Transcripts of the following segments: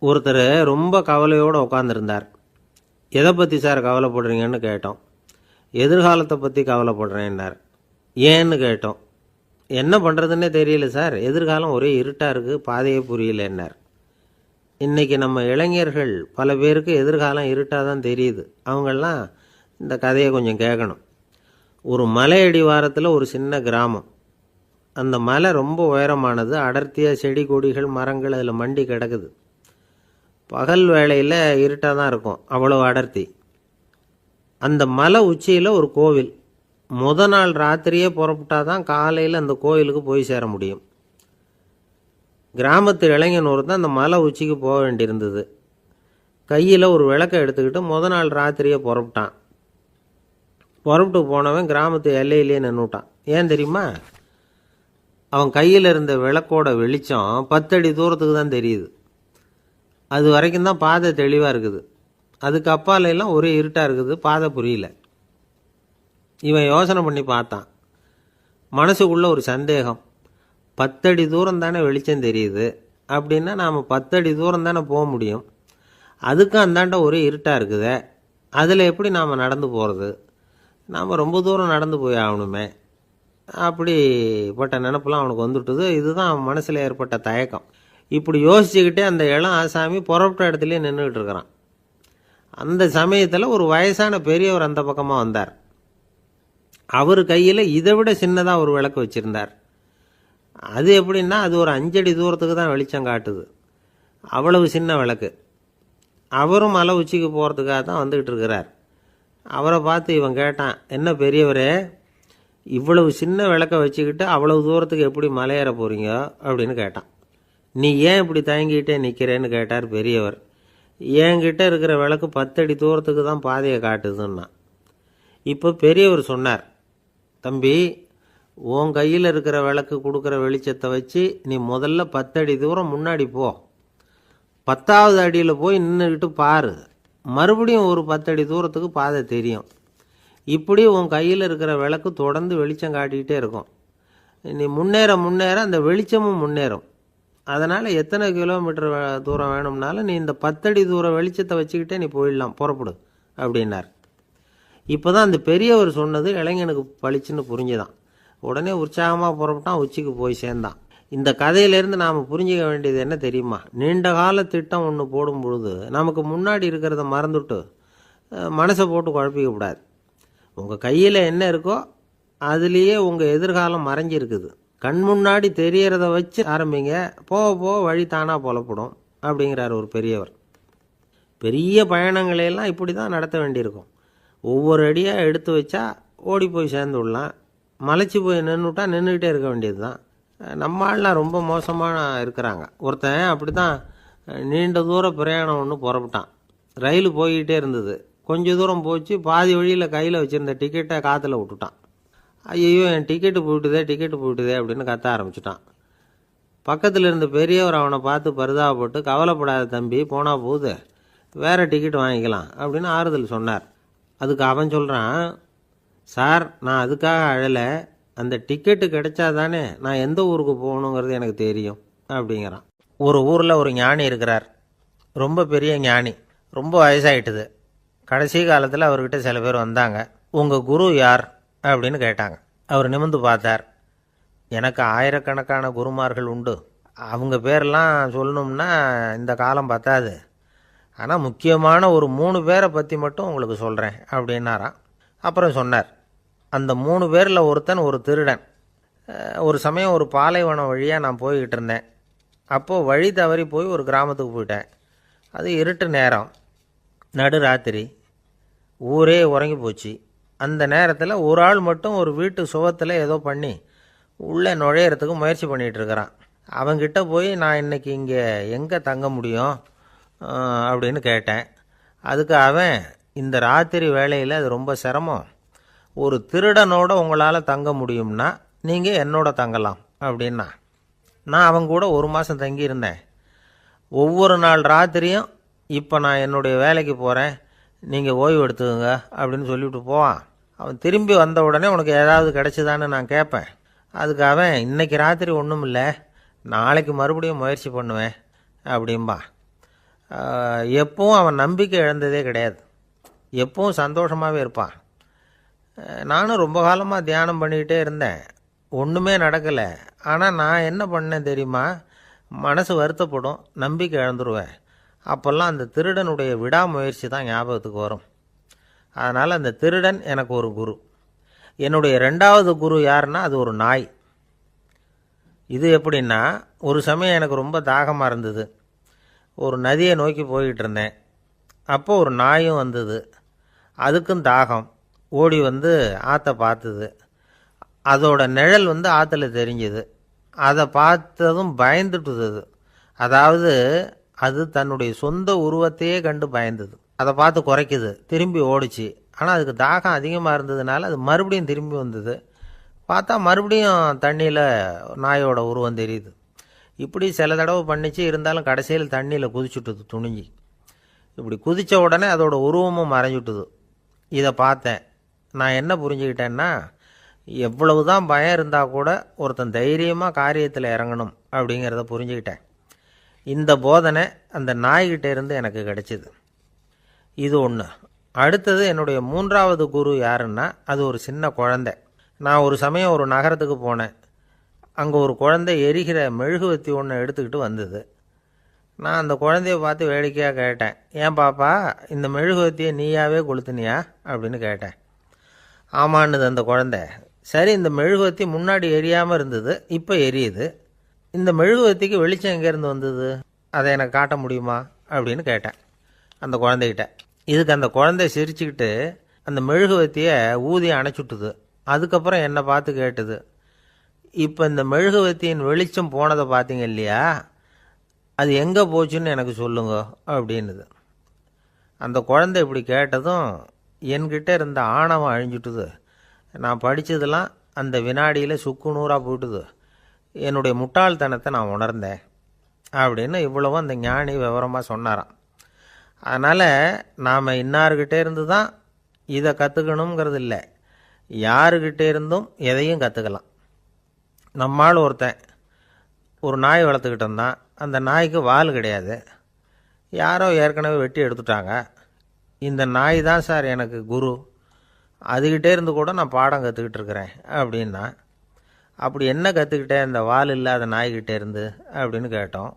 ஒருத்தர் ரொம்ப கவலையோடு உட்காந்துருந்தார். எதை பற்றி சார் கவலைப்படுறீங்கன்னு கேட்டோம். எதிர்காலத்தை பற்றி கவலைப்படுறேன்னார். ஏன்னு கேட்டோம். என்ன பண்ணுறதுன்னே தெரியல சார், எதிர்காலம் ஒரே இருட்டாக இருக்குது, பாதையே புரியலன்னார். இன்றைக்கி நம்ம இளைஞர்கள் பல பேருக்கு எதிர்காலம் இருட்டாக தான் தெரியுது. அவங்கெல்லாம் இந்த கதையை கொஞ்சம் கேட்கணும். ஒரு மலை அடிவாரத்தில் ஒரு சின்ன கிராமம். அந்த மலை ரொம்ப உயரமானது. அடர்த்தியாக செடி கொடிகள் மரங்கள் அதில் மண்டி கிடக்குது. பகல் வேளையில் இருட்டாக தான் இருக்கும், அவ்வளோ அடர்த்தி. அந்த மலை உச்சியில் ஒரு கோவில். நாள் ராத்திரியே புறப்பட்டால் தான் காலையில் அந்த கோவிலுக்கு போய் சேர முடியும். கிராமத்து இளைஞன் ஒருத்தன் அந்த மலை உச்சிக்கு போக வேண்டியிருந்தது. கையில் ஒரு விளக்கை எடுத்துக்கிட்டு நாள் ராத்திரியே புறப்பட்டான். புறப்பட்டு போனவன் கிராமத்து எல்லையிலேயே நின்றுட்டான். ஏன் தெரியுமா? அவன் கையில் இருந்த விளக்கோட வெளிச்சம் 10 அடி தூரத்துக்கு தான் தெரியுது. அது வரைக்கும் தான் பாதை தெளிவாக இருக்குது. அதுக்கு அப்பாலெல்லாம் ஒரே இருட்டாக இருக்குது, பாதை புரியல. இவன் யோசனை பண்ணி பார்த்தான். மனசுக்குள்ளே ஒரு சந்தேகம். 10 அடி தூரம் தானே வெளிச்சம் தெரியுது, அப்படின்னா நாம் 10 அடி தூரம் தானே போக முடியும். அதுக்கும் அந்தாண்ட ஒரே இருட்டாக இருக்குதே, அதில் எப்படி நாம் நடந்து போகிறது? நாம் ரொம்ப தூரம் நடந்து போய் ஆகணுமே. அப்படிப்பட்ட நினப்பெல்லாம் அவனுக்கு வந்துட்டுது. இதுதான் அவன் மனசில் ஏற்பட்ட தயக்கம். இப்படி யோசிச்சுக்கிட்டே அந்த இளம் ஆசாமி புறப்பட்ட இடத்துலையே நின்றுக்கிட்டு இருக்கிறான். அந்த சமயத்தில் ஒரு வயசான பெரியவர் அந்த பக்கமாக வந்தார். அவர் கையில் இதை விட சின்னதாக ஒரு விளக்கு வச்சுருந்தார். அது எப்படின்னா, அது ஒரு 5 அடி தூரத்துக்கு தான் வெளிச்சம் காட்டுது. அவ்வளவு சின்ன விளக்கு. அவரும் மலை உச்சிக்கு போகிறதுக்காக தான் வந்துக்கிட்டு இருக்கிறார். அவரை பார்த்து இவன் கேட்டான், என்ன பெரியவரே, இவ்வளவு சின்ன விளக்கை வச்சுக்கிட்டு அவ்வளவு தூரத்துக்கு எப்படி மலையேற போகிறீங்க அப்படின்னு கேட்டான். நீ ஏன் இப்படி தயங்கிட்டே நிற்கிறேன்னு கேட்டார் பெரியவர். என்கிட்ட இருக்கிற விளக்கு 10 அடி தூரத்துக்கு தான் பாதையை காட்டுதுன்னா. இப்போ பெரியவர் சொன்னார், தம்பி, உன் கையில் இருக்கிற விளக்கு கொடுக்குற வெளிச்சத்தை வச்சு நீ முதல்ல 10 அடி தூரம் முன்னாடி போ. 10வது அடியில் போய் நின்றுக்கிட்டு பாரு, மறுபடியும் ஒரு 10 அடி தூரத்துக்கு பாதை தெரியும். இப்படி உன் கையில் இருக்கிற விளக்கு தொடர்ந்து வெளிச்சம் காட்டிக்கிட்டே இருக்கும். நீ முன்னேற முன்னேற அந்த வெளிச்சமும் முன்னேறும். அதனால் எத்தனை கிலோமீட்டர் தூரம் வேணும்னாலும் நீ இந்த 10 அடி தூரம் வெளிச்சத்தை வச்சுக்கிட்டே நீ போயிடலாம், புறப்படு அப்படின்னார். இப்போ தான் அந்த பெரியவர் சொன்னது இளைஞனுக்கு பளிச்சுன்னு புரிஞ்சுதான். உடனே உற்சாகமாக புறப்பட்டான், உச்சிக்கு போய் சேர்ந்தான். இந்த கதையிலேருந்து நாம் புரிஞ்சிக்க வேண்டியது என்ன தெரியுமா? நீண்ட கால திட்டம் ஒன்று போடும் பொழுது நமக்கு முன்னாடி இருக்கிறத மறந்துட்டு மனசை போட்டு குழப்பிக்கக்கூடாது. உங்கள் கையில் என்ன இருக்கோ அதுலேயே உங்கள் எதிர்காலம் மறைஞ்சிருக்குது. கண் முன்னாடி தெரியறத வச்சு ஆரம்பிங்க, போக போக வழி தானாக புலப்படும் அப்படிங்கிறார் ஒரு பெரியவர். பெரிய பயணங்களையெல்லாம் இப்படி தான் நடத்த வேண்டியிருக்கும். ஒவ்வொரு அடியாக எடுத்து வச்சா ஓடி போய் சேர்ந்து விடலாம். மலைச்சி போய் நின்றுட்டா நின்றுக்கிட்டே இருக்க வேண்டியது தான். நம்ம ஆள்லாம் ரொம்ப மோசமான இருக்கிறாங்க. ஒருத்தன் அப்படி தான் நீண்ட தூர பிரயாணம் ஒன்று புறப்பட்டான். ரயில் போய்கிட்டே இருந்தது. கொஞ்சம் தூரம் போச்சு, பாதி வழியில் கையில் வச்சுருந்த டிக்கெட்டை காற்றுல விட்டுட்டான். ஐயோ, என் டிக்கெட்டு போயிட்டுதே அப்படின்னு கத்த ஆரம்பிச்சிட்டான். பக்கத்தில் இருந்த பெரியவர் அவனை பார்த்து பரிதாபப்பட்டு, கவலைப்படாத தம்பி, போனால் போகுது, வேறு டிக்கெட் வாங்கிக்கலாம் அப்படின்னு ஆறுதல் சொன்னார். அதுக்கு அவன் சொல்கிறான், சார், நான் அதுக்காக அழலை, அந்த டிக்கெட்டு கிடைச்சா தானே நான் எந்த ஊருக்கு போகணுங்கிறது எனக்கு தெரியும் அப்படிங்கிறான். ஒரு ஊரில் ஒரு ஞானி இருக்கிறார். ரொம்ப பெரிய ஞானி, ரொம்ப வயசாகிட்டுது. கடைசி காலத்தில் அவர்கிட்ட சில பேர் வந்தாங்க. உங்கள் குரு யார் அப்படின்னு கேட்டாங்க. அவர் நிமிர்ந்து பார்த்தார். எனக்கு ஆயிரக்கணக்கான குருமார்கள் உண்டு, அவங்க பேரெல்லாம் சொல்லணும்னா இந்த காலம் பத்தாது. ஆனால் முக்கியமான ஒரு 3 பேரை பற்றி மட்டும் உங்களுக்கு சொல்கிறேன் அப்படின்னாராம். அப்புறம் சொன்னார், அந்த 3 பேரில் ஒருத்தன் ஒரு திருடன். ஒரு சமயம் ஒரு பாலைவனம் வழியாக நான் போய்கிட்டு இருந்தேன். அப்போது வழி தவறி போய் ஒரு கிராமத்துக்கு போயிட்டேன். அது இருட்டு நேரம், நடுராத்திரி, ஊரே உறங்கி போச்சு. அந்த நேரத்தில் ஒரு ஆள் மட்டும் ஒரு வீட்டு சுவத்தில் ஏதோ பண்ணி உள்ளே நுழையிறதுக்கு முயற்சி பண்ணிகிட்ருக்கிறான். அவங்கிட்ட போய் நான் இன்றைக்கி இங்கே எங்கே தங்க முடியும் அப்படின்னு கேட்டேன். அதுக்கு அவன், இந்த ராத்திரி வேளையில் அது ரொம்ப சிரமம், ஒரு திருடனோட உங்களால் தங்க முடியும்னா நீங்கள் என்னோட தங்கலாம் அப்படின்னா. நான் அவங்க கூட 1 மாதம் தங்கியிருந்தேன். ஒவ்வொரு நாள் ராத்திரியும் இப்போ நான் என்னுடைய வேலைக்கு போகிறேன், நீங்கள் ஓய்வு எடுத்துக்கோங்க அப்படின்னு சொல்லிவிட்டு போவான். அவன் திரும்பி வந்த உடனே உனக்கு ஏதாவது கிடச்சிதான்னு நான் கேட்பேன். அதுக்கு அவன், இன்றைக்கி ராத்திரி ஒன்றும் இல்லை, நாளைக்கு மறுபடியும் முயற்சி பண்ணுவேன் அப்படின்பா. எப்பவும் அவன் நம்பிக்கை இழந்ததே கிடையாது. எப்பவும் சந்தோஷமாகவே இருப்பான். நானும் ரொம்ப காலமாக தியானம் பண்ணிக்கிட்டே இருந்தேன். ஒன்றுமே நடக்கலை. ஆனால் நான் என்ன பண்ணேன் தெரியுமா? மனசு வருத்தப்படும், நம்பிக்கை இழந்துருவேன். அப்போல்லாம் அந்த திருடனுடைய விடாமுயற்சி தான் ஞாபகத்துக்கு வரும். அதனால் அந்த திருடன் எனக்கு ஒரு குரு. என்னுடைய 2வது குரு யாருன்னா அது ஒரு நாய். இது எப்படின்னா, ஒரு சமயம் எனக்கு ரொம்ப தாகமாக இருந்தது. ஒரு நதியை நோக்கி போய்கிட்டு இருந்தேன். அப்போ ஒரு நாயும் வந்தது. அதுக்கும் தாகம். ஓடி வந்து ஆற்றை பார்த்தது. அதோட நிழல் வந்து ஆற்றுல தெரிஞ்சுது. அதை பார்த்ததும் பயந்துட்டுது. அதாவது அது தன்னுடைய சொந்த உருவத்தையே கண்டு பயந்தது. அதை பார்த்து குறைக்குது, திரும்பி ஓடிச்சு. ஆனால் அதுக்கு தாகம் அதிகமாக இருந்ததுனால அது மறுபடியும் திரும்பி வந்தது. பார்த்தா மறுபடியும் தண்ணியில் நாயோட உருவம் தெரியுது. இப்படி சில தடவை பண்ணிச்சு. இருந்தாலும் கடைசியில் தண்ணியில் குதிச்சுட்டுது துணிஞ்சி. இப்படி குதித்த உடனே அதோட உருவமும் மறைஞ்சுட்டுது. இதை பார்த்தேன். நான் என்ன புரிஞ்சுக்கிட்டேன்னா, எவ்வளவு தான் பயம் இருந்தால் கூட ஒருத்தன் தைரியமாக காரியத்தில் இறங்கணும் அப்படிங்கிறத புரிஞ்சுக்கிட்டேன். இந்த போதனை அந்த நாய்கிட்ட இருந்து எனக்கு கிடைச்சிது. இது ஒன்று. அடுத்தது என்னுடைய 3வது குரு யாருன்னா அது ஒரு சின்ன குழந்தை. நான் ஒரு சமயம் ஒரு நகரத்துக்கு போனேன். அங்கே ஒரு குழந்தை எரிகிற மெழுகுவத்தி ஒன்று எடுத்துக்கிட்டு வந்தது. நான் அந்த குழந்தைய பார்த்து வேடிக்கையாக கேட்டேன், ஏன் பாப்பா இந்த மெழுகுவத்தியை நீயாவே கொளுத்துனியா அப்படின்னு கேட்டேன். ஆமான்னுது அந்த குழந்தை. சரி, இந்த மெழுகுவத்தி முன்னாடி எரியாமல் இருந்தது, இப்போ எரியுது. இந்த மெழுகுவத்திக்கு வெளிச்சம் எங்கேருந்து வந்தது, அதை எனக்கு காட்ட முடியுமா அப்படின்னு கேட்டேன் அந்த குழந்தைகிட்ட. இதுக்கு அந்த குழந்தை சிரிச்சுக்கிட்டு அந்த மெழுகுவத்தியை ஊதி அணைச்சுட்டுது. அதுக்கப்புறம் என்னை பார்த்து கேட்டுது, இப்போ இந்த மெழுகுவத்தியின் வெளிச்சம் போனதை பார்த்தீங்க இல்லையா, அது எங்கே போச்சுன்னு எனக்கு சொல்லுங்க அப்படின்னுது. அந்த குழந்தை இப்படி கேட்டதும் என்கிட்ட இருந்த ஆணவம் அழிஞ்சுட்டுது. நான் படித்ததெல்லாம் அந்த வினாடியில் சுக்கு நூறாக போயிட்டுது. என்னுடைய முட்டாள்தனத்தை நான் உணர்ந்தேன் அப்படின்னு இவ்வளவும் அந்த ஞானி விவரமாக சொன்னாராம். அதனால் நாம் இன்னார்கிட்டே இருந்து தான் இதை கற்றுக்கணுங்கிறது இல்லை, யாருக்கிட்டே இருந்தும் எதையும் கற்றுக்கலாம். நம்மால் ஒருத்தன் ஒரு நாய் வளர்த்துக்கிட்டு இருந்தான். அந்த நாய்க்கு வால் கிடையாது. யாரோ ஏற்கனவே வெட்டி எடுத்துட்டாங்க. இந்த நாய் தான் சார் எனக்கு குரு, அதுக்கிட்டே இருந்து கூட நான் பாடம் கற்றுக்கிட்டு இருக்கிறேன் அப்படின்னா. அப்படி என்ன கற்றுக்கிட்டேன் இந்த வால் இல்லாத நாய்கிட்டே இருந்து அப்படின்னு கேட்டோம்.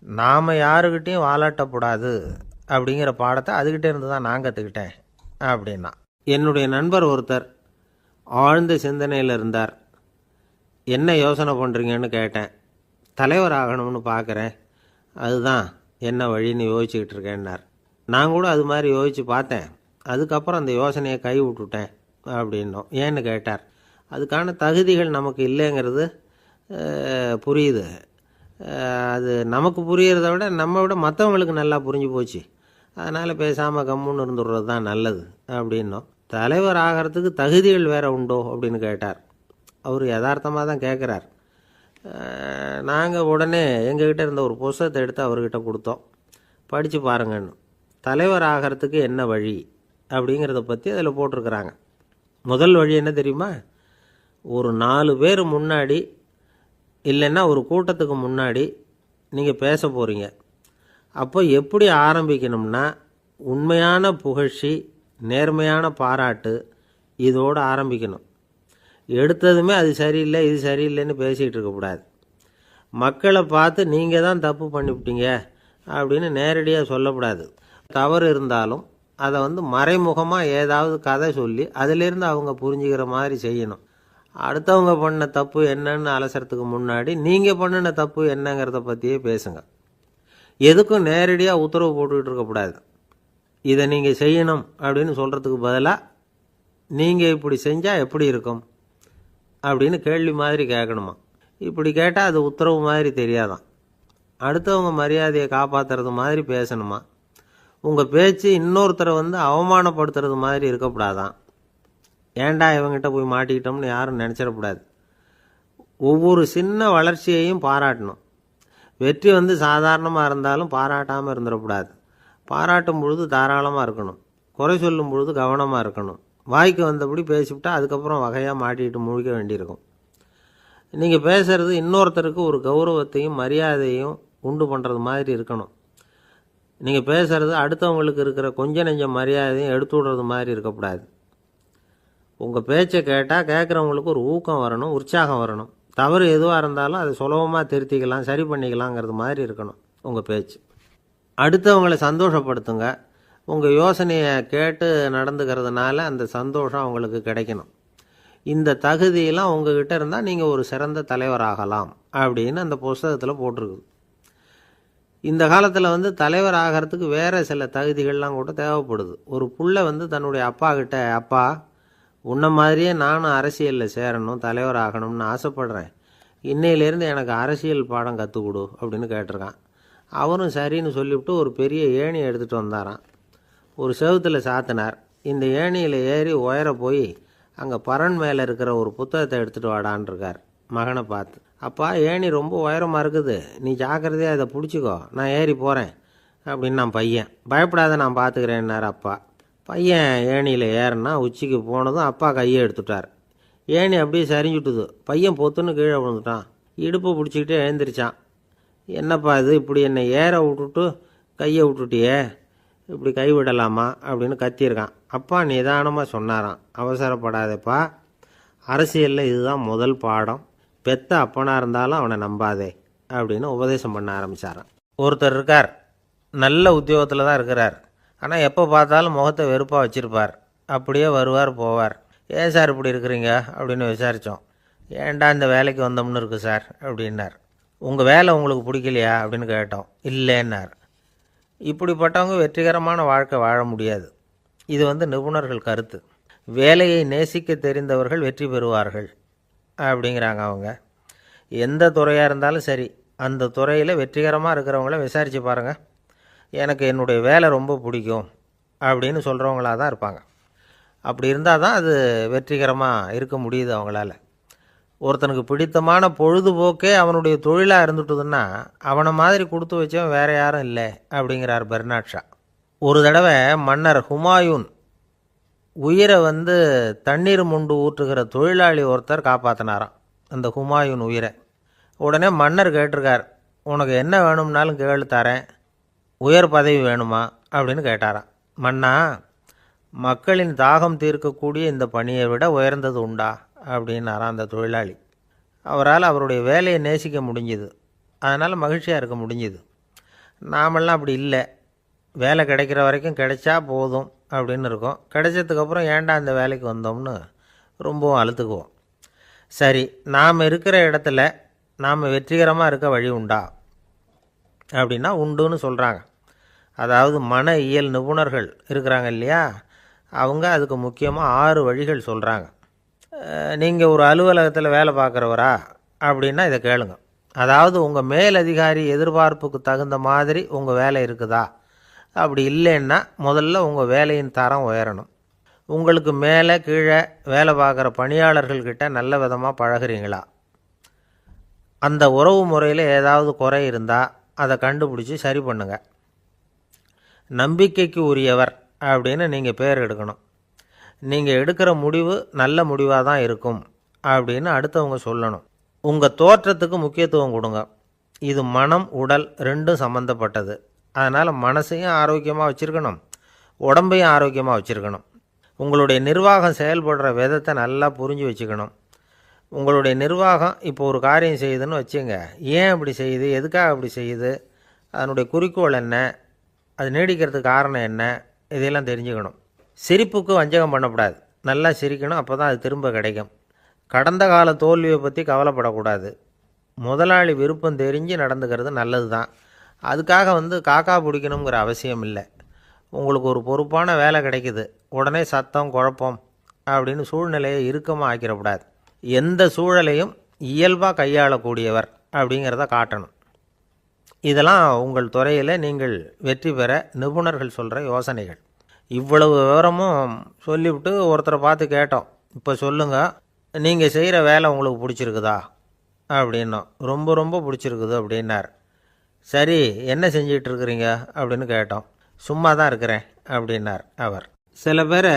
நாம் யாருக்கிட்டையும் வாலாட்டக்கூடாது அப்படிங்கிற பாடத்தை அதுக்கிட்டே இருந்து தான் நான் கற்றுக்கிட்டேன் அப்படின்னா. என்னுடைய நண்பர் ஒருத்தர் ஆழ்ந்த சிந்தனையில் இருந்தார். என்ன யோசனை பண்ணுறீங்கன்னு கேட்டேன். தலைவர் ஆகணும்னு பார்க்குறேன், அதுதான் என்ன வழின்னு யோசிச்சுக்கிட்டு இருக்கேன்னார். நான் கூட அது மாதிரி யோசித்து பார்த்தேன். அதுக்கப்புறம் அந்த யோசனையை கை விட்டுட்டேன் அப்படின்னோம். ஏன்னு கேட்டார். அதுக்கான தகுதிகள் நமக்கு இல்லைங்கிறது புரியுது. அது நமக்கு புரியறத விட நம்ம விட மற்றவங்களுக்கு நல்லா புரிஞ்சு போச்சு. அதனால் பேசாமல் கம்முன்னு இருந்துடுறது தான் நல்லது அப்படின்னோம். தலைவர் ஆகிறதுக்கு தகுதிகள் வேறு உண்டோ அப்படின்னு கேட்டார். அவர் யதார்த்தமாக தான் கேட்குறார். நாங்கள் உடனே எங்ககிட்ட இருந்த ஒரு புஸ்தகத்தை எடுத்து அவர்கிட்ட கொடுத்தோம். படித்து பாருங்கன்னு. தலைவர் ஆகிறதுக்கு என்ன வழி அப்படிங்கிறத பற்றி அதில் போட்டிருக்கிறாங்க. முதல் வழி என்ன தெரியுமா? ஒரு 4 பேர் முன்னாடி இல்லைன்னா ஒரு கூட்டத்துக்கு முன்னாடி நீங்கள் பேச போகிறீங்க. அப்போ எப்படி ஆரம்பிக்கணும்னா, உண்மையான புகழ்ச்சி, நேர்மையான பாராட்டு, இதோடு ஆரம்பிக்கணும். எடுத்ததுமே அது சரியில்லை இது சரியில்லைன்னு பேசிகிட்டு இருக்கக்கூடாது. மக்களை பார்த்து நீங்கள் தான் தப்பு பண்ணிவிட்டீங்க அப்படின்னு நேரடியாக சொல்லக்கூடாது. தவறு இருந்தாலும் அதை மறைமுகமாக ஏதாவது கதை சொல்லி அதிலிருந்து அவங்க புரிஞ்சுக்கிற மாதிரி செய்யணும். அடுத்தவங்க பண்ண தப்பு என்னன்னு அலசறதுக்கு முன்னாடி நீங்கள் பண்ணின தப்பு என்னங்கிறத பற்றியே பேசுங்க. எதுக்கும் நேரடியாக உத்தரவு போட்டுக்கிட்டு இருக்கக்கூடாது. இதை நீங்கள் செய்யணும் அப்படின்னு சொல்கிறதுக்கு பதிலாக நீங்கள் இப்படி செஞ்சால் எப்படி இருக்கும் அப்படின்னு கேள்வி மாதிரி கேட்கணுமா. இப்படி கேட்டால் அது உத்தரவு மாதிரி தெரியாதான். அடுத்தவங்க மரியாதையை காப்பாற்றுறது மாதிரி பேசணுமா. உங்கள் பேச்சு இன்னொருத்தரை அவமானப்படுத்துறது மாதிரி இருக்கக்கூடாதான். ஏண்டா இவங்கிட்ட போய் மாட்டிக்கிட்டோம்னு யாரும் நினச்சிடக்கூடாது. ஒவ்வொரு சின்ன வளர்ச்சியையும் பாராட்டணும். வெற்றி சாதாரணமாக இருந்தாலும் பாராட்டாமல் இருந்துடக்கூடாது. பாராட்டும் பொழுது தாராளமாக இருக்கணும். குறை சொல்லும் பொழுது கவனமாக இருக்கணும். வாய்க்கு வந்தபடி பேசிவிட்டா அதுக்கப்புறம் வகையாக மாட்டிக்கிட்டு முழிக்க வேண்டியிருக்கும். நீங்கள் பேசுகிறது இன்னொருத்தருக்கு ஒரு கௌரவத்தையும் மரியாதையும் உண்டு பண்ணுறது மாதிரி இருக்கணும். நீங்கள் பேசுகிறது அடுத்தவங்களுக்கு இருக்கிற கொஞ்ச நெஞ்ச மரியாதையும் எடுத்து விடுறது மாதிரி இருக்கக்கூடாது. உங்கள் பேச்சை கேட்டால் கேட்குறவங்களுக்கு ஒரு ஊக்கம் வரணும், உற்சாகம் வரணும். தவறு எதுவாக இருந்தாலும் அதை சுலபமாக திருத்திக்கலாம், சரி பண்ணிக்கலாங்கிறது மாதிரி இருக்கணும் உங்கள் பேச்சு. அடுத்தவங்களை சந்தோஷப்படுத்துங்க. உங்கள் யோசனையை கேட்டு நடந்துக்கிறதுனால அந்த சந்தோஷம் அவங்களுக்கு கிடைக்கணும். இந்த தகுதியெல்லாம் உங்ககிட்ட இருந்தால் நீங்கள் ஒரு சிறந்த தலைவராகலாம் அப்படின்னு அந்த புஸ்தகத்தில் போட்டிருக்குது. இந்த காலத்தில் தலைவர் ஆகிறதுக்கு வேறு சில தகுதிகள்லாம் கூட தேவைப்படுது. ஒரு புள்ள தன்னுடைய அப்பா கிட்ட, அப்பா உன்ன மாதிரியே நானும் அரசியலில் சேரணும், தலைவர் ஆகணும்னு ஆசைப்படுறேன், இன்னையிலேருந்து எனக்கு அரசியல் பாடம் கற்றுக் கொடு அப்படின்னு கேட்டிருக்கான். அவரும் சரின்னு சொல்லிவிட்டு ஒரு பெரிய ஏணியை எடுத்துகிட்டு வந்தாராம். ஒரு செவுத்தில் சாத்தினார். இந்த ஏணியில் ஏறி உயர போய் அங்கே பரன் மேலே இருக்கிற ஒரு புத்தகத்தை எடுத்துகிட்டு வாடான் இருக்கார் மகனை பார்த்து. அப்பா, ஏணி ரொம்ப உயரமாக இருக்குது, நீ ஜாக்கிரதையாக அதை பிடிச்சிக்கோ, நான் ஏறி போகிறேன் அப்படின்னு நான் பையன். பயப்படாத, நான் பார்த்துக்கிறேன்னார் அப்பா. பையன் ஏணியில் ஏறினா உச்சிக்கு போனதும் அப்பா கையை எடுத்துட்டார். ஏணி அப்படியே சரிஞ்சுட்டுது. பையன் பொத்துன்னு கீழே விழுந்துட்டான். இடுப்பை பிடிச்சிக்கிட்டே எழுந்திரிச்சான். என்னப்பா இது, இப்படி என்னை ஏற விட்டுட்டு கையை விட்டுட்டியே, இப்படி கை விடலாமா அப்படின்னு கத்தியிருக்கான். அப்பா நிதானமாக சொன்னாராம், அவசரப்படாதேப்பா, அரசியலில் இதுதான் முதல் பாடம், பெத்த அப்பனாக இருந்தாலும் அவனை நம்பாதே அப்படின்னு உபதேசம் பண்ண ஆரம்பித்தாரான். ஒருத்தர் இருக்கார், நல்ல உத்தியோகத்தில் தான் இருக்கிறார், ஆனால் எப்போ பார்த்தாலும் முகத்தை வெறுப்பாக வச்சுருப்பார். அப்படியே வருவார் போவார். ஏன் சார் இப்படி இருக்கிறீங்க அப்படின்னு விசாரித்தோம். ஏன்டா இந்த வேலைக்கு வந்தோம்னு இருக்குது சார் அப்படின்னார். உங்கள் வேலை உங்களுக்கு பிடிக்கலையா அப்படின்னு கேட்டோம். இல்லைன்னார். இப்படிப்பட்டவங்க வெற்றிகரமான வாழ்க்கை வாழ முடியாது. இது நிபுணர்கள் கருத்து. வேலையை நேசிக்க தெரிந்தவர்கள் வெற்றி பெறுவார்கள் அப்படிங்கிறாங்க அவங்க. எந்த துறையாக இருந்தாலும் சரி, அந்த துறையில் வெற்றிகரமாக இருக்கிறவங்கள விசாரித்து பாருங்கள். எனக்கு என்னுடைய வேலை ரொம்ப பிடிக்கும் அப்படின்னு சொல்கிறவங்களாக தான் இருப்பாங்க. அப்படி இருந்தால் தான் அது வெற்றிகரமாக இருக்க முடியுது அவங்களால. ஒருத்தனுக்கு பிடித்தமான பொழுதுபோக்கே அவனுடைய தொழிலாக இருந்துட்டுதுன்னா அவனை மாதிரி கொடுத்து வச்சவன் வேறு யாரும் இல்லை அப்படிங்கிறார் பெர்னாட் ஷா. ஒரு தடவை மன்னர் ஹுமாயூன் உயிரை தண்ணீர் முண்டு ஊற்றுகிற தொழிலாளி ஒருத்தர் காப்பாற்றினாராம் அந்த ஹுமாயூன் உயிரை. உடனே மன்னர் கேட்டிருக்கார், உனக்கு என்ன வேணும்னாலும் கேளு தரேன், உயர் பதவி வேணுமா அப்படின்னு கேட்டாராம். மன்னா, மக்களின் தாகம் தீர்க்கக்கூடிய இந்த பணியை விட உயர்ந்தது உண்டா அப்படின்னாராம் அந்த தொழிலாளி. அவரால் அவருடைய வேலையை நேசிக்க முடிஞ்சுது, அதனால் மகிழ்ச்சியாக இருக்க முடிஞ்சுது. நாமெல்லாம் அப்படி இல்லை, வேலை கிடைக்கிற வரைக்கும் கிடைச்சா போதும் அப்படின்னு இருக்கோம். கிடைச்சதுக்கப்புறம் ஏன்டா இந்த வேலைக்கு வந்தோம்னு ரொம்பவும் அழுத்துக்குவோம். சரி, நாம் இருக்கிற இடத்துல நாம் வெற்றிகரமாக இருக்க வழி உண்டா அப்படின்னா உண்டுன்னு சொல்கிறாங்க. அதாவது மன இயல் நிபுணர்கள் இருக்கிறாங்க இல்லையா, அவங்க அதுக்கு முக்கியமாக 6 வழிகள் சொல்கிறாங்க. நீங்கள் ஒரு அலுவலகத்தில் வேலை பார்க்குறவரா அப்படின்னா இதை கேளுங்க. அதாவது உங்கள் மேலதிகாரி எதிர்பார்ப்புக்கு தகுந்த மாதிரி உங்கள் வேலை இருக்குதா? அப்படி இல்லைன்னா முதல்ல உங்கள் வேலையின் தரம் உயரணும். உங்களுக்கு மேலே கீழே வேலை பார்க்குற பணியாளர்கள்கிட்ட நல்ல விதமாக பழகிறீங்களா? அந்த உறவு முறையில் ஏதாவது குறை இருந்தால் அதை கண்டுபிடிச்சி சரி பண்ணுங்க. நம்பிக்கைக்கு உரியவர் அப்படின்னு நீங்கள் பேர் எடுக்கணும். நீங்கள் எடுக்கிற முடிவு நல்ல முடிவாக தான் இருக்கும் அப்படின்னு அடுத்தவங்க சொல்லணும். உங்கள் தோற்றத்துக்கு முக்கியத்துவம் கொடுங்க. இது மனம் உடல் ரெண்டும் சம்மந்தப்பட்டது. அதனால் மனசையும் ஆரோக்கியமாக வச்சுருக்கணும், உடம்பையும் ஆரோக்கியமாக வச்சுருக்கணும். உங்களுடைய நிர்வாகம் செயல்படுற விதத்தை நல்லா புரிஞ்சு வச்சுக்கணும். உங்களுடைய நிர்வாகம் இப்போ ஒரு காரியம் செய்யுதுன்னு வச்சுங்க, ஏன் அப்படி செய்யுது, எதுக்காக அப்படி செய்யுது, அதனுடைய குறிக்கோள் என்ன, அது நீடிக்கிறதுக்கு காரணம் என்ன, இதையெல்லாம் தெரிஞ்சுக்கணும். சிரிப்புக்கு வஞ்சகம் பண்ணக்கூடாது, நல்லா சிரிக்கணும், அப்போ தான் அது திரும்ப கிடைக்கும். கடந்த கால தோல்வியை பற்றி கவலைப்படக்கூடாது. முதலாளி விருப்பம் தெரிஞ்சு நடந்துக்கிறது நல்லது தான். அதுக்காக காக்கா பிடிக்கணுங்கிற அவசியம் இல்லை. உங்களுக்கு ஒரு பொறுப்பான வேலை கிடைக்குது, உடனே சத்தம் குழப்பம் அப்படின்னு சூழ்நிலையை இறுக்கமாக ஆக்கிடக்கூடாது. எந்த சூழலையும் இயல்பாக கையாளக்கூடியவர் அப்படிங்கிறத காட்டணும். இதெல்லாம் உங்கள் துறையில் நீங்கள் வெற்றி பெற நிபுணர்கள் சொல்கிற யோசனைகள். இவ்வளவு விவரமும் சொல்லிவிட்டு ஒருத்தரை பார்த்து கேட்டோம், இப்போ சொல்லுங்கள், நீங்கள் செய்கிற வேலை உங்களுக்கு பிடிச்சிருக்குதா அப்படின்னோம். ரொம்ப ரொம்ப பிடிச்சிருக்குது அப்படின்னார். சரி, என்ன செஞ்சிகிட்ருக்குறீங்க அப்படின்னு கேட்டோம். சும்மா தான் இருக்கிறேன் அப்படின்னார் அவர். சில பேரை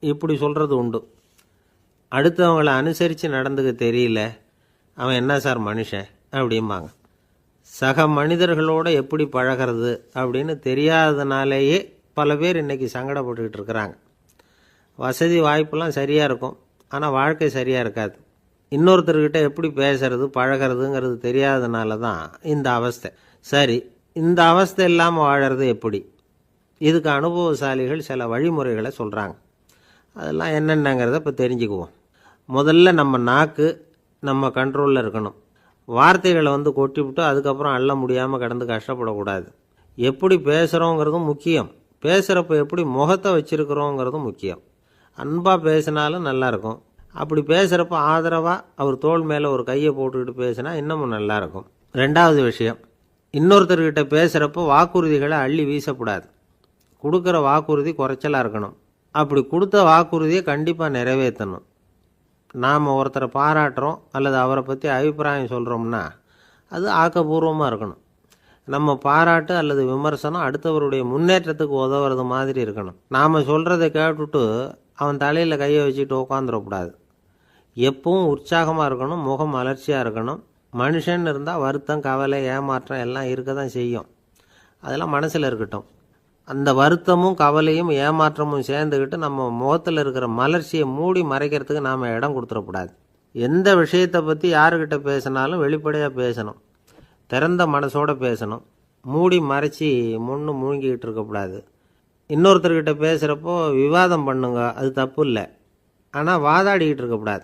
இப்படி சொல்கிறது உண்டு, அடுத்தவங்களை அனுசரித்து நடந்துக்க தெரியல, அவன் என்ன சார் மனுஷன் அப்படிம்பாங்க. சக மனிதர்களோடு எப்படி பழகிறது அப்படின்னு தெரியாததுனாலேயே பல பேர் இன்றைக்கி சங்கடப்பட்டுக்கிட்டு இருக்கிறாங்க. வசதி வாய்ப்பெல்லாம் சரியாக இருக்கும், ஆனால் வாழ்க்கை சரியாக இருக்காது. இன்னொருத்தர்கிட்ட எப்படி பேசுறது பழகிறதுங்கிறது தெரியாததுனால தான் இந்த அவஸ்தை. சரி, இந்த அவஸ்தை இல்லாமல் வாழறது எப்படி? இதுக்கு அனுபவசாலிகள் சில வழிமுறைகளை சொல்கிறாங்க. அதெல்லாம் என்னென்னங்கிறத இப்போ தெரிஞ்சுக்குவோம். முதல்ல நம்ம நாக்கு நம்ம கண்ட்ரோலில் இருக்கணும். வார்த்தைகளை கொட்டிவிட்டு அதுக்கப்புறம் அள்ள முடியாமல் கடந்து கஷ்டப்படக்கூடாது. எப்படி பேசுகிறோங்கிறதும் முக்கியம், பேசுகிறப்ப எப்படி முகத்தை வச்சுருக்கிறோங்கிறதும் முக்கியம். அன்பாக பேசினாலும் நல்லாயிருக்கும். அப்படி பேசுகிறப்ப ஆதரவாக அவர் தோள் மேலே ஒரு கையை போட்டுக்கிட்டு பேசினா இன்னமும் நல்லாயிருக்கும். ரெண்டாவது விஷயம், இன்னொருத்தர்கிட்ட பேசுகிறப்போ வாக்குறுதிகளை அள்ளி வீசக்கூடாது. கொடுக்குற வாக்குறுதி குறைச்சலாக இருக்கணும். அப்படி கொடுத்த வாக்குறுதியை கண்டிப்பாக நிறைவேற்றணும். நாம் ஒருத்தரை பாராட்டுறோம் அல்லது அவரை பற்றி அபிப்பிராயம் சொல்கிறோம்னா அது ஆக்கப்பூர்வமாக இருக்கணும். நம்ம பாராட்டு அல்லது விமர்சனம் அடுத்தவருடைய முன்னேற்றத்துக்கு உதவுறது மாதிரி இருக்கணும். நாம் சொல்கிறத கேட்டுட்டு அவன் தலையில் கையை வச்சுட்டு உட்காந்துடக்கூடாது. எப்பவும் உற்சாகமாக இருக்கணும், முகம் மலர்ச்சியாக இருக்கணும். மனுஷன் இருந்தால் வருத்தம், கவலை, ஏமாற்றம் எல்லாம் இருக்க தான் செய்யும். அதெல்லாம் மனசில் இருக்கட்டும். அந்த வருத்தமும் கவலையும் ஏமாற்றமும் சேர்ந்துக்கிட்டு நம்ம முகத்தில் இருக்கிற மலர்ச்சியை மூடி மறைக்கிறதுக்கு நாம் இடம் கொடுத்துடக்கூடாது. எந்த விஷயத்தை பற்றி யாருக்கிட்ட பேசினாலும் வெளிப்படையாக பேசணும், திறந்த மனசோடு பேசணும். மூடி மறைச்சி முன்னு மூழ்கிக்கிட்டு இருக்கக்கூடாது. இன்னொருத்தர்கிட்ட பேசுகிறப்போ விவாதம் பண்ணுங்க, அது தப்பு இல்லை. ஆனால் வாதாடிக்கிட்டு இருக்கக்கூடாது.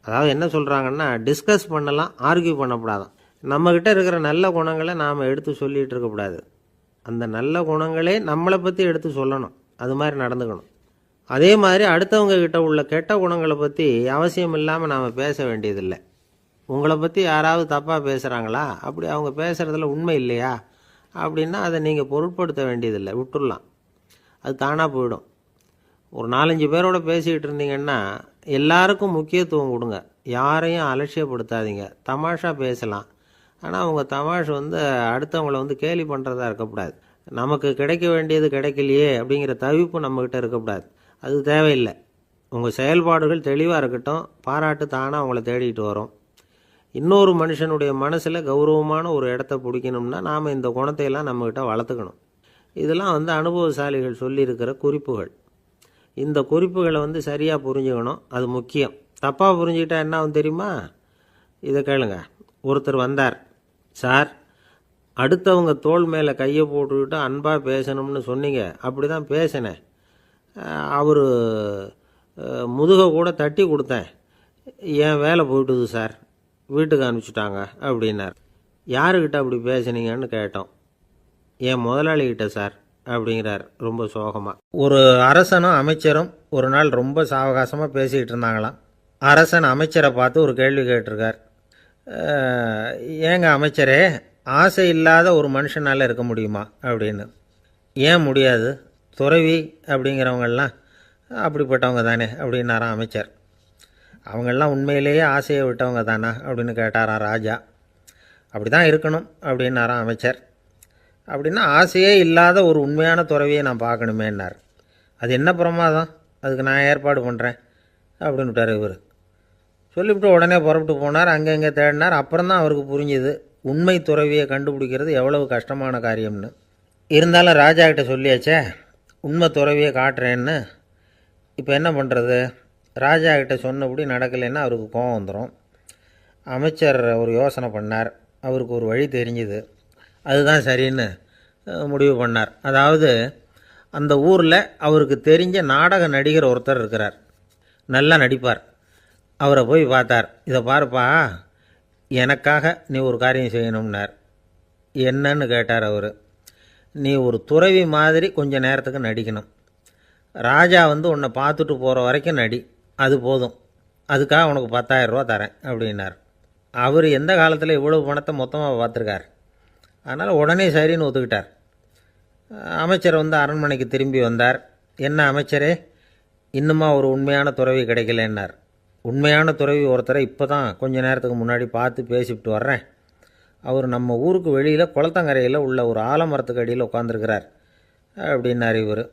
அதாவது என்ன சொல்கிறாங்கன்னா, டிஸ்கஸ் பண்ணலாம், ஆர்கியூ பண்ணக்கூடாதான். நம்மக்கிட்ட இருக்கிற நல்ல குணங்களை நாம் எடுத்து சொல்லிகிட்டு இருக்கக்கூடாது. அந்த நல்ல குணங்களே நம்மளை பற்றி எடுத்து சொல்லணும். அது மாதிரி நடந்துக்கணும். அதே மாதிரி அடுத்தவங்க கிட்ட உள்ள கெட்ட குணங்களை பற்றி அவசியம் இல்லாமல் நாம் பேச வேண்டியதில்லை. உங்களை பற்றி யாராவது தப்பாக பேசுகிறாங்களா, அப்படி அவங்க பேசுகிறதுல உண்மை இல்லையா அப்படின்னா அதை நீங்கள் பொருட்படுத்த வேண்டியதில்லை, விட்டுடலாம். அது தானாக போயிடும். ஒரு 4-5 பேரோட பேசிக்கிட்டு இருந்தீங்கன்னா எல்லாருக்கும் முக்கியத்துவம் கொடுங்க, யாரையும் அலட்சியப்படுத்தாதீங்க. தமாஷா பேசலாம், ஆனால் அவங்க தமாஷ் அடுத்தவங்களை கேலி பண்ணுறதா இருக்கக்கூடாது. நமக்கு கிடைக்க வேண்டியது கிடைக்கலையே அப்படிங்கிற தவிப்பு நம்மக்கிட்ட இருக்கக்கூடாது. அது தேவையில்லை. உங்கள் செயல்பாடுகள் தெளிவாக இருக்கட்டும், பாராட்டு தானாக அவங்கள தேடிட்டு வரும். இன்னொரு மனுஷனுடைய மனசில் கௌரவமான ஒரு இடத்த பிடிக்கணும்னா நாம் இந்த குணத்தையெல்லாம் நம்மக்கிட்ட வளர்த்துக்கணும். இதெல்லாம் அனுபவசாலிகள் சொல்லியிருக்கிற குறிப்புகள். இந்த குறிப்புகளை சரியாக புரிஞ்சுக்கணும், அது முக்கியம். தப்பாக புரிஞ்சுக்கிட்டா என்ன ஆகும் தெரியுமா? இதை கேளுங்க. ஒருத்தர் வந்தார், சார் அடுத்தவங்க தோள் மேலே கையை போட்டுக்கிட்டு அன்பாக பேசணும்னு சொன்னீங்க, அப்படி தான் பேசினேன். அவர் முதுகை கூட தட்டி கொடுத்தேன், என் வேலை போயிட்டுது சார், வீட்டுக்கு அனுப்பிச்சிட்டாங்க அப்படின்னார். யாருக்கிட்ட அப்படி பேசுனீங்கன்னு கேட்டோம். என் முதலாளிகிட்ட சார் அப்படிங்கிறார் ரொம்ப சோகமாக. ஒரு அரசனும் அமைச்சரும் ஒரு நாள் ரொம்ப சாவகாசமாக பேசிக்கிட்டு இருந்தாங்களாம். அரசன் அமைச்சரை பார்த்து ஒரு கேள்வி கேட்டிருக்கார். ஏங்க அமைச்சரே, ஆசை இல்லாத ஒரு மனுஷனால் இருக்க முடியுமா அப்படின்னு. ஏன் முடியாது, துறவி அப்படிங்கிறவங்கெல்லாம் அப்படிப்பட்டவங்க தானே அப்படின்னாராம் அமைச்சர். அவங்கெல்லாம் உண்மையிலேயே ஆசையை விட்டவங்க தானா அப்படின்னு கேட்டாராம் ராஜா. அப்படி தான் இருக்கணும் அப்படின்னாராம் அமைச்சர். அப்படின்னா ஆசையே இல்லாத ஒரு உண்மையான துறவியை நான் பார்க்கணுமேன்னார். அது என்ன பிரமாதம், அதுக்கு நான் ஏற்பாடு பண்ணுறேன் அப்படின்னு விட்டார் இவர். சொல்லிவிட்டு உடனே புறப்பட்டு போனார். அங்கங்கே தேடினார். அப்புறம் தான் அவருக்கு புரிஞ்சுது உண்மை துறவியை கண்டுபிடிக்கிறது எவ்வளவு கஷ்டமான காரியம்னு. இருந்தாலும் ராஜா கிட்ட சொல்லியாச்சே, உண்மை துறவியை காட்டுறேன்னு. இப்போ என்ன பண்ணுறது? ராஜா கிட்ட சொன்னபடி நடக்கலைன்னா அவருக்கு கோபம் வந்துடும். அமைச்சர் ஒரு யோசனை பண்ணார். அவருக்கு ஒரு வழி தெரிஞ்சுது. அதுதான் சரின்னு முடிவு பண்ணார். அதாவது அந்த ஊரில் அவருக்கு தெரிஞ்ச நாடக நடிகர் ஒருத்தர் இருக்கிறார், நல்லா நடிப்பார். அவரை போய் பார்த்தார். இதை பாருப்பா, எனக்காக நீ ஒரு காரியம் செய்யணும்னார். என்னன்னு கேட்டார் அவர். நீ ஒரு துறவி மாதிரி கொஞ்சம் நேரத்துக்கு நடிக்கணும். ராஜா உன்னை பார்த்துட்டு போகிற வரைக்கும் நடி, அது போதும். அதுக்காக உனக்கு 10,000 ரூபா தரேன் அப்படின்னார். அவர் எந்த காலத்தில் இவ்வளவு பணத்தை மொத்தமாக பார்த்துருக்கார். அதனால் உடனே சரின்னு ஒத்துக்கிட்டார். அமைச்சர் அரண்மனைக்கு திரும்பி வந்தார். என்ன அமைச்சரே, இன்னுமா ஒரு உண்மையான துறவி கிடைக்கலன்னார். உண்மையான துறவி ஒருத்தரை இப்போ தான் கொஞ்ச நேரத்துக்கு முன்னாடி பார்த்து பேசிவிட்டு வர்றேன். அவர் நம்ம ஊருக்கு வெளியில் குளத்தங்கரையில் உள்ள ஒரு ஆலமரத்துக்கு அடியில் உட்காந்துருக்கிறார் அப்படின்னார் இவர்.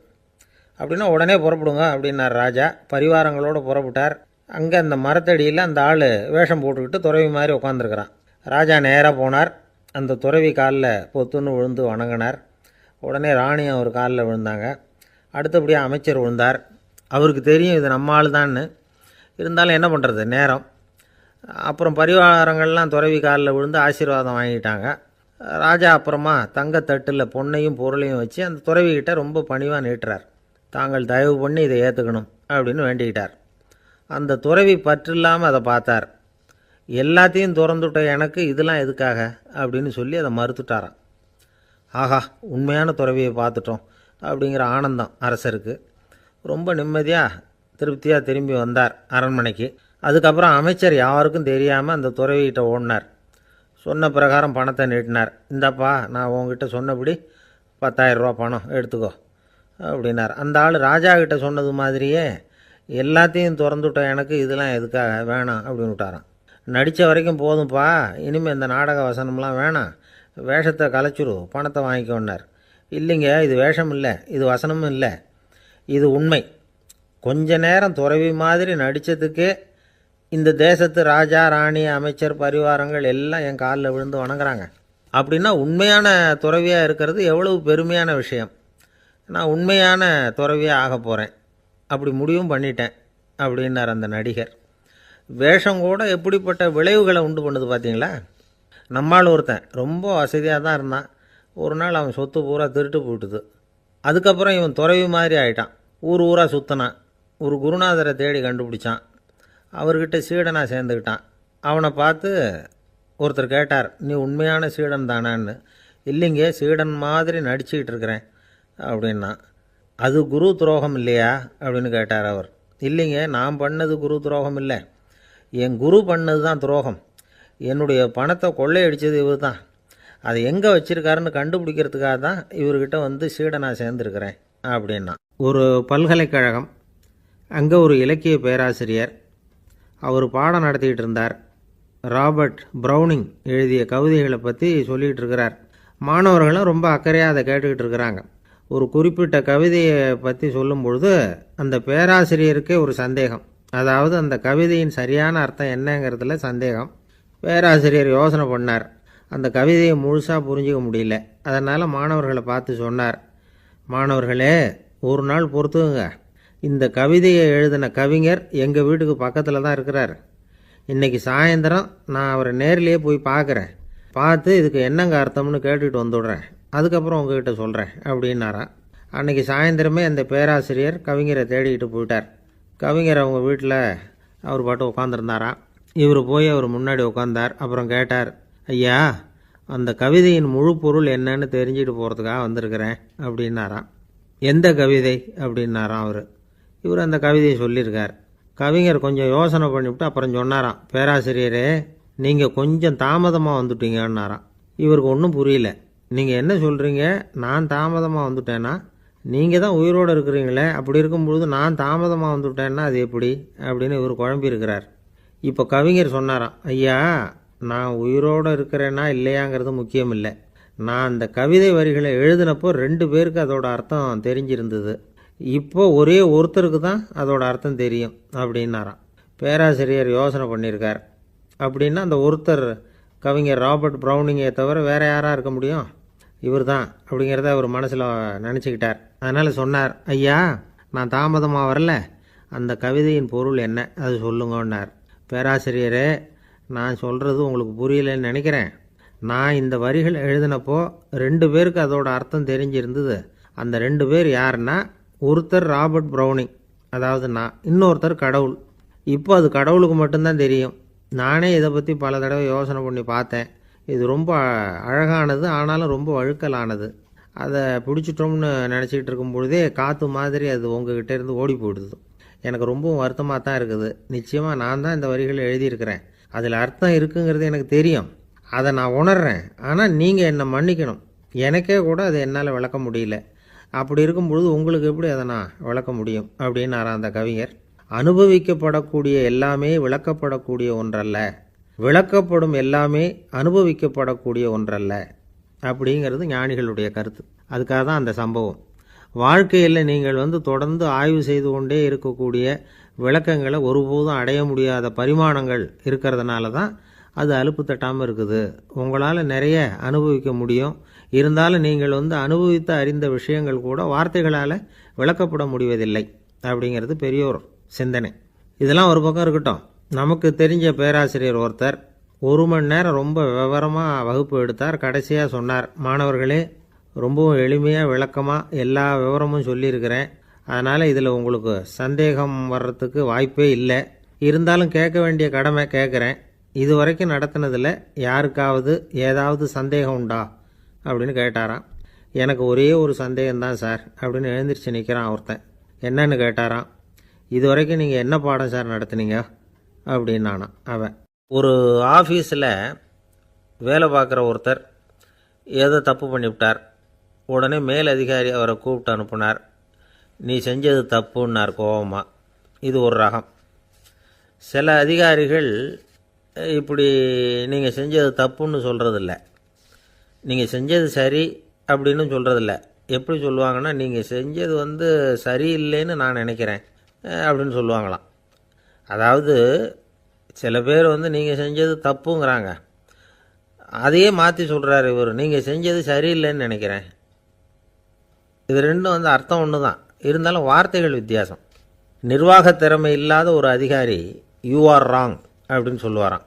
அப்படின்னா உடனே புறப்படுங்க அப்படின்னார் ராஜா. பரிவாரங்களோடு புறப்பட்டார். அங்கே அந்த மரத்தடியில் அந்த ஆள் வேஷம் போட்டுக்கிட்டு துறவி மாதிரி உட்காந்துருக்கிறான். ராஜா நேராக போனார். அந்த துறவி காலில் பொத்துன்னு விழுந்து வணங்கினார். உடனே ராணியும் அவர் காலில் விழுந்தாங்க. அடுத்தபடியாக அமைச்சர் விழுந்தார். அவருக்கு தெரியும் இது நம்ம ஆள் தான்னு. இருந்தாலும் என்ன பண்ணுறது, நேரம். அப்புறம் பரிவாரங்கள்லாம் துறவி காலில் விழுந்து ஆசீர்வாதம் வாங்கிட்டாங்க. ராஜா அப்புறமா தங்கத்தட்டில் பொன்னையும் பொருளையும் வச்சு அந்த துறவிக்கிட்ட ரொம்ப பணிவாக நீட்டுறார். தாங்கள் தயவு பண்ணி இதை ஏற்றுக்கணும் அப்படின்னு வேண்டிக்கிட்டார். அந்த துறவி பற்று இல்லாமல் அதை பார்த்தார். எல்லாத்தையும் திறந்துவிட்ட எனக்கு இதெல்லாம் எதுக்காக அப்படின்னு சொல்லி அதை மறுத்துட்டாராம். ஆஹா, உண்மையான துறவியை பார்த்துட்டோம் அப்படிங்கிற ஆனந்தம் அரசருக்கு. ரொம்ப நிம்மதியாக திருப்தியாக திரும்பி வந்தார் அரண்மனைக்கு. அதுக்கப்புறம் அமைச்சர் யாருக்கும் தெரியாமல் அந்த துறவிகிட்ட ஓடினார். சொன்ன பிரகாரம் பணத்தை நீட்டினார். இந்தாப்பா, நான் உங்ககிட்ட சொன்னபடி 10,000 ரூபா பணம் எடுத்துக்கோ அப்படின்னார். அந்த ஆள் ராஜா கிட்ட சொன்னது மாதிரியே எல்லாத்தையும் திறந்துவிட்ட எனக்கு இதெல்லாம் எதுக்காக வேணாம் அப்படின்னு விட்டாராம். நடித்த வரைக்கும் போதும்ப்பா, இனிமேல் இந்த நாடக வசனம்லாம் வேணாம், வேஷத்தை கலைச்சிரு, பணத்தை வாங்கிக்கோன்னார். இல்லைங்க, இது வேஷம் இல்லை, இது வசனமும் இல்லை, இது உண்மை. கொஞ்ச நேரம் துறவி மாதிரி நடித்ததுக்கே இந்த தேசத்து ராஜா, ராணி, அமைச்சர், பரிவாரங்கள் எல்லாம் என் காலில் விழுந்து வணங்குறாங்க. அப்படின்னா உண்மையான துறவியாக இருக்கிறது எவ்வளவு பெருமையான விஷயம். நான் உண்மையான துறவியாக ஆக போகிறேன், அப்படி முடிவும் பண்ணிட்டேன் அப்படின்னார் அந்த நடிகர். வேஷம் கூட எப்படிப்பட்ட விளைவுகளை உண்டு பண்ணுது பார்த்தீங்களா. நம்மால் ஒருத்தன் ரொம்ப வசதியாக தான் இருந்தான். ஒரு நாள் அவன் சொத்து பூரா திருட்டு போட்டுது. அதுக்கப்புறம் இவன் துறவி மாதிரி ஆகிட்டான். ஊர் ஊராக சுற்றினான். ஒரு குருநாதரை தேடி கண்டுபிடிச்சான். அவர்கிட்ட சீடனாக சேர்ந்துக்கிட்டான். அவனை பார்த்து ஒருத்தர் கேட்டார், நீ உண்மையான சீடன் தானான்னு. இல்லைங்க, சீடன் மாதிரி நடிச்சுக்கிட்டு இருக்கிறேன் அப்படின்னா. அது குரு துரோகம் இல்லையா அப்படின்னு கேட்டார் அவர். இல்லைங்க, நான் பண்ணது குரு துரோகம் இல்லை, என் குரு பண்ணது தான் துரோகம். என்னுடைய பணத்தை கொள்ளையடித்தது இவர் தான். அதை எங்கே வச்சுருக்காருன்னு கண்டுபிடிக்கிறதுக்காக தான் இவர்கிட்ட வந்து சீடனாக சேர்ந்துருக்கிறேன் அப்படின்னா. ஒரு பல்கலைக்கழகம், அங்கே ஒரு இலக்கிய பேராசிரியர், அவர் பாடம் நடத்திக்கிட்டு இருந்தார். ராபர்ட் ப்ரௌனிங் எழுதிய கவிதைகளை பற்றி சொல்லிகிட்டு இருக்கிறார். மாணவர்களும் ரொம்ப அக்கறையாக அதை கேட்டுக்கிட்டு இருக்கிறாங்க. ஒரு குறிப்பிட்ட கவிதையை பற்றி சொல்லும் பொழுது அந்த பேராசிரியருக்கே ஒரு சந்தேகம். அதாவது அந்த கவிதையின் சரியான அர்த்தம் என்னங்கிறதுல சந்தேகம். பேராசிரியர் யோசனை பண்ணார். அந்த கவிதையை முழுசாக புரிஞ்சிக்க முடியல. அதனால் மாணவர்களை பார்த்து சொன்னார், மாணவர்களே, ஒரு நாள் பொறுத்துக்குங்க. இந்த கவிதையை எழுதின கவிஞர் எங்கள் வீட்டுக்கு பக்கத்தில் தான் இருக்கிறார். இன்றைக்கி சாயந்தரம் நான் அவரை நேரிலேயே போய் பார்க்குறேன். பார்த்து இதுக்கு என்னங்க அர்த்தம்னு கேட்டுட்டு வந்துடுறேன். அதுக்கப்புறம் உங்ககிட்ட சொல்கிறேன் அப்படின்னாராம். அன்றைக்கி சாயந்தரமே அந்த பேராசிரியர் கவிஞரை தேடிக்கிட்டு போயிட்டார். கவிஞர் அவங்க வீட்டில் அவர் பாட்டு உட்காந்துருந்தாராம். இவர் போய் அவர் முன்னாடி உட்காந்தார். அப்புறம் கேட்டார், ஐயா, அந்த கவிதையின் முழு பொருள் என்னன்னு தெரிஞ்சுட்டு போகிறதுக்காக வந்திருக்கிறேன் அப்படின்னாராம். எந்த கவிதை அப்படின்னாராம் அவர். இவர் அந்த கவிதையை சொல்லியிருக்கார். கவிஞர் கொஞ்சம் யோசனை பண்ணிவிட்டு அப்புறம் சொன்னாராம், பேராசிரியரே, நீங்கள் கொஞ்சம் தாமதமாக வந்துட்டீங்கன்னாராம். இவருக்கு ஒன்றும் புரியல. நீங்கள் என்ன சொல்கிறீங்க, நான் தாமதமாக வந்துட்டேன்னா? நீங்கள் தான் உயிரோடு இருக்கிறீங்களே, அப்படி இருக்கும்பொழுது நான் தாமதமாக வந்துட்டேன்னா அது எப்படி அப்படின்னு இவர் குழம்பியிருக்கிறார். இப்போ கவிஞர் சொன்னாராம், ஐயா, நான் உயிரோடு இருக்கிறேன்னா இல்லையாங்கிறது முக்கியம் இல்லை. நான் அந்த கவிதை வரிகளை எழுதினப்போ 2 பேருக்கு அதோட அர்த்தம் தெரிஞ்சிருந்தது. இப்போ ஒரே ஒருத்தருக்கு தான் அதோட அர்த்தம் தெரியும் அப்படின்னாராம். பேராசிரியர் யோசனை பண்ணியிருக்கார். அப்படின்னா அந்த ஒருத்தர் கவிஞர் ராபர்ட் ப்ரௌனிங்கை தவிர வேறு யாராக இருக்க முடியும்? இவர் தான் அப்படிங்கிறத அவர் மனசில் நினச்சிக்கிட்டார். அதனால் சொன்னார், ஐயா, நான் தாமதமாக வரல, அந்த கவிதையின் பொருள் என்ன அது சொல்லுங்கன்னார். பேராசிரியரே, நான் சொல்கிறது உங்களுக்கு புரியலைன்னு நினைக்கிறேன். நான் இந்த வரிகள் எழுதினப்போ 2 பேருக்கு அதோட அர்த்தம் தெரிஞ்சிருந்தது. அந்த 2 பேர் யாருன்னா, ஒருத்தர் ராபர்ட் ப்ரௌனிங், அதாவது நான், இன்னொருத்தர் கடவுள். இப்போ அது கடவுளுக்கு மட்டும்தான் தெரியும். நானே இதை பற்றி பல தடவை யோசனை பண்ணி பார்த்தேன். இது ரொம்ப அழகானது, ஆனாலும் ரொம்ப வழுக்கலானது. அதை பிடிச்சிட்டோம்னு நினச்சிக்கிட்டு இருக்கும் பொழுதே காற்று மாதிரி அது உங்ககிட்ட இருந்து ஓடி போயிடுது. எனக்கு ரொம்பவும் வருத்தமாக தான் இருக்குது. நிச்சயமாக நான் தான் இந்த வரிகளை எழுதியிருக்கிறேன். அதில் அர்த்தம் இருக்குங்கிறது எனக்கு தெரியும், அதை நான் உணர்றேன். ஆனால் நீங்கள் என்னை மன்னிக்கணும். எனக்கே கூட அதை என்னால் விளக்க முடியல. அப்படி இருக்கும் பொழுது உங்களுக்கு எப்படி அதை நான் விளக்க முடியும் அப்படின்னாரா அந்த கவிஞர். அனுபவிக்கப்படக்கூடிய எல்லாமே விளக்கப்படக்கூடிய ஒன்றல்ல, விளக்கப்படும் எல்லாமே அனுபவிக்கப்படக்கூடிய ஒன்றல்ல அப்படிங்கிறது ஞானிகளுடைய கருத்து. அதுக்காக தான் அந்த சம்பவம். வாழ்க்கையில் நீங்கள் தொடர்ந்து ஆய்வு செய்து கொண்டே இருக்கக்கூடிய விளக்கங்களை ஒருபோதும் அடைய முடியாத பரிமாணங்கள் இருக்கிறதுனால தான் அது அலுப்பு தட்டாமல் இருக்குது. உங்களால் நிறைய அனுபவிக்க முடியும். இருந்தாலும் நீங்கள் அனுபவித்து அறிந்த விஷயங்கள் கூட வார்த்தைகளால் விளக்கப்பட முடிவதில்லை அப்படிங்கிறது பெரியோர் சிந்தனை. இதெல்லாம் ஒரு பக்கம் இருக்கட்டும். நமக்கு தெரிஞ்ச பேராசிரியர் ஒருத்தர் 1 மணி நேரம் ரொம்ப விவரமாக வகுப்பு எடுத்தார். கடைசியாக சொன்னார், மாணவர்களே, ரொம்பவும் எளிமையாக விளக்கமாக எல்லா விவரமும் சொல்லியிருக்கிறேன். அதனால் இதில் உங்களுக்கு சந்தேகம் வர்றதுக்கு வாய்ப்பே இல்லை. இருந்தாலும் கேட்க வேண்டிய கடமை கேட்குறேன். இது வரைக்கும் நடத்தினதில் யாருக்காவது ஏதாவது சந்தேகம் உண்டா அப்படின்னு கேட்டாராம். எனக்கு ஒரே ஒரு சந்தேகம்தான் சார் அப்படின்னு எழுந்திரிச்சு நிற்கிறான் ஒருத்தன். என்னன்னு கேட்டாராம். இது வரைக்கும் நீங்கள் என்ன பாடம் சார் நடத்துனீங்க அப்படின்னானா அவன். ஒரு ஆஃபீஸில் வேலை பார்க்குற ஒருத்தர் ஏதோ தப்பு பண்ணிவிட்டார். உடனே மேலதிகாரி அவரை கூப்பிட்டு அனுப்புனார். நீ செஞ்சது தப்புன்னார் கோபமாக. இது ஒரு ரகம். சில அதிகாரிகள் இப்படி நீங்கள் செஞ்சது தப்புன்னு சொல்கிறதில்ல, நீங்கள் செஞ்சது சரி அப்படின்னு சொல்கிறதில்ல. எப்படி சொல்லுவாங்கன்னா, நீங்கள் செஞ்சது சரியில்லைன்னு நான் நினைக்கிறேன் அப்படின்னு சொல்லுவாங்களாம். அதாவது சில பேர் நீங்கள் செஞ்சது தப்புங்கிறாங்க, அதையே மாற்றி சொல்கிறாரு இவர், நீங்கள் செஞ்சது சரியில்லைன்னு நினைக்கிறேன். இது ரெண்டும் அர்த்தம் ஒன்று தான், இருந்தாலும் வார்த்தைகள் வித்தியாசம். நிர்வாக திறமை இல்லாத ஒரு அதிகாரி யூ ஆர் ராங் அப்படின்னு சொல்லுவாராம்.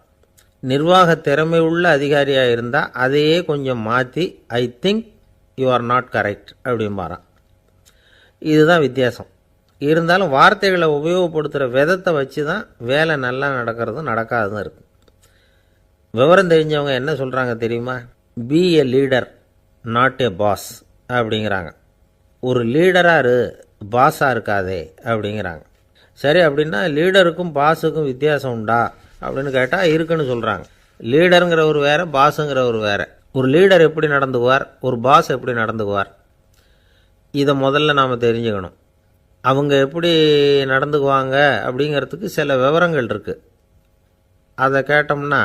நிர்வாக திறமை உள்ள அதிகாரியாக இருந்தால் அதையே கொஞ்சம் மாற்றி I think you are not correct அப்படிம்பாராம். இதுதான் வித்தியாசம். இருந்தாலும் வார்த்தைகளை உபயோகப்படுத்துகிற விதத்தை வச்சு தான் வேலை நல்லா நடக்கிறதும் நடக்காததும் இருக்குது. விவரம் தெரிஞ்சவங்க என்ன சொல்கிறாங்க தெரியுமா? Be a leader not a boss அப்படிங்கிறாங்க. ஒரு லீடராக இரு, பாஸாக இருக்காதே அப்படிங்கிறாங்க. சரி, அப்படின்னா லீடருக்கும் பாஸுக்கும் வித்தியாசம் உண்டா அப்படின்னு கேட்டால் இருக்குன்னு சொல்கிறாங்க. லீடருங்கிறவர் வேறு, பாஸுங்கிறவர் வேறு. ஒரு லீடர் எப்படி நடந்துக்குவார், ஒரு பாஸ் எப்படி நடந்துக்குவார், இதை முதல்ல நாம் தெரிஞ்சுக்கணும். அவங்க எப்படி நடந்துக்குவாங்க அப்படிங்கிறதுக்கு சில விவரங்கள் இருக்குது. அதை கேட்டோம்னா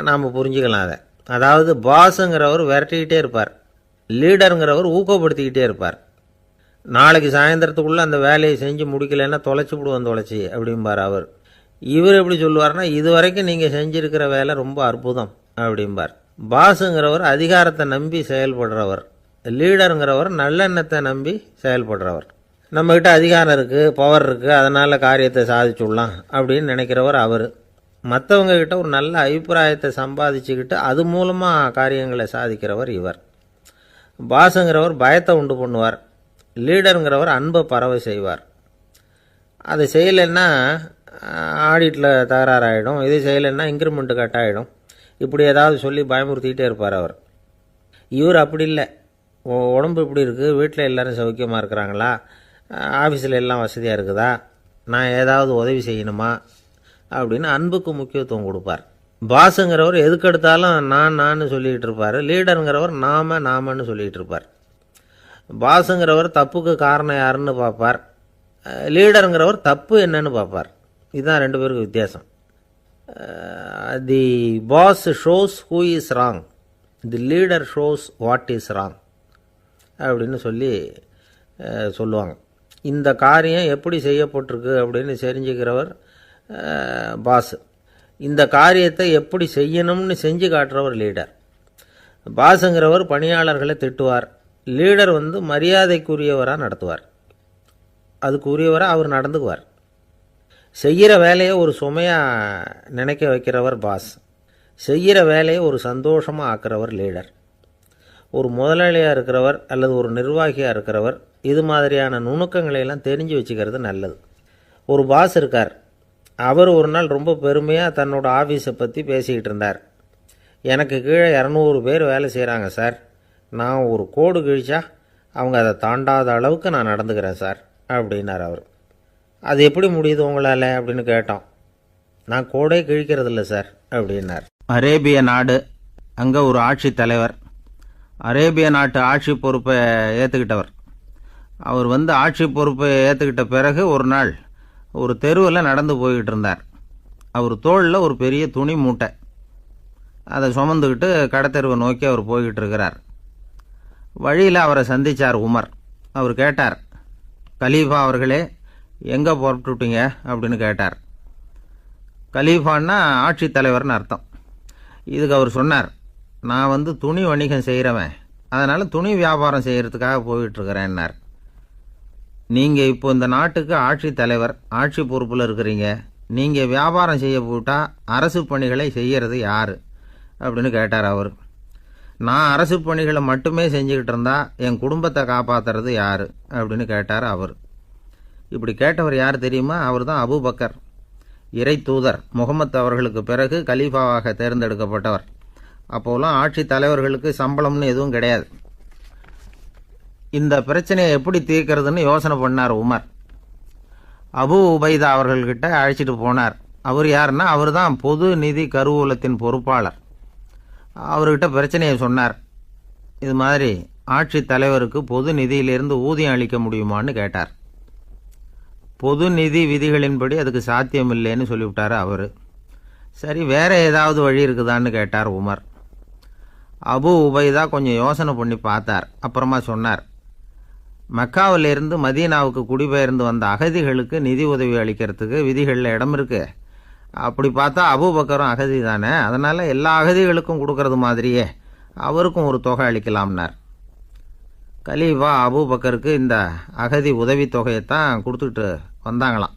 நாம் புரிஞ்சுக்கலாம் அதை. அதாவது பாஸுங்கிறவர் விரட்டிக்கிட்டே இருப்பார், லீடருங்கிறவர் ஊக்கப்படுத்திக்கிட்டே இருப்பார். நாளைக்கு சாயந்தரத்துக்குள்ளே அந்த வேலையை செஞ்சு முடிக்கலைன்னா தொலைச்சி விடுவோம் தொலைச்சி அப்படிம்பார் அவர். இவர் எப்படி சொல்லுவார்னா, இது வரைக்கும் நீங்கள் செஞ்சுருக்கிற வேலை ரொம்ப அற்புதம் அப்படிம்பார். பாஸுங்கிறவர் அதிகாரத்தை நம்பி செயல்படுறவர், லீடருங்கிறவர் நல்லெண்ணத்தை நம்பி செயல்படுறவர். நம்மக்கிட்ட அதிகாரம் இருக்குது, பவர் இருக்குது, அதனால் காரியத்தை சாதிச்சுடலாம் அப்படின்னு நினைக்கிறவர் அவர். மற்றவங்கக்கிட்ட ஒரு நல்ல அபிப்பிராயத்தை சம்பாதிச்சுக்கிட்டு அது மூலமாக காரியங்களை சாதிக்கிறவர் இவர். பாஸுங்கிறவர் பயத்தை உண்டு பண்ணுவார், லீடருங்கிறவர் அன்பை பரவ செய்வார். அதை செய்யலைன்னா ஆடிட்டில் தகராறாயிடும், இது செய்யலைன்னா இன்க்ரிமெண்ட்டு கட் ஆகிடும், இப்படி ஏதாவது சொல்லி பயமுறுத்திக்கிட்டே இருப்பார் அவர். இவர் அப்படி இல்லை. உடம்பு இப்படி இருக்குது, வீட்டில் எல்லோரும் சௌக்கியமாக இருக்கிறாங்களா, ஆஃபீஸில் எல்லாம் வசதியாக இருக்குதா, நான் ஏதாவது உதவி செய்யணுமா அப்படின்னு அன்புக்கு முக்கியத்துவம் கொடுப்பார். பாஸுங்கிறவர் எதுக்கெடுத்தாலும் நான் சொல்லிகிட்டு இருப்பார், லீடருங்கிறவர் நாமன்னு சொல்லிகிட்டு இருப்பார். பாஸுங்கிறவர் தப்புக்கு காரணம் யாருன்னு பார்ப்பார், லீடருங்கிறவர் தப்பு என்னன்னு பார்ப்பார். இதுதான் ரெண்டு பேருக்கு வித்தியாசம். The boss shows who is wrong, the leader shows what is wrong அப்படின்னு சொல்லுவாங்க. இந்த காரியம் எப்படி செய்யப்பட்டிருக்கு அப்படின்னு தெரிஞ்சுக்கிறவர் பாஸ். இந்த காரியத்தை எப்படி செய்யணும்னு செஞ்சு காட்டுறவர் லீடர். பாஸுங்கிறவர் பணியாளர்களை திட்டுவார், லீடர் மரியாதைக்குரியவராக நடத்துவார், அதுக்குரியவராக அவர் நடந்துக்குவார். செய்கிற வேலையை ஒரு சுமையாக நினைக்க வைக்கிறவர் பாஸ், செய்கிற வேலையை ஒரு சந்தோஷமாக ஆக்கிறவர் லீடர். ஒரு முதலாளியாக இருக்கிறவர் அல்லது ஒரு நிர்வாகியாக இருக்கிறவர் இது மாதிரியான நுணுக்கங்களையெல்லாம் தெரிஞ்சு வச்சுக்கிறது நல்லது. ஒரு பாஸ் இருக்கார், அவர் ஒரு நாள் ரொம்ப பெருமையாக தன்னோட ஆஃபீஸை பற்றி பேசிக்கிட்டு இருந்தார். எனக்கு கீழே 200 பேர் வேலை செய்கிறாங்க சார், நான் ஒரு கோடு கிழிச்சா அவங்க அதை தாண்டாத அளவுக்கு நான் நடந்துக்கிறேன் சார் அப்படின்னார் அவர். அது எப்படி முடியுது உங்களால் அப்படின்னு கேட்டோம். நான் கோடே கிழிக்கிறதில்ல சார் அப்படின்னார். அரேபிய நாடு, அங்கே ஒரு ஆட்சி தலைவர், அரேபிய நாட்டு ஆட்சி பொறுப்பை ஏற்றுக்கிட்டவர். அவர் ஆட்சி பொறுப்பை ஏற்றுக்கிட்ட பிறகு ஒரு நாள் ஒரு தெருவில் நடந்து போய்கிட்டு இருந்தார். அவர் தோளில் ஒரு பெரிய துணி மூட்டை, அதை சுமந்துக்கிட்டு கடத்தெருவை நோக்கி அவர் போய்கிட்டு இருக்கிறார். வழியில் அவரை சந்தித்தார் உமர். அவர் கேட்டார், கலீஃபா அவர்களே, எங்கே புறப்பட்டுட்டீங்க அப்படின்னு கேட்டார். கலீஃபான்னா ஆட்சி தலைவர்னு அர்த்தம். இதுக்கு அவர் சொன்னார், நான் துணி வணிகம் செய்கிறவன், அதனால் துணி வியாபாரம் செய்கிறதுக்காக போயிட்டுருக்கிறேன்னார். நீங்கள் இப்போ இந்த நாட்டுக்கு ஆட்சி தலைவர், ஆட்சி பொறுப்பில் இருக்கிறீங்க, நீங்கள் வியாபாரம் செய்ய போட்டால் அரசு பணிகளை செய்கிறது யார் அப்படின்னு கேட்டார் அவர். நான் அரசு பணிகளை மட்டுமே செஞ்சுக்கிட்டு இருந்தா என் குடும்பத்தை காப்பாற்றுறது யார் அப்படின்னு கேட்டார் அவர். இப்படி கேட்டவர் யார் தெரியுமா? அவர் தான் அபூபக்கர், இறை தூதர் முகமது அவர்களுக்கு பிறகு கலீஃபாவாக தேர்ந்தெடுக்கப்பட்டவர். அப்போலாம் ஆட்சி தலைவர்களுக்கு சம்பளம்னு எதுவும் கிடையாது. இந்த பிரச்சனையை எப்படி தீர்க்கிறதுன்னு யோசனை பண்ணார் உமர். அபு உபைதா அவர்கள்கிட்ட அழைச்சிட்டு போனார். அவர் யாருன்னா, அவர் தான் பொது நிதி கருவூலத்தின் பொறுப்பாளர். அவர்கிட்ட பிரச்சனையை சொன்னார். இது மாதிரி ஆட்சி தலைவருக்கு பொது நிதியிலிருந்து ஊதியம் அளிக்க முடியுமான்னு கேட்டார். பொது நிதி விதிகளின்படி அதுக்கு சாத்தியம் இல்லைன்னு சொல்லிவிட்டார் அவர். சரி, வேற ஏதாவது வழி இருக்குதான்னு கேட்டார் உமர். அபு உபைதா கொஞ்சம் யோசனை பண்ணி பார்த்தார். அப்புறமா சொன்னார், மக்காவிலிருந்து மதீனாவுக்கு குடிபெயர்ந்து வந்த அகதிகளுக்கு நிதி உதவி அளிக்கிறதுக்கு விதிகளில் இடம் இருக்கு. அப்படி பார்த்தா அபூபக்கரும் அகதி தானே, அதனால் எல்லா அகதிகளுக்கும் கொடுக்கறது மாதிரியே அவருக்கும் ஒரு தொகை அளிக்கலாம்னார். கலீஃபா அபூபக்கருக்கு இந்த அகதி உதவி தொகையைத்தான் கொடுத்துட்டு வந்தாங்களாம்.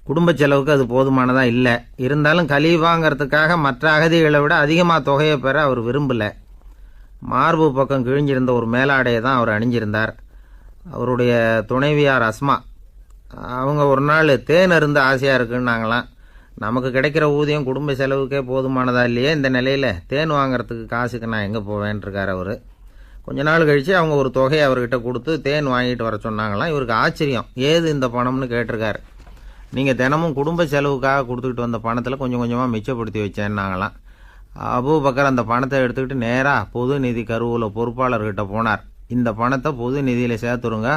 குடும்ப செலவுக்கு அது போதுமானதாக இல்லை. இருந்தாலும் கலீஃபாங்கிறதுக்காக மற்ற அகதிகளை விட அதிகமாக தொகையை பெற அவர் விரும்பலை. மார்பு பக்கம் கிழிஞ்சிருந்த ஒரு மேலாடையை தான் அவர் அணிஞ்சிருந்தார். அவருடைய துணைவியார் அஸ்மா, அவங்க ஒரு நாள் தேன் அருந்த ஆசையாக இருக்குன்னாங்களாம். நமக்கு கிடைக்கிற ஊதியம் குடும்ப செலவுக்கே போதுமானதா இல்லையே, இந்த நிலையில் தேன் வாங்கிறதுக்கு காசுக்கு நான் எங்கே போவேன்ருக்கார் அவர். கொஞ்ச நாள் கழித்து அவங்க ஒரு தொகையை அவர்கிட்ட கொடுத்து தேன் வாங்கிட்டு வர சொன்னாங்களாம். இவருக்கு ஆச்சரியம், ஏது இந்த பணம்னு கேட்டிருக்காரு. நீங்கள் தினமும் குடும்ப செலவுக்காக கொடுத்துக்கிட்டு வந்த பணத்தில் கொஞ்சம் கொஞ்சமாக மிச்சப்படுத்தி வச்சேன்னாங்களாம். அபூபக்கர் அந்த பணத்தை எடுத்துக்கிட்டு நேராக பொது நிதி கருவூல பொறுப்பாளர்கிட்ட போனார். இந்த பணத்தை பொது நிதியில் சேர்த்துருங்க,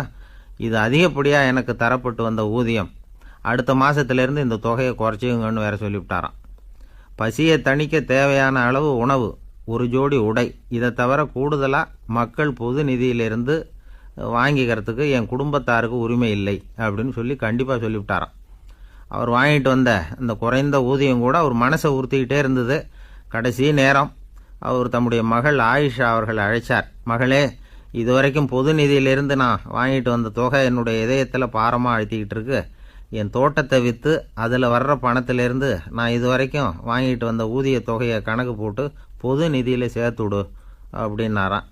இது அதிகப்படியாக எனக்கு தரப்பட்டு வந்த ஊதியம், அடுத்த மாதத்துலேருந்து இந்த தொகையை குறைச்சிங்கன்னு வேற சொல்லிவிட்டாராம். பசியை தணிக்க தேவையான அளவு உணவு, ஒரு ஜோடி உடை, இதை தவிர கூடுதலாக மக்கள் பொது நிதியிலிருந்து வாங்கிக்கிறதுக்கு என் குடும்பத்தாருக்கு உரிமை இல்லை அப்படின்னு சொல்லி கண்டிப்பாக சொல்லிவிட்டாராம். அவர் வாங்கிட்டு வந்த அந்த குறைந்த ஊதியம் கூட அவர் மனசை உறுத்திக்கிட்டே இருந்தது. கடைசி நேரம் அவர் தம்முடைய மகள் ஆயிஷா அவர்கள் அழைச்சார். மகளே, இதுவரைக்கும் பொது நிதியிலிருந்து நான் வாங்கிட்டு வந்த தொகை என்னுடைய இதயத்தில் பாரமாக அழுத்திக்கிட்டு இருக்கு. என் தோட்டத்தை விற்று அதில் வர்ற பணத்திலிருந்து நான் இதுவரைக்கும் வாங்கிட்டு வந்த ஊதிய தொகையை கணக்கு போட்டு பொது நிதியில் சேர்த்துடு அப்படின்னாராம்.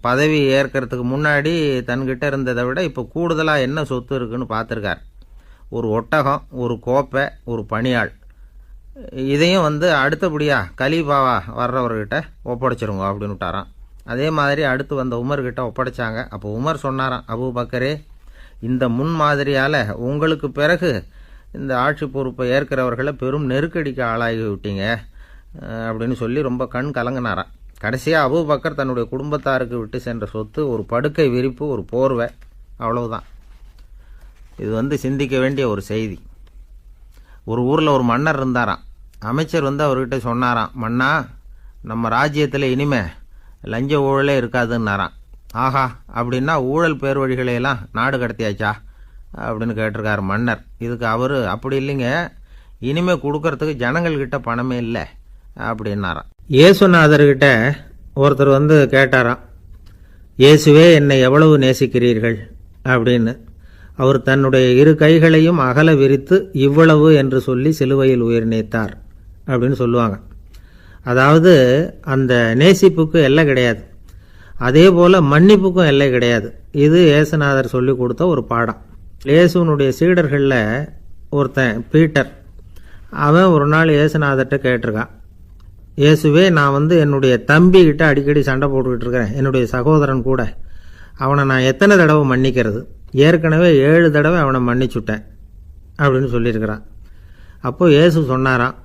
பதவி ஏற்கிறதுக்கு முன்னாடி தன்கிட்ட இருந்ததை விட இப்போ கூடுதலாக என்ன சொத்து இருக்குன்னு பார்த்துருக்கார். ஒரு ஒட்டகம், ஒரு கோப்பை, ஒரு பணியாள். இதையும் அடுத்தபடியாக கலீஃபாவா வர்றவர்கிட்ட ஒப்படைச்சிருங்க அப்படின்னு விட்டாராம். அதே மாதிரி அடுத்து வந்த உமர்கிட்ட ஒப்படைச்சாங்க. அப்போ உமர் சொன்னாராம், அபூபக்கரே, இந்த முன்மாதிரியால் உங்களுக்கு பிறகு இந்த ஆட்சி பொறுப்பை ஏற்கிறவர்களை பெரும் நெருக்கடிக்கு ஆளாகி விட்டீங்க அப்படின்னு சொல்லி ரொம்ப கண் கலங்கினாராம். கடைசியாக அபூபக்கர் தன்னுடைய குடும்பத்தாருக்கு விட்டு சென்ற சொத்து ஒரு படுக்கை விரிப்பு, ஒரு போர்வை, அவ்வளவுதான். இது சிந்திக்க வேண்டிய ஒரு செய்தி. ஒரு ஊரில் ஒரு மன்னர் இருந்தாராம். அமைச்சர் அவர்கிட்ட சொன்னாராம், மன்னா, நம்ம ராஜ்யத்தில் இனிமே லஞ்ச ஊழலே இருக்காதுன்னாராம். ஆஹா, அப்படின்னா ஊழல் பேர் வழிகளையெல்லாம் நாடு கடத்தியாச்சா அப்படின்னு கேட்டிருக்காரு மன்னர். இதுக்கு அவர், அப்படி இல்லைங்க, இனிமே கொடுக்கறதுக்கு ஜனங்கள்கிட்ட பணமே இல்லை அப்படின்னாராம். இயேசுநாதர்கிட்ட ஒருத்தர் கேட்டாராம், இயேசுவே, என்னை எவ்வளவு நேசிக்கிறீர்கள் அப்படின்னு. அவர் தன்னுடைய இரு கைகளையும் அகல விரித்து இவ்வளவு என்று சொல்லி சிலுவையில் உயிர் நீத்தார் அப்படின்னு சொல்லுவாங்க. அதாவது அந்த நேசிப்புக்கு எல்லை கிடையாது, அதே போல் மன்னிப்புக்கும் எல்லை கிடையாது. இது இயேசுநாதர் சொல்லி கொடுத்த ஒரு பாடம். இயேசுனுடைய சீடர்களில் ஒருத்தன் பீட்டர், அவன் ஒரு நாள் இயேசுநாதர்கிட்ட கேட்டிருக்கான், இயேசுவே, நான் என்னுடைய தம்பிக்கிட்ட அடிக்கடி சண்டை போட்டுக்கிட்டு இருக்கிறேன், என்னுடைய சகோதரன் கூட. அவனை நான் எத்தனை தடவை மன்னிக்கிறது? ஏற்கனவே 7 தடவை அவனை மன்னிச்சுட்டேன் அப்படின்னு சொல்லியிருக்கிறான். அப்போது இயேசு சொன்னாராம்,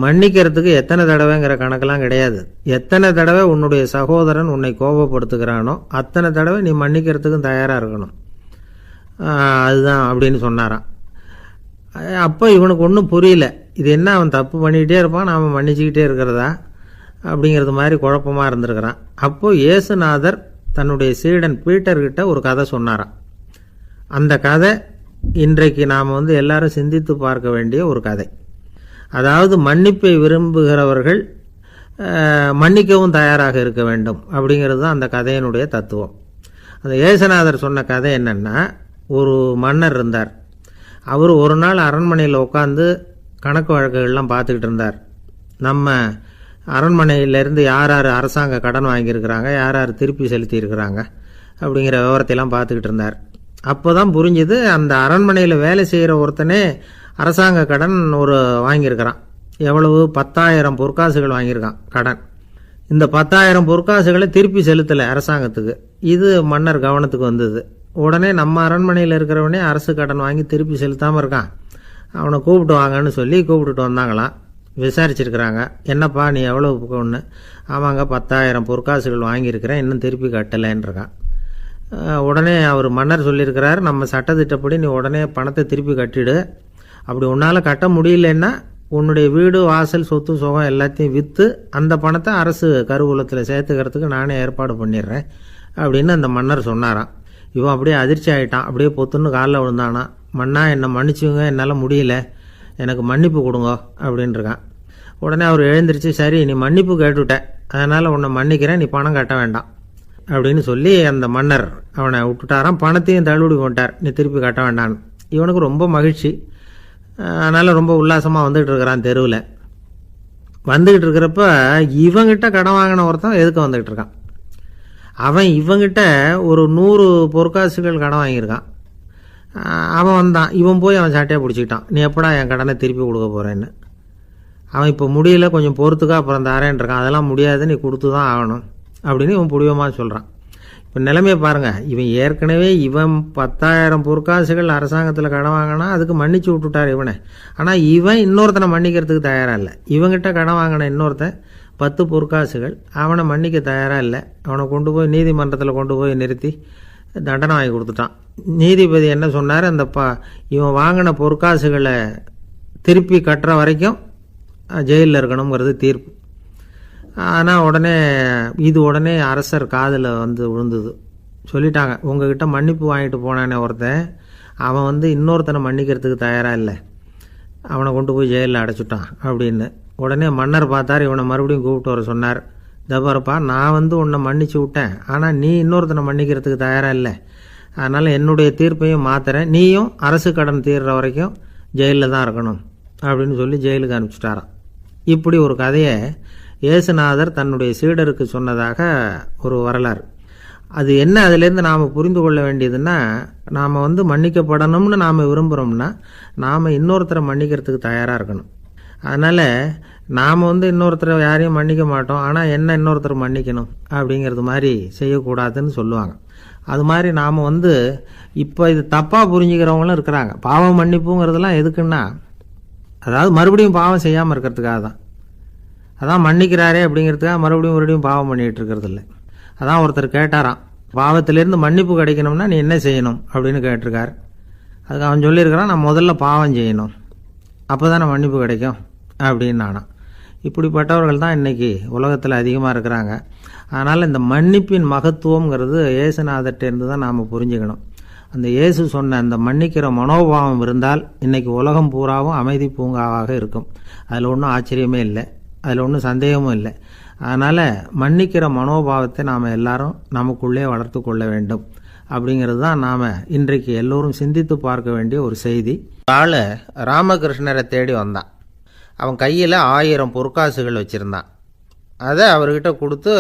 மன்னிக்கிறதுக்கு எத்தனை தடவைங்கிற கணக்கெல்லாம் கிடையாது. எத்தனை தடவை உன்னுடைய சகோதரன் உன்னை கோபப்படுத்துகிறானோ அத்தனை தடவை நீ மன்னிக்கிறதுக்கும் தயாராக இருக்கணும், அதுதான் அப்படின்னு சொன்னாராம். அப்போ இவனுக்கு ஒன்றும் புரியல, இது என்ன அவன் தப்பு பண்ணிக்கிட்டே இருப்பான், நாம் மன்னிச்சுக்கிட்டே இருக்கிறதா அப்படிங்கிறது மாதிரி குழப்பமாக இருந்திருக்கிறான். அப்போது இயேசுநாதர் தன்னுடைய சீடன் பீட்டர்கிட்ட ஒரு கதை சொன்னாராம். அந்த கதை இன்றைக்கு நாம் எல்லாரும் சிந்தித்து பார்க்க வேண்டிய ஒரு கதை. அதாவது மன்னிப்பை விரும்புகிறவர்கள் மன்னிக்கவும் தயாராக இருக்க வேண்டும் அப்படிங்கிறது தான் அந்த கதையினுடைய தத்துவம். அந்த ஏசுநாதர் சொன்ன கதை என்னென்னா, ஒரு மன்னர் இருந்தார். அவர் ஒரு நாள் அரண்மனையில் உட்காந்து கணக்கு வழக்குகள்லாம் பார்த்துக்கிட்டு இருந்தார். நம்ம அரண்மனையிலேருந்து யார் யார் அரசாங்க கடன் வாங்கியிருக்கிறாங்க, யார் யார் திருப்பி செலுத்தியிருக்கிறாங்க அப்படிங்கிற விவரத்தையெல்லாம் பார்த்துக்கிட்டு இருந்தார். அப்போ தான் புரிஞ்சுது, அந்த அரண்மனையில் வேலை செய்கிற ஒருத்தனே அரசாங்க கடன் வாங்கியிருக்கிறான். எவ்வளவு? 10,000 பொற்காசுகள் வாங்கியிருக்கான் கடன். இந்த 10,000 பொற்காசுகளை திருப்பி செலுத்தலை அரசாங்கத்துக்கு. இது மன்னர் கவனத்துக்கு வந்தது. உடனே நம்ம அரண்மனையில் இருக்கிறவனே அரசு கடன் வாங்கி திருப்பி செலுத்தாமல் இருக்கான், அவனை கூப்பிட்டு வாங்கன்னு சொல்லி கூப்பிட்டுட்டு வந்தாங்களாம். விசாரிச்சிருக்கிறாங்க, என்னப்பா நீ எவ்வளோ ஒன்று? ஆமாங்க 10,000 பொற்காசுகள் வாங்கியிருக்கிறேன், இன்னும் திருப்பி கட்டலைன்றிருக்கான். உடனே அவர் மன்னர் சொல்லியிருக்கிறார், நம்ம சட்டத்திட்டப்படி நீ உடனே பணத்தை திருப்பி கட்டிடு. அப்படி உன்னால் கட்ட முடியலன்னா உன்னுடைய வீடு வாசல் சொத்து சுகம் எல்லாத்தையும் விற்று அந்த பணத்தை அரசு கருவூலத்தில் சேர்த்துக்கிறதுக்கு நானே ஏற்பாடு பண்ணிடுறேன் அப்படின்னு அந்த மன்னர் சொன்னாராம். இவன் அப்படியே அதிர்ச்சி ஆகிட்டான். அப்படியே பொத்துன்னு காலில் விழுந்தானா, மன்னா என்னை மன்னிச்சுங்க, என்னால் முடியல, எனக்கு மன்னிப்பு கொடுங்க அப்படின்ட்டுருக்கான். உடனே அவர் எழுந்திரிச்சு, சரி நீ மன்னிப்பு கேட்டுவிட்ட, அதனால் உன்னை மன்னிக்கிறேன், நீ பணம் கட்ட வேண்டாம் அப்படின்னு சொல்லி அந்த மன்னர் அவனை விட்டுட்டாராம். பணத்தையும் தள்ளுபடி போட்டார், நீ திருப்பி கட்ட வேண்டான்னு. இவனுக்கு ரொம்ப மகிழ்ச்சி. அதனால் ரொம்ப உல்லாசமாக வந்துகிட்டு இருக்கிறான். தெருவில் வந்துக்கிட்டு இருக்கிறப்ப இவங்கிட்ட கடன் வாங்கின ஒருத்தன் எதுக்கு வந்துக்கிட்டு இருக்கான். அவன் இவங்கிட்ட ஒரு 100 பொற்காசுகள் கடன் வாங்கியிருக்கான். அவன் வந்தான், இவன் போய் அவன் சாட்டையாக பிடிச்சிக்கிட்டான், நீ எப்படா என் கடனை திருப்பி கொடுக்க போகிறேன்னு. அவன் இப்போ முடியல, கொஞ்சம் பொறுத்துக்கா, அப்புறம் தரேன் இருக்கான். அதெல்லாம் முடியாது, நீ கொடுத்து தான் ஆகணும் அப்படின்னு இவன் புடிவமாக சொல்கிறான். இப்போ நிலைமையை பாருங்கள், இவன் ஏற்கனவே 10,000 பொற்காசுகள் அரசாங்கத்தில் கடன் வாங்கினா அதுக்கு மன்னிச்சு விட்டுட்டார் இவனை. ஆனால் இவன் இன்னொருத்தனை மன்னிக்கிறதுக்கு தயாராக இல்லை. இவங்கிட்ட கடன் வாங்கின இன்னொருத்தன் 10 பொற்காசுகள், அவனை மன்னிக்க தயாராக இல்லை. அவனை கொண்டு போய் நீதிமன்றத்தில் கொண்டு போய் நிறுத்தி தண்டனை வாங்கி கொடுத்துட்டான். நீதிபதி என்ன சொன்னார், அந்த இவன் வாங்கின பொற்காசுகளை திருப்பி கட்டுற வரைக்கும் ஜெயிலில் இருக்கணுங்கிறது தீர்ப்பு. ஆனால் உடனே அரசர் காதில் விழுந்தது. சொல்லிட்டாங்க, உங்ககிட்ட மன்னிப்பு வாங்கிட்டு போனானே ஒருத்தன், அவன் இன்னொருத்தனை மன்னிக்கிறதுக்கு தயாராக இல்லை, அவனை கொண்டு போய் ஜெயிலில் அடைச்சிட்டான் அப்படின்னு. உடனே மன்னர் பார்த்தார், இவனை மறுபடியும் கூப்பிட்டு வர சொன்னார். தபாரப்பா, நான் உன்னை மன்னிச்சு விட்டேன், ஆனால் நீ இன்னொருத்தனை மன்னிக்கிறதுக்கு தயாராக இல்லை, அதனால் என்னுடைய தீர்ப்பையும் மாற்றுறேன், நீயும் அரசு கடன் தீர்ற வரைக்கும் ஜெயிலில் தான் இருக்கணும் அப்படின்னு சொல்லி ஜெயிலுக்கு அனுப்பிச்சிட்டாராம். இப்படி ஒரு கதையை இயேசுநாதர் தன்னுடைய சீடருக்கு சொன்னதாக ஒரு வரலாறு. அது என்ன, அதிலேருந்து நாம் புரிந்து கொள்ள வேண்டியதுன்னா, நாம் மன்னிக்கப்படணும்னு நாம் விரும்புகிறோம்னா நாம் இன்னொருத்தரை மன்னிக்கிறதுக்கு தயாராக இருக்கணும். அதனால் நாம் இன்னொருத்தரை யாரையும் மன்னிக்க மாட்டோம், ஆனால் என்ன இன்னொருத்தர் மன்னிக்கணும் அப்படிங்கிறது மாதிரி செய்யக்கூடாதுன்னு சொல்லுவாங்க. அது மாதிரி நாம் இப்போ இது தப்பாக புரிஞ்சுக்கிறவங்களும் இருக்கிறாங்க. பாவம் மன்னிப்புங்கிறதுலாம் எதுக்குன்னா, அதாவது மறுபடியும் பாவம் செய்யாமல் இருக்கிறதுக்காக தான். அதான் மன்னிக்கிறாரே அப்படிங்கிறதுக்காக மறுபடியும் பாவம் பண்ணிகிட்டு இருக்கிறது இல்லை. அதான் ஒருத்தர் கேட்டாராம், பாவத்திலேருந்து மன்னிப்பு கிடைக்கணும்னா நீ என்ன செய்யணும் அப்படின்னு கேட்டிருக்கார். அதுக்கு அவன் சொல்லியிருக்கிறான், நான் முதல்ல பாவம் செய்யணும், அப்போ தானே மன்னிப்பு கிடைக்கும் அப்படின்னு நானா. இப்படிப்பட்டவர்கள் தான் இன்றைக்கி உலகத்தில் அதிகமாக இருக்கிறாங்க. அதனால் இந்த மன்னிப்பின் மகத்துவங்கிறது இயேசுநாதர்கிட்டேருந்து தான் நாம் புரிஞ்சுக்கணும். அந்த இயேசு சொன்ன அந்த மன்னிக்கிற மனோபாவம் இருந்தால் இன்றைக்கி உலகம் பூராவும் அமைதி பூங்காவாக இருக்கும். அதில் ஒன்றும் ஆச்சரியமே இல்லை, அதில் ஒன்றும் சந்தேகமும் இல்லை. அதனால் மன்னிக்கிற மனோபாவத்தை நாம் எல்லாரும் நமக்குள்ளே வளர்த்து கொள்ள வேண்டும் அப்படிங்கிறது தான் நாம் இன்றைக்கு எல்லோரும் சிந்தித்து பார்க்க வேண்டிய ஒரு செய்தி. ஆள் ராமகிருஷ்ணரை தேடி வந்தான். அவன் கையில் 1000 பொற்காசுகள் வச்சுருந்தான். அதை அவர்கிட்ட கொடுத்து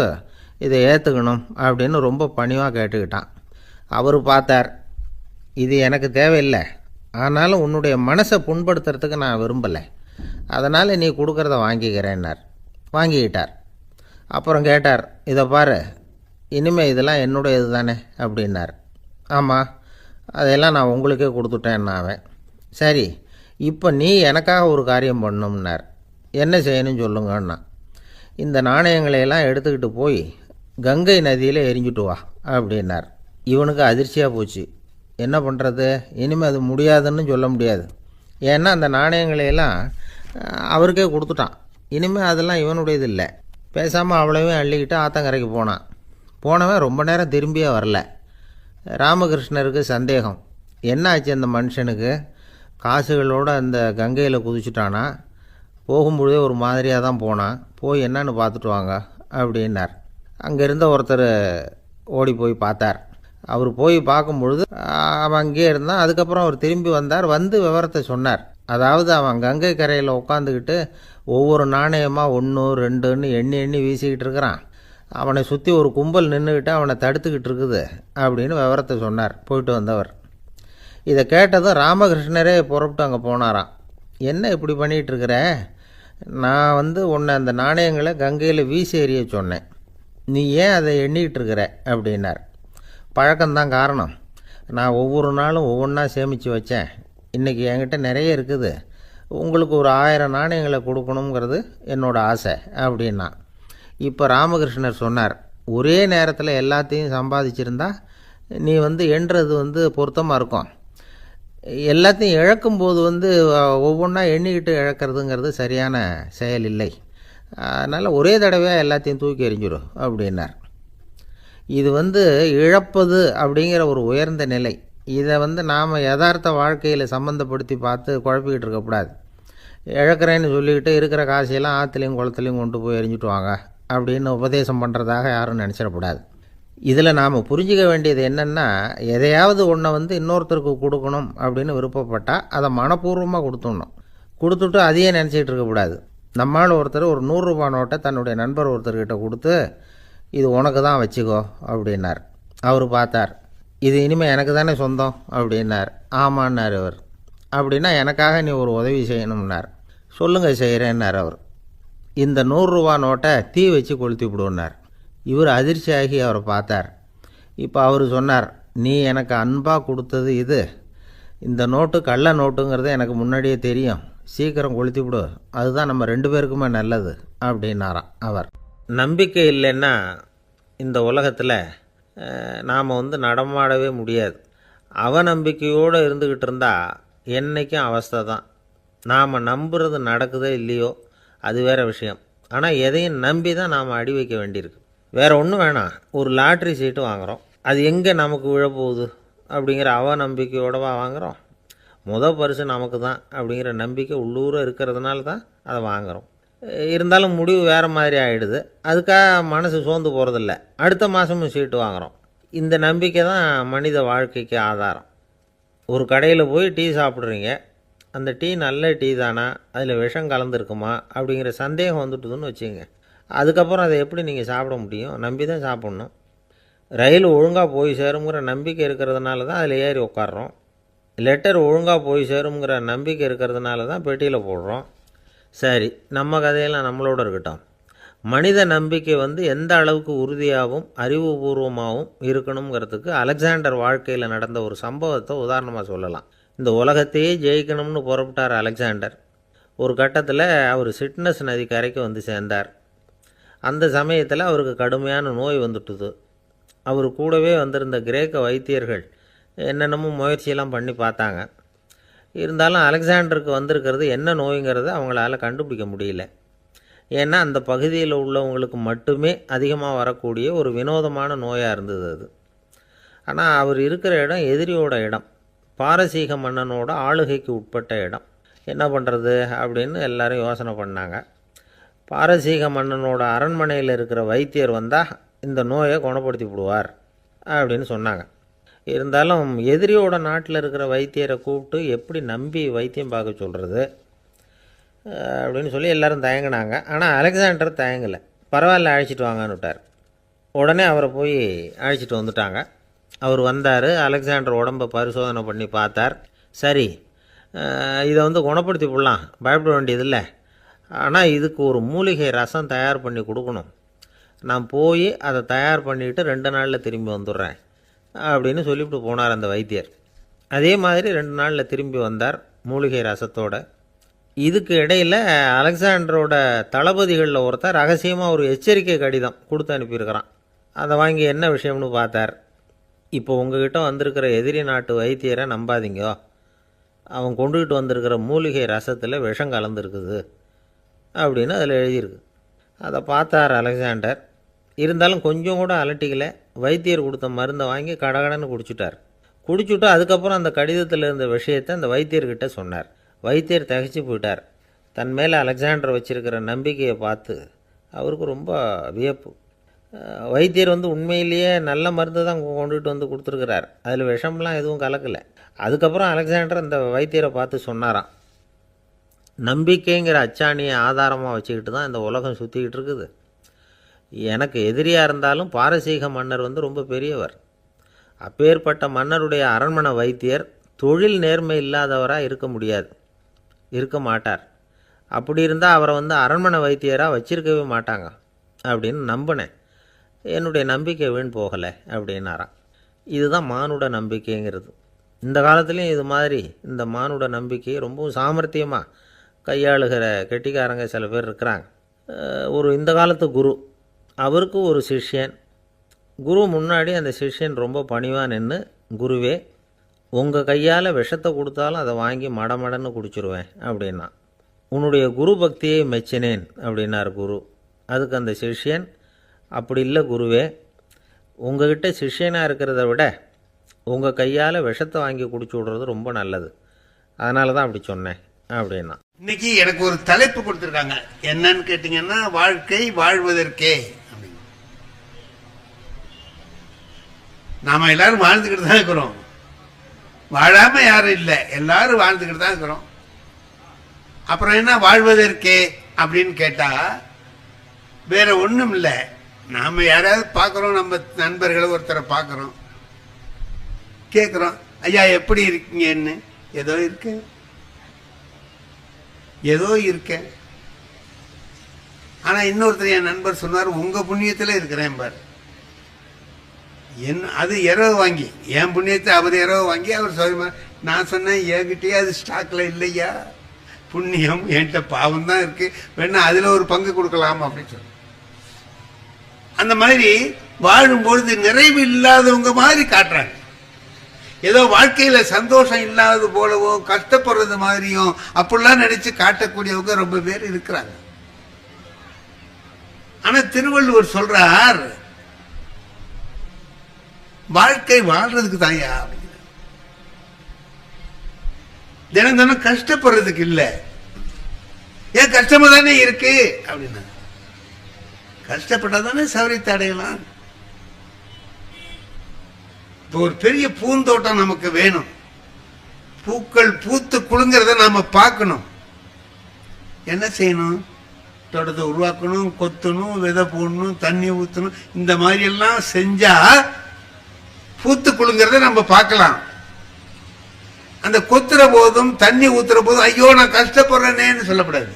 இதை ஏற்றுக்கணும் அப்படின்னு ரொம்ப பணிவாக கேட்டுக்கிட்டான். அவர் பார்த்தார், இது எனக்கு தேவையில்லை, ஆனாலும் உன்னுடைய மனசை புண்படுத்துறதுக்கு நான் விரும்பலை, அதனால் நீ கொடுக்குறத வாங்கிக்கிறேன்னார். வாங்கிக்கிட்டார். அப்புறம் கேட்டார், இதை பாரு, இனிமேல் இதெல்லாம் என்னுடைய இது தானே அப்படின்னார். ஆமாம், அதையெல்லாம் நான் உங்களுக்கே கொடுத்துட்டேன்னா அவன். சரி, இப்போ நீ எனக்காக ஒரு காரியம் பண்ணணும்னார். என்ன செய்யணும்னு சொல்லுங்கன்னா, இந்த நாணயங்களையெல்லாம் எடுத்துக்கிட்டு போய் கங்கை நதியில் எரிஞ்சுட்டு வா அப்படின்னார். இவனுக்கு அதிர்ச்சியாக போச்சு. என்ன பண்ணுறது, இனிமேல் அது முடியாதுன்னு சொல்ல முடியாது. ஏன்னா அந்த நாணயங்களையெல்லாம் அவருக்கே கொடுத்துட்டான். இனிமேல் அதெல்லாம் இவனுடையது இல்லை. பேசாமல் அவ்வளோவே அள்ளிக்கிட்டு ஆத்தங்கரைக்கு போனான். போனவன் ரொம்ப நேரம் திரும்பியே வரல. ராமகிருஷ்ணருக்கு சந்தேகம், என்ன ஆச்சு அந்த மனுஷனுக்கு, காசுகளோடு அந்த கங்கையில் குதிச்சுட்டானா, போகும்பொழுதே ஒரு மாதிரியாக தான் போனான். போய் என்னன்னு பார்த்துட்டு வாங்க அப்படின்னார். அங்கே இருந்த ஒருத்தர் ஓடி போய் பார்த்தார். அவர் போய் பார்க்கும்பொழுது அவன் அங்கேயே இருந்தான். அதுக்கப்புறம் அவர் திரும்பி வந்தார். வந்து விவரத்தை சொன்னார். அதாவது அவன் கங்கை கரையில் உட்காந்துக்கிட்டு ஒவ்வொரு நாணயமாக 1 2ன்னு எண்ணி எண்ணி வீசிக்கிட்டு இருக்கிறான். அவனை சுற்றி ஒரு கும்பல் நின்றுக்கிட்டு அவனை தடுத்துக்கிட்டு இருக்குது அப்படின்னு விவரத்தை சொன்னார் போயிட்டு வந்தவர். இதை கேட்டதும் ராமகிருஷ்ணரே புறப்பட்டு அங்கே போனாராம். என்ன இப்படி பண்ணிகிட்டு இருக்கிற? நான் உன்னை அந்த நாணயங்களை கங்கையில் வீசி எறிய சொன்னேன். நீ ஏன் அதை எண்ணிக்கிட்டு இருக்கிற அப்படின்னார். பழக்கம்தான் காரணம். நான் ஒவ்வொரு நாளும் ஒவ்வொன்றா சேமித்து வச்சேன். இன்றைக்கி என்கிட்ட நிறைய இருக்குது. உங்களுக்கு ஒரு 1000 நாணயங்களை கொடுக்கணுங்கிறது என்னோடய ஆசை அப்படின்னா. இப்போ ராமகிருஷ்ணர் சொன்னார், ஒரே நேரத்தில் எல்லாத்தையும் சம்பாதிச்சிருந்தா நீ எண்ணுறது பொருத்தமாக இருக்கும். எல்லாத்தையும் இழக்கும்போது ஒவ்வொன்றா எண்ணிக்கிட்டு இழக்கிறதுங்கிறது சரியான செயல் இல்லை. அதனால் ஒரே தடவையாக எல்லாத்தையும் தூக்கி எறிஞ்சிடும் அப்படின்னார். இது இழப்பது அப்படிங்கிற ஒரு உயர்ந்த நிலை. இதை நாம் யதார்த்த வாழ்க்கையில் சம்மந்தப்படுத்தி பார்த்து குழப்பிக்கிட்டு இருக்கக்கூடாது. இழக்கிறேன்னு சொல்லிக்கிட்டு இருக்கிற காசையெல்லாம் ஆற்றுலையும் குளத்துலையும் கொண்டு போய் எறிஞ்சிட்டு வாங்க அப்படின்னு உபதேசம் பண்ணுறதாக யாரும் நினச்சிடக்கூடாது. இதில் நாம் புரிஞ்சிக்க வேண்டியது என்னென்னா, எதையாவது ஒன்றை இன்னொருத்தருக்கு கொடுக்கணும் அப்படின்னு விருப்பப்பட்டால் அதை மனப்பூர்வமாக கொடுத்துடணும். கொடுத்துட்டு அதையே நினச்சிக்கிட்டு இருக்கக்கூடாது. நம்மால் ஒருத்தர் ஒரு 100 ரூபா நோட்டை தன்னுடைய நண்பர் ஒருத்தர்கிட்ட கொடுத்து, இது உனக்கு தான் வச்சுக்கோ அப்படின்னார். அவர் பார்த்தார். இது இனிமேல் எனக்கு தானே சொந்தம் அப்படின்னார். ஆமான்னார் அவர். அப்படின்னா எனக்காக நீ ஒரு உதவி செய்யணும்னார். சொல்லுங்கள் செய்கிறேன்னார் அவர். இந்த 100 ரூபா நோட்டை தீ வச்சு கொளுத்தி விடுன்னார். இவர் அதிர்ச்சியாகி அவரை பார்த்தார். இப்போ அவர் சொன்னார், நீ எனக்கு அன்பாக கொடுத்தது இது. இந்த நோட்டு கள்ள நோட்டுங்கிறது எனக்கு முன்னாடியே தெரியும். சீக்கிரம் கொளுத்தி விடு, அதுதான் நம்ம 2 பேருக்குமே நல்லது அப்படின்னாராம் அவர். நம்பிக்கை இல்லைன்னா இந்த உலகத்தில் நாம் நடமாடவே முடியாது. அவநம்பிக்கையோடு இருந்துக்கிட்டு இருந்தால் என்றைக்கும் அவஸ்தை தான். நாம் நம்புறது நடக்குதோ இல்லையோ அது வேறு விஷயம். ஆனால் எதையும் நம்பி தான் நாம் அடி வைக்க வேண்டியிருக்கு. வேறு ஒன்றும் வேணாம், ஒரு லாட்ரி சீட்டு வாங்குகிறோம். அது எங்கே நமக்கு விழப்போகுது அப்படிங்கிற அவநம்பிக்கையோடவா வாங்குகிறோம்? பரிசு நமக்கு தான் அப்படிங்கிற நம்பிக்கை உள்ளூர இருக்கிறதுனால தான் அதை வாங்குகிறோம். இருந்தாலும் முடிவு வேறு மாதிரி ஆகிடுது. அதுக்காக மனசு சோர்ந்து போகிறதில்ல. அடுத்த மாதமும் சீட்டு வாங்குகிறோம். இந்த நம்பிக்கை தான் மனித வாழ்க்கைக்கு ஆதாரம். ஒரு கடையில் போய் டீ சாப்பிட்றீங்க. அந்த டீ நல்ல டீ தானா, அதில் விஷம் கலந்துருக்குமா அப்படிங்கிற சந்தேகம் வந்துட்டுதுன்னு வச்சுங்க. அதுக்கப்புறம் அதை எப்படி நீங்கள் சாப்பிட முடியும்? நம்பி தான் சாப்பிட்ணும். ரயில் ஒழுங்காக போய் சேருங்கிற நம்பிக்கை இருக்கிறதுனால தான் அதில் ஏறி உட்காடுறோம். லெட்டர் ஒழுங்காக போய் சேருங்கிற நம்பிக்கை இருக்கிறதுனால தான் பெட்டியில் போடுறோம். சரி, நம்ம கதையெல்லாம் நம்மளோட இருக்கட்டும். மனித நம்பிக்கை எந்த அளவுக்கு உறுதியாகவும் அறிவுபூர்வமாகவும் இருக்கணுங்கிறதுக்கு அலெக்சாண்டர் வாழ்க்கையில் நடந்த ஒரு சம்பவத்தை உதாரணமாக சொல்லலாம். இந்த உலகத்தையே ஜெயிக்கணும்னு புறப்பட்டார் அலெக்சாண்டர். ஒரு கட்டத்தில் அவர் சிட்னஸ் நதி கரைக்கு சேர்ந்தார். அந்த சமயத்தில் அவருக்கு கடுமையான நோய் வந்துட்டுது. அவர் கூடவே வந்திருந்த கிரேக்க வைத்தியர்கள் என்னென்னமோ முயற்சியெல்லாம் பண்ணி பார்த்தாங்க. இருந்தாலும் அலெக்சாண்டருக்கு வந்திருக்கிறது என்ன நோய்ங்கிறத அவங்களால கண்டுபிடிக்க முடியல. ஏன்னா அந்த பகுதியில் உள்ளவங்களுக்கு மட்டுமே அதிகமாக வரக்கூடிய ஒரு வினோதமான நோயாக இருந்தது அது. ஆனால் அவர் இருக்கிற இடம் எதிரியோட இடம், பாரசீக மன்னனோட ஆளுகைக்கு உட்பட்ட இடம். என்ன பண்ணுறது அப்படின்னு எல்லாரும் யோசனை பண்ணாங்க. பாரசீக மன்னனோட அரண்மனையில் இருக்கிற வைத்தியர் வந்தால் இந்த நோயை குணப்படுத்தி விடுவார் அப்படின்னு சொன்னாங்க. இருந்தாலும் எதிரியோட நாட்டில் இருக்கிற வைத்தியரை கூப்பிட்டு எப்படி நம்பி வைத்தியம் பார்க்க சொல்கிறது அப்படின்னு சொல்லி எல்லோரும் தயங்கினாங்க. ஆனால் அலெக்சாண்டர் தயங்கலை. பரவாயில்ல, அழைச்சிட்டு வாங்கன்னு விட்டார். உடனே அவரை போய் அழைச்சிட்டு வந்துட்டாங்க. அவர் வந்தார். அலெக்சாண்டர் உடம்பை பரிசோதனை பண்ணி பார்த்தார். சரி, இதை குணப்படுத்தி விடலாம், பயப்பட வேண்டியதில்லை. ஆனால் இதுக்கு ஒரு மூலிகை ரசம் தயார் பண்ணி கொடுக்கணும். நான் போய் அதை தயார் பண்ணிவிட்டு 2 நாளில் திரும்பி வந்துடுறேன் அப்படின்னு சொல்லிவிட்டு போனார் அந்த வைத்தியர். அதே மாதிரி 2 நாளில் திரும்பி வந்தார் மூலிகை ரசத்தோட. இதுக்கு இடையில் அலெக்சாண்டரோட தளபதிகளில் ஒருத்தர் ரகசியமாக ஒரு எச்சரிக்கை கடிதம் கொடுத்து அனுப்பியிருக்கிறான். அதை வாங்கி என்ன விஷயம்னு பார்த்தார். இப்போ உங்ககிட்ட வந்திருக்கிற எதிரி நாட்டு வைத்தியரை நம்பாதீங்க. அவன் கொண்டுகிட்டு வந்திருக்கிற மூலிகை ரசத்தில் விஷம் கலந்துருக்குது அப்படின்னு அதில் எழுதியிருக்கு. அதை பார்த்தார் அலெக்சாண்டர். இருந்தாலும் கொஞ்சம் கூட அலட்டிக்கலை. வைத்தியர் கொடுத்த மருந்தை வாங்கி கடகடன்னு குடிச்சுட்டு அதுக்கப்புறம் அந்த கடிதத்தில் இருந்த விஷயத்தை அந்த வைத்தியர்கிட்ட சொன்னார். வைத்தியர் திகைச்சு போயிட்டார். தன் மேலே அலெக்சாண்டர் வச்சிருக்கிற நம்பிக்கையை பார்த்து அவருக்கு ரொம்ப வியப்பு. வைத்தியர் உண்மையிலேயே நல்ல மருந்து தான் கொண்டுகிட்டு வந்து கொடுத்துருக்கிறார், அதில் விஷம்லாம் எதுவும் கலக்கலை. அதுக்கப்புறம் அலெக்சாண்டர் அந்த வைத்தியரை பார்த்து சொன்னாராம், நம்பிக்கைங்கிற அச்சாணியை ஆதாரமாக வச்சுக்கிட்டு தான் இந்த உலகம் சுற்றிக்கிட்டு இருக்குது. எனக்கு எதிரியாக இருந்தாலும் பாரசீக மன்னர் ரொம்ப பெரியவர். அப்பேற்பட்ட மன்னருடைய அரண்மனை வைத்தியர் தொழில் நேர்மை இல்லாதவராக இருக்க மாட்டார். அப்படி இருந்தால் அவரை அரண்மனை வைத்தியராக வச்சிருக்கவே மாட்டாங்க அப்படின்னு நம்பினேன். என்னுடைய நம்பிக்கை வீண் போகலை அப்படின்னாராம். இதுதான் மானுட நம்பிக்கைங்கிறது. இந்த காலத்துலேயும் இது மாதிரி இந்த மானுட நம்பிக்கையை ரொம்பவும் சாமர்த்தியமாக கையாளுகிற கெட்டிக்காரங்க சில பேர் இருக்கிறாங்க. இந்த காலத்து குரு, அவருக்கு ஒரு சிஷ்யன். குரு முன்னாடி அந்த சிஷ்யன் ரொம்ப பணிவாக நின்று, குருவே உங்கள் கையால் விஷத்தை கொடுத்தாலும் அதை வாங்கி மடமடன்னு குடிச்சிருவேன் அப்படின்னா. உன்னுடைய குரு பக்தியை மெச்சினேன் அப்படின்னார் குரு. அதுக்கு அந்த சிஷ்யன், அப்படி இல்லை குருவே, உங்ககிட்ட சிஷ்யனாக இருக்கிறத விட உங்கள் கையால் விஷத்தை வாங்கி குடிச்சு விடுறது ரொம்ப நல்லது, அதனால தான் அப்படி சொன்னேன் அப்படின்னா. இன்னைக்கு எனக்கு ஒரு தலைப்பு கொடுத்துருக்காங்க, என்னன்னு கேட்டீங்கன்னா வாழ்க்கை வாழ்வதற்கே. நாம எல்லாரும் வாழ்ந்துக்கிட்டு தான் இருக்கிறோம், வாழாம யாரும் இல்லை, எல்லாரும் வாழ்ந்துக்கிட்டு தான் இருக்கிறோம். அப்புறம் என்ன வாழ்வதற்கே அப்படின்னு கேட்டா வேற ஒண்ணும் இல்லை. நாம யாராவது பார்க்கிறோம், நம்ம நண்பர்களை ஒருத்தரை பார்க்கிறோம், கேட்கிறோம், ஐயா எப்படி இருக்கீங்கன்னு. ஏதோ இருக்கேன். ஆனா இன்னொருத்தர் என் நண்பர் சொன்னார், உங்க புண்ணியத்துல இருக்கிறேன் பாரு. அது இரவு வாங்கி, என் புண்ணியத்தை அவர் இரவு வாங்கி அவர் சொல்லுமா. நான் சொன்னேன், என்கிட்டயே அது ஸ்டாக்ல இல்லையா, புண்ணியம் என்கிட்ட பாவம் தான் இருக்கு, வேணா அதுல ஒரு பங்கு கொடுக்கலாம் அப்படின்னு சொன்ன. அந்த மாதிரி வாழும்பொழுது நிறைவு இல்லாதவங்க மாதிரி காட்டுறாங்க. ஏதோ வாழ்க்கையில சந்தோஷம் இல்லாதது போலவோ கஷ்டப்படுறது மாதிரியும் அப்படிலாம் நினைச்சு காட்டக்கூடியவங்க ரொம்ப பேர் இருக்கிறாங்க. ஆனா திருவள்ளுவர் சொல்றார், வாழ்க்கை வாழ்றதுக்கு தாயா, தினம் தினம் கஷ்டப்படுறதுக்கு இல்ல. ஏன் கஷ்டமா தானே இருக்கு அப்படின்னா, கஷ்டப்பட்டாதானே சௌரியத்தை அடையலாம். இப்போ ஒரு பெரிய பூந்தோட்டம் நமக்கு வேணும், பூக்கள் பூத்து குலுங்கிறத நாம பார்க்கணும். என்ன செய்யணும்? தோட்டத்தை உருவாக்கணும், கொத்தணும், விதை போடணும், தண்ணி ஊற்றணும். இந்த மாதிரி எல்லாம் செஞ்சா பூத்து குலுங்கிறத நம்ம பார்க்கலாம். அந்த கொத்துற போதும் தண்ணி ஊத்துற போதும் ஐயோ நான் கஷ்டப்படுறேன்னு சொல்லக்கூடாது.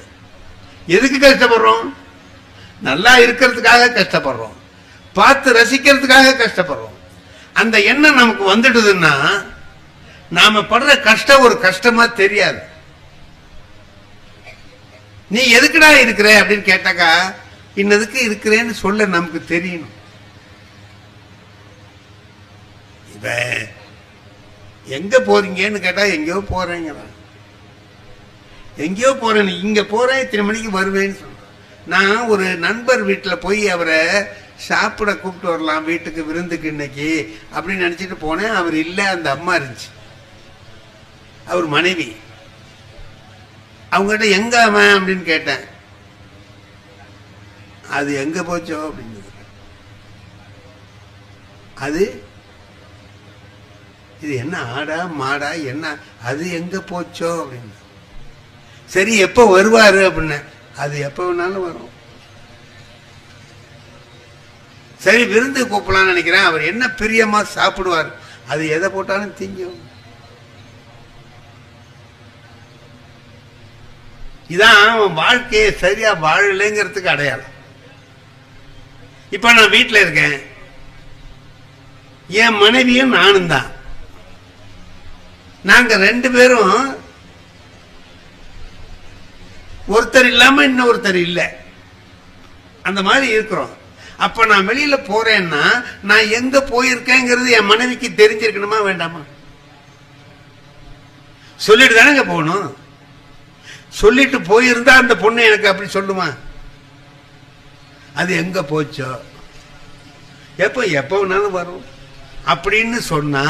எதுக்கு கஷ்டப்படுறோம்? நல்லா இருக்கிறதுக்காக கஷ்டப்படுறோம், பார்த்து ரசிக்கிறதுக்காக கஷ்டப்படுறோம். அந்த எண்ணம் நமக்கு வந்துடுதுன்னா நாம படுற கஷ்டம் ஒரு கஷ்டமா தெரியாது. நீ எதுக்குடா இருக்கிற அப்படின்னு கேட்டாக்கா, இன்னதுக்கு இருக்கிறேன்னு சொல்ல நமக்கு தெரியணும். இப்ப எங்க போறீங்கன்னு கேட்டா எங்கேயோ போறேங்கிறான். எங்கேயோ போறேன், இங்க போறேன், இத்தனை மணிக்கு வருவேன்னு சொல்றேன். நான் ஒரு நண்பர் வீட்டில் போய் அவரை சாப்பிட கூப்பிட்டு வரலாம் வீட்டுக்கு விருந்துக்கு இன்னைக்கு அப்படின்னு நினைச்சிட்டு போனேன். அவர் இல்லை, அந்த அம்மா இருந்துச்சு, அவர் மனைவி. அவங்ககிட்ட எங்க அவன் அப்படின்னு கேட்டேன். அது எங்க போச்சோ அப்படின்னு. அது இது என்ன ஆடா மாடா என்ன, அது எங்க போச்சோ அப்படின்னு. சரி எப்போ வருவாரு அப்படின்னு. அது எப்போ வேணாலும் வரும். சரி விருந்து கூப்பிடலான்னு நினைக்கிறேன், அவர் என்ன பிரியமா சாப்பிடுவார், அது எதை போட்டாலும் திங்கும். இதான் அவன் வாழ்க்கையை சரியா வாழலைங்கிறதுக்கு அடையாளம். இப்ப நான் வீட்டில் இருக்கேன், என் மனைவியும் நானும் தான். நாங்க ரெண்டு பேரும் ஒருத்தர் இல்லாம இன்னொருத்தர் இல்லை, அந்த மாதிரி இருக்கிறோம். அப்ப நான் வெளியில போறேன்னா நான் எங்க போயிருக்கேங்கிறது என் மனைவிக்கு தெரிஞ்சிருக்கணுமா வேண்டாமா? சொல்லிட்டு தானே போகணும். சொல்லிட்டு போயிருந்தா அந்த பொண்ணு எனக்கு அப்படி சொல்லுமா? அது எங்க போச்சோ, எப்ப வேணாலும் வரும் அப்படின்னு சொன்னா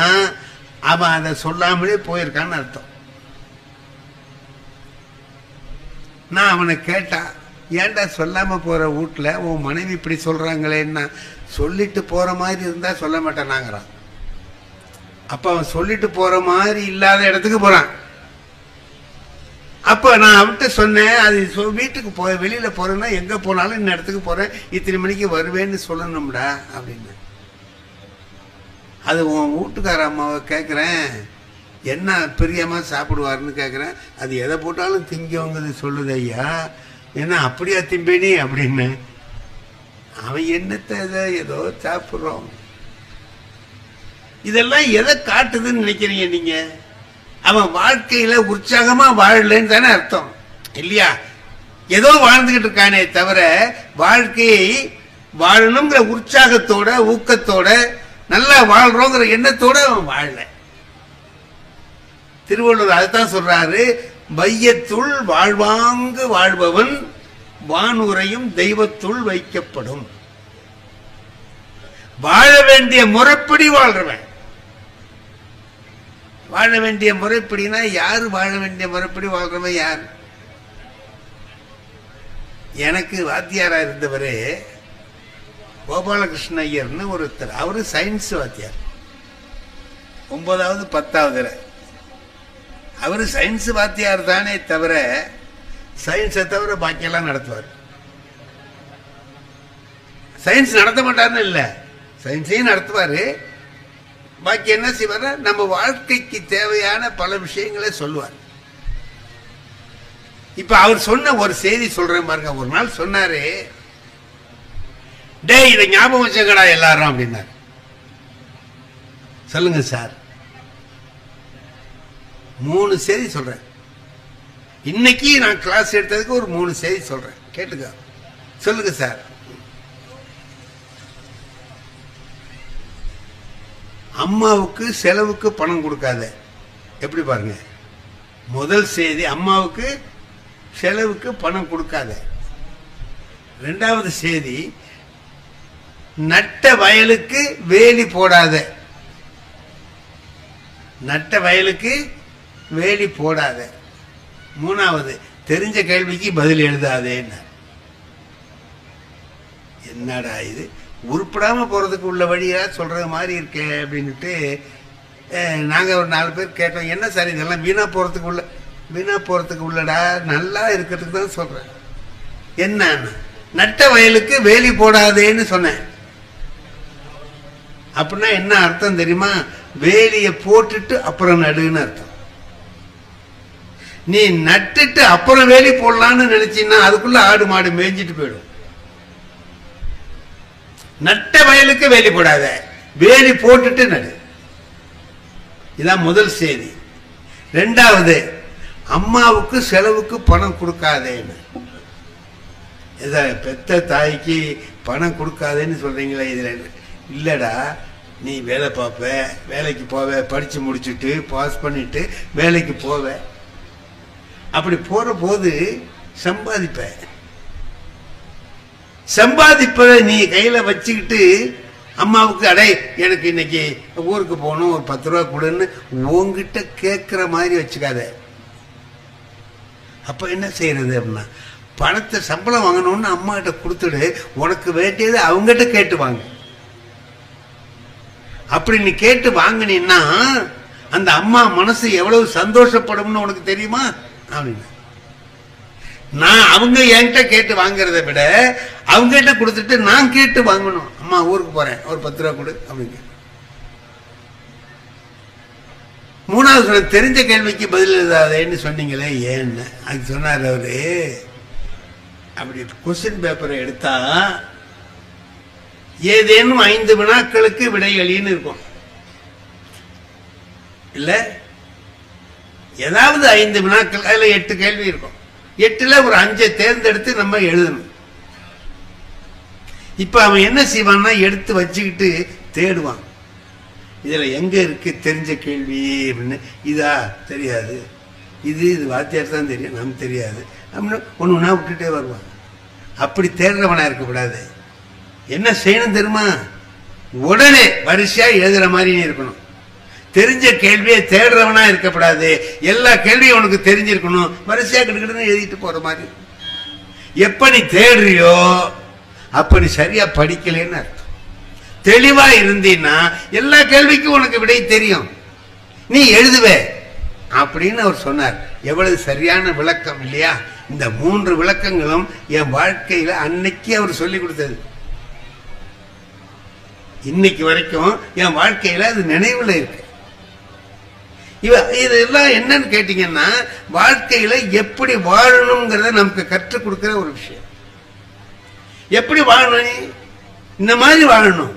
அவன் அதை சொல்லாமலே போயிருக்கான்னு அர்த்தம். நான் அவனை கேட்டா, ஏன்டா சொல்லாம போற வீட்டுல உன் மனைவி இப்படி சொல்றாங்களேன்னா, சொல்லிட்டு போற மாதிரி இருந்தா சொல்ல மாட்டானாங்கிறான். அப்ப அவன் சொல்லிட்டு போற மாதிரி இல்லாத இடத்துக்கு போறான். அப்ப நான் அவன்கிட்ட சொன்னேன், அது வீட்டுக்கு போய் வெளியில போறேன்னா எங்க போனாலும் இந்த இடத்துக்கு போறேன், இத்தனை மணிக்கு வருவேன்னு சொல்லணும்டா அப்படின்னு. அது உன் வீட்டுக்கார அம்மாவை கேட்குறேன், என்ன பிரியமா சாப்பிடுவாருன்னு கேட்குறேன். அது எதை போட்டாலும் திங்கவங்க சொல்லுது ஐயா, என்ன அப்படியா திம்பேனி அப்படின்னு. அவன் என்னத்தை ஏதோ சாப்பிட்றோம். இதெல்லாம் எதை காட்டுதுன்னு நினைக்கிறீங்க நீங்க? அவன் வாழ்க்கையில உற்சாகமா வாழலன்னு தானே அர்த்தம் இல்லையா? ஏதோ வாழ்ந்துகிட்டு இருக்கானே தவிர வாழ்க்கையை வாழணுங்கிற உற்சாகத்தோட ஊக்கத்தோட நல்லா வாழ்றோங்கிற எண்ணத்தோட அவன் வாழல. திருவள்ளுவர் அதுதான் சொல்றாரு, வையத்துள் வாழ்வாங்கு வாழ்பவன் வானுரையும் தெய்வத்துள் வைக்கப்படும். வாழ வேண்டிய முறைப்படி வாழ்றவன். வாழ வேண்டிய முறைப்படினா யாரு வாழ வேண்டிய முறைப்படி வாழ்றவன் யார்? எனக்கு வாத்தியாரா இருந்தவரே கோபாலகிருஷ்ண ஐயர்னு ஒருத்தர். அவரு சயின்ஸ் வாத்தியார், 9வது 10வது. அவரு சயின்ஸ் வாத்தியார் தானே தவிர சயின்ஸை தவிர பாக்கியெல்லாம் நடத்துவார். சயின்ஸ் நடத்த மாட்டார்னு இல்லை, சயின்ஸையும் நடத்துவாரு. பாக்கி என்ன செய்வார், நம்ம வாழ்க்கைக்கு தேவையான பல விஷயங்களை சொல்லுவார். இப்ப அவர் சொன்ன ஒரு செய்தி சொல்றேன் பாருங்க. ஒரு நாள் சொன்னாரு, டே இதை ஞாபகம் வச்சுக்கடா எல்லாரும் அப்படின்னாரு. சொல்லுங்க சார். 3 செய்தி சொல்றேன். இன்னைக்கு நான் கிளாஸ் எடுத்ததுக்கு ஒரு 3 செய்தி சொல்றேன், கேட்டுக்க. சொல்லுங்க சார். அம்மாவுக்கு செலவுக்கு பணம் கொடுக்காத. எப்படி பாருங்க, முதல் செய்தி அம்மாவுக்கு செலவுக்கு பணம் கொடுக்காத. 2வது செய்தி நட்ட வயலுக்கு வேலி போடாத. நட்ட வயலுக்கு வேலி போடாத. 3வது தெரிஞ்ச கேள்விக்கு பதில் எழுதாதேன்னு. என்னடா இது, உருப்படாம போறதுக்கு உள்ள வழியா சொல்றது மாதிரி இருக்கே அப்படின்னுட்டு நாங்க ஒரு 4 பேர் கேட்டோம். என்ன சார் இதெல்லாம் வீணா போறதுக்கு உள்ளடா, நல்லா இருக்கிறதுக்கு தான் சொல்றேன். என்ன, நட்ட வயலுக்கு வேலி போடாதேன்னு சொன்னேன். அப்படின்னா என்ன அர்த்தம் தெரியுமா? வேலியை போட்டுட்டு அப்புறம் நடுன்னு அர்த்தம். நீ நட்டுட்டு அப்புறம் வேலி போடலான்னு நினைச்சீங்கன்னா அதுக்குள்ள ஆடு மாடு மேய்ஞ்சிட்டு போயிடும். நட்ட வயலுக்கு வேலி போடாத, வேலி போட்டுட்டு நடு. இதான் முதல் செய்தி. 2வது அம்மாவுக்கு செலவுக்கு பணம் கொடுக்காதேன்னு. இத பெத்த தாய்க்கு பணம் கொடுக்காதேன்னு சொல்றீங்களா? இதுல இல்லடா, நீ வேலை பார்ப்ப, வேலைக்கு போவ, படிச்சு முடிச்சுட்டு பாஸ் பண்ணிட்டு வேலைக்கு போவ. அப்படி போற போது சம்பாதிப்பதை நீ கையில வச்சுக்கிட்டு அம்மாவுக்கு அடை எனக்கு இன்னைக்கு ஊருக்கு போகணும் ஒரு 10 ரூபா கொடுன்னு உங்ககிட்ட கேட்கிற மாதிரி வச்சுக்காத. அப்ப என்ன செய்யறது அப்படின்னா, பணத்தை சம்பளம் வாங்கணும்னு அம்மா கிட்ட கொடுத்துடு, உனக்கு வேண்டியது அவங்ககிட்ட கேட்டு வாங்க. அப்படி நீ கேட்டு வாங்கினீன்னா அந்த அம்மா மனசு எவ்வளவு சந்தோஷப்படும்னு உனக்கு தெரியுமா? அப்படின்னு நான் அவங்க என்கிட்ட கேட்டு வாங்குறத விட அவங்க கிட்ட கொடுத்துட்டு நான் கேட்டு வாங்கணும். அம்மா ஊருக்கு போறேன் ஒரு 10 ரூபா கொடு அப்படிங்க. 3வது சொன்ன தெரிஞ்ச கேள்விக்கு பதில் எழுதாதேன்னு சொன்னீங்களே, ஏன்னு அது சொன்னார் அவரு. அப்படி கொஸ்டின் பேப்பரை எடுத்தா ஏதேனும் 5 வினாக்களுக்கு விடைகளின்னு இருக்கும் இல்ல, ஏதாவது 5 வினாக்கள், அதுல 8 கேள்வி இருக்கும். 8ல ஒரு 5 தேர்ந்தெடுத்து நம்ம எழுதணும். இப்ப அவன் என்ன செய்வான்னா எடுத்து வச்சுக்கிட்டு தேடுவான், இதுல எங்க இருக்கு தெரிஞ்ச கேள்வி அப்படின்னு. இதா தெரியாது, இது வாத்தியார் தான் தெரியும், நமக்கு தெரியாது அப்படின்னு ஒண்ணு விட்டுட்டே வருவான். அப்படி தேடுறவனா இருக்கக்கூடாது. என்ன செய்யணும் தெரியுமா? உடனே வரிசையா எழுதுற மாதிரி இருக்கணும். தெரிஞ்ச கேள்வியை தேடுறவனா இருக்கப்படாது. எல்லா கேள்வியும் உனக்கு தெரிஞ்சிருக்கணும். வரிசையா கிட்டக்கிட்டு எழுதிட்டு போற மாதிரி. எப்ப நீ தேடுறியோ அப்ப நீ சரியா படிக்கலன்னு அர்த்தம். தெளிவா இருந்தீன்னா எல்லா கேள்விக்கும் உனக்கு விடை தெரியும், நீ எழுதுவே அப்படின்னு அவர் சொன்னார். எவ்வளவு சரியான விளக்கம் இல்லையா? இந்த 3 விளக்கங்களும் என் வாழ்க்கையில அன்னைக்கு அவர் சொல்லி கொடுத்தது. இன்னைக்கு வரைக்கும் என் வாழ்க்கையில அது நினைவுல இருக்கு. இதெல்லாம் என்னன்னு கேட்டீங்கன்னா, வாழ்க்கையில எப்படி வாழணுங்கிறத நமக்கு கற்றுக் கொடுக்கிற ஒரு விஷயம். எப்படி வாழணும்? இந்த மாதிரி வாழணும்.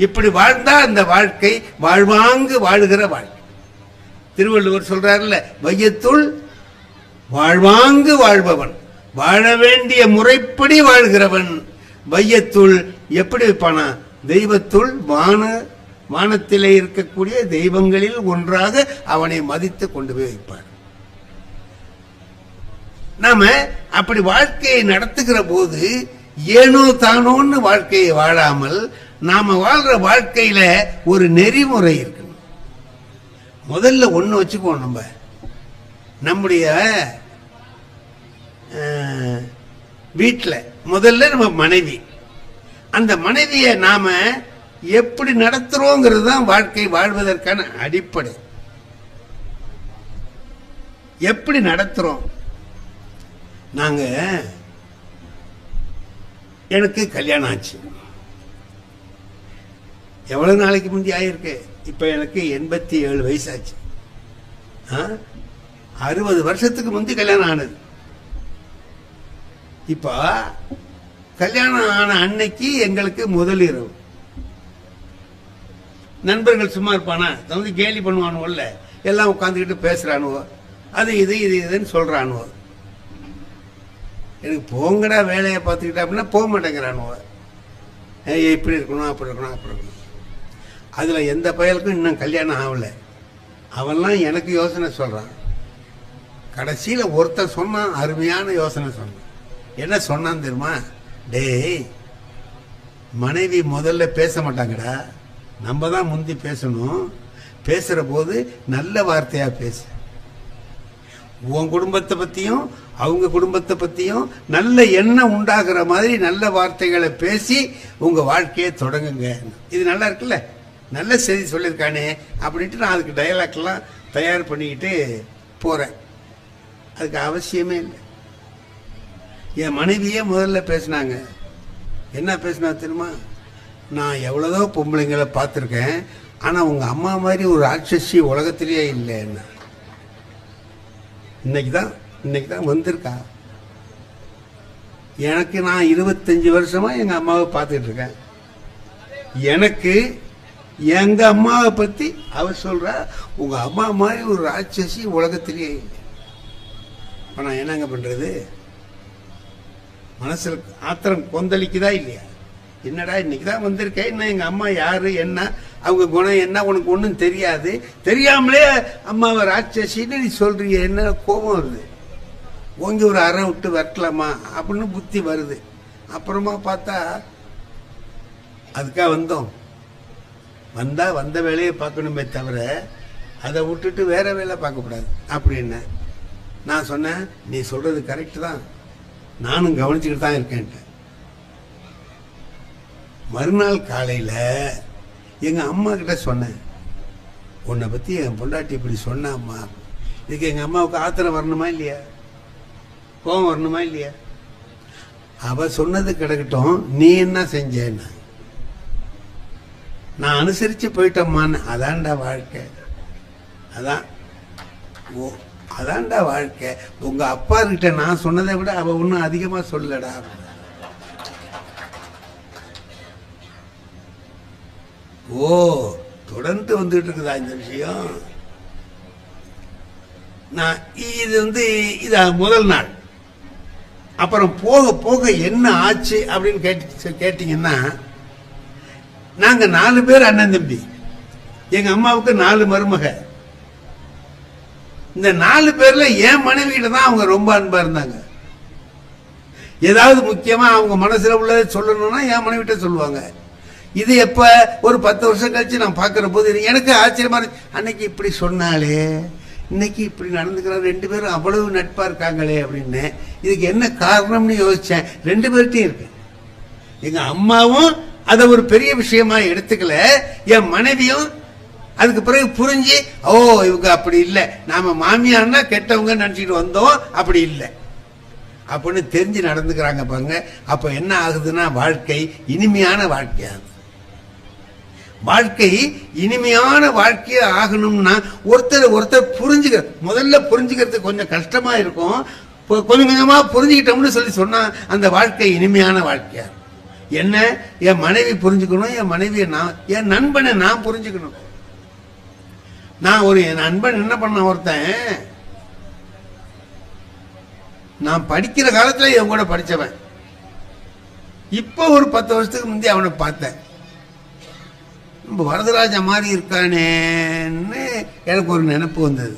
இப்படி வாழ்ந்தா அந்த வாழ்க்கை வாழ்வாங்கு வாழுகிற வாழ்க்கை. திருவள்ளுவர் சொல்றாருல்ல, வையத்துள் வாழ்வாங்கு வாழ்பவன், வாழ வேண்டிய முறைப்படி வாழ்கிறவன். வையத்துள் எப்படி வைப்பானா? தெய்வத்துள் வானத்திலே இருக்கக்கூடிய தெய்வங்களில் ஒன்றாக அவனை மதித்து கொண்டு போய் வைப்பார். நாம அப்படி வாழ்க்கையை நடத்துகிற போது ஏனோ தானோன்னு வாழ்க்கையை வாழாமல் நாம வாழ்ற வாழ்க்கையில ஒரு நெறிமுறை இருக்கு. முதல்ல ஒண்ணு வச்சுக்குவோம். நம்முடைய வீட்டுல முதல்ல நம்ம மனைவி, அந்த மனைவியை நாம எப்படி நடத்துறோங்கிறது தான் வாழ்க்கை வாழ்வதற்கான அடிப்படை. எப்படி நடத்துறோம்? நாங்க எனக்கு கல்யாணம் ஆச்சு. எவ்வளவு நாளைக்கு முந்தி ஆயிருக்கு? இப்ப எனக்கு 87 வயசாச்சு. 60 வருஷத்துக்கு முந்தி கல்யாணம் ஆனது. இப்ப கல்யாணம் ஆன அன்னைக்கு எங்களுக்கு முதல் இரவு. நண்பர்கள் சும்மா இருப்பானா? வந்து கேலி பண்ணுவானுவல்ல, எல்லாம் உட்காந்துக்கிட்டு பேசுறானுவோ, அது இது இது இதுன்னு சொல்றானுவோ. எனக்கு போங்கடா வேலையை பார்த்துக்கிட்டா அப்படின்னா போக மாட்டேங்கிறானுவோ. இப்படி இருக்கணும், அப்படி இருக்கணும், அப்படி இருக்கணும். அதுல எந்த பயலுக்கும் இன்னும் கல்யாணம் ஆகல. அவன்லாம் எனக்கு யோசனை சொல்றான். கடைசியில ஒருத்தர் சொன்னான், அருமையான யோசனை சொன்னான். என்ன சொன்னான் தெரியுமா? டேய், மனைவி முதல்ல பேச மாட்டாங்கடா, நம்ம தான் முந்தி பேசணும். பேசுற போது நல்ல வார்த்தையா பேசு. உன் குடும்பத்தை பத்தியும் அவங்க குடும்பத்தை பத்தியும் நல்ல எண்ணம் உண்டாகிற மாதிரி நல்ல வார்த்தைகளை பேசி உங்க வாழ்க்கையை தொடங்குங்க. இது நல்லா இருக்குல்ல, நல்ல செய்தி சொல்லியிருக்கானே அப்படின்ட்டு நான் அதுக்கு டயலாக் எல்லாம் தயார் பண்ணிக்கிட்டு போறேன். அதுக்கு அவசியமே இல்லை. என் மனைவியே முதல்ல பேசினாங்க. என்ன பேசினா தெரியுமா? நான் எவ்வளவோ பொம்பளைங்களை பார்த்துருக்கேன், ஆனா உங்க அம்மா மாதிரி ஒரு ராட்சசி உலகத்திலேயே இல்லைன்னா. இன்னைக்கு தான் வந்திருக்கா. எனக்கு நான் 25 வருஷமா எங்க அம்மாவை பார்த்துட்டு இருக்கேன். எனக்கு எங்க அம்மாவை பத்தி அவ சொல்றா, உங்க அம்மா மாதிரி ஒரு ராட்சசி உலகத்திலேயே இல்லை. நான் என்னங்க பண்றது? மனசுல ஆத்திரம் கொந்தளிக்குதா இல்லையா? என்னடா இன்னைக்கு தான் வந்திருக்கேன், என்ன எங்க அம்மா யாரு, என்ன அவங்க குணம் என்ன உனக்கு ஒன்றும் தெரியாது, தெரியாமலே அம்மாவை ராட்சசின்னு நீ சொல்றீங்க. என்ன கோபம் வருது, ஓங்கி ஒரு அறை விட்டு வெட்டலாமா அப்படின்னு புத்தி வருது. அப்புறமா பார்த்தா அதுக்காக வந்த வேலையை பார்க்கணுமே தவிர அதை விட்டுட்டு வேற வேலை பார்க்கக்கூடாது அப்படின்னு நான் சொன்னேன். நீ சொல்றது கரெக்ட் தான், நானும் கவனிச்சுக்கிட்டு தான் இருக்கேன். மறுநாள் காலையில எங்க அம்மா கிட்ட சொன்னேன், உன்னை பத்தி என் பொண்டாட்டி இப்படி சொன்ன அம்மா. இதுக்கு எங்க அம்மாவுக்கு ஆத்திரம் வரணுமா இல்லையா, கோபம் வரணுமா இல்லையா? அவ சொன்னது கிடக்கட்டும், நீ என்ன செஞ்சேன்னா நான் அனுசரிச்சு போயிட்டோம்மான்னு. அதான்டா வாழ்க்கை, அதான்டா வாழ்க்கை. உங்க அப்பா கிட்ட நான் சொன்னதை விட அவ ஒன்னும் அதிகமா சொல்லடா. ஓ, தொடர்ந்து வந்துட்டு இருக்குதா இந்த விஷயம்? நான் இது முதல் நாள். அப்புறம் போக போக என்ன ஆச்சு அப்படின்னு கேட்டீங்கன்னா, நாங்க 4 பேர் அண்ணன் தம்பி, எங்க அம்மாவுக்கு 4 மருமக. இந்த 4 பேர்ல என் மனைவியில தான் அவங்க ரொம்ப அன்பா இருந்தாங்க. ஏதாவது முக்கியமா அவங்க மனசுல உள்ளதை சொல்லணும்னா என் மனைவிட்ட சொல்லுவாங்க. இது எப்ப ஒரு 10 வருஷம் கழிச்சு நான் பார்க்கிற போது எனக்கு ஆச்சரியமா இருக்கு. அன்னைக்கு இப்படி சொன்னாலே இன்னைக்கு இப்படி நடந்துக்கிறாங்க, 2 பேரும் அவ்வளவு நட்பா இருக்காங்களே அப்படின்னு. இதுக்கு என்ன காரணம்னு யோசிச்சேன். 2 பேர்ட்டையும் இருக்கு. எங்க அம்மாவும் அதை ஒரு பெரிய விஷயமா எடுத்துக்கல, என் மனைவியும் அதுக்கு பிறகு புரிஞ்சு, ஓ இவங்க அப்படி இல்லை, நாம மாமியார்னா கெட்டவங்க நினைச்சிட்டு வந்தோம், அப்படி இல்லை அப்படின்னு தெரிஞ்சு நடந்துக்கிறாங்க பாருங்க. அப்ப என்ன ஆகுதுன்னா வாழ்க்கை இனிமையான வாழ்க்கையாகுது. வாழ்க்கை இனிமையான வாழ்க்கையா ஆகணும்னா ஒருத்தர் புரிஞ்சுக்க, முதல்ல புரிஞ்சுக்கிறது கொஞ்சம் கஷ்டமா இருக்கும். கொஞ்சம் கொஞ்சமா புரிஞ்சுக்கிட்டோம்னு சொல்லி சொன்னா அந்த வாழ்க்கை இனிமையான வாழ்க்கையா. என்ன, என் மனைவி புரிஞ்சுக்கணும், என் மனைவியை நான், என் நண்பனை நான் புரிஞ்சுக்கணும். நான் ஒரு என் நண்பன் என்ன பண்ண, ஒருத்தன் நான் படிக்கிற காலத்துல என் கூட படிச்சவன், இப்ப ஒரு 10 வருஷத்துக்கு முந்தைய அவனை பார்த்தேன். நம்ம வரதராஜா மாதிரி இருக்கானேன்னு எனக்கு ஒரு நினைப்பு வந்தது.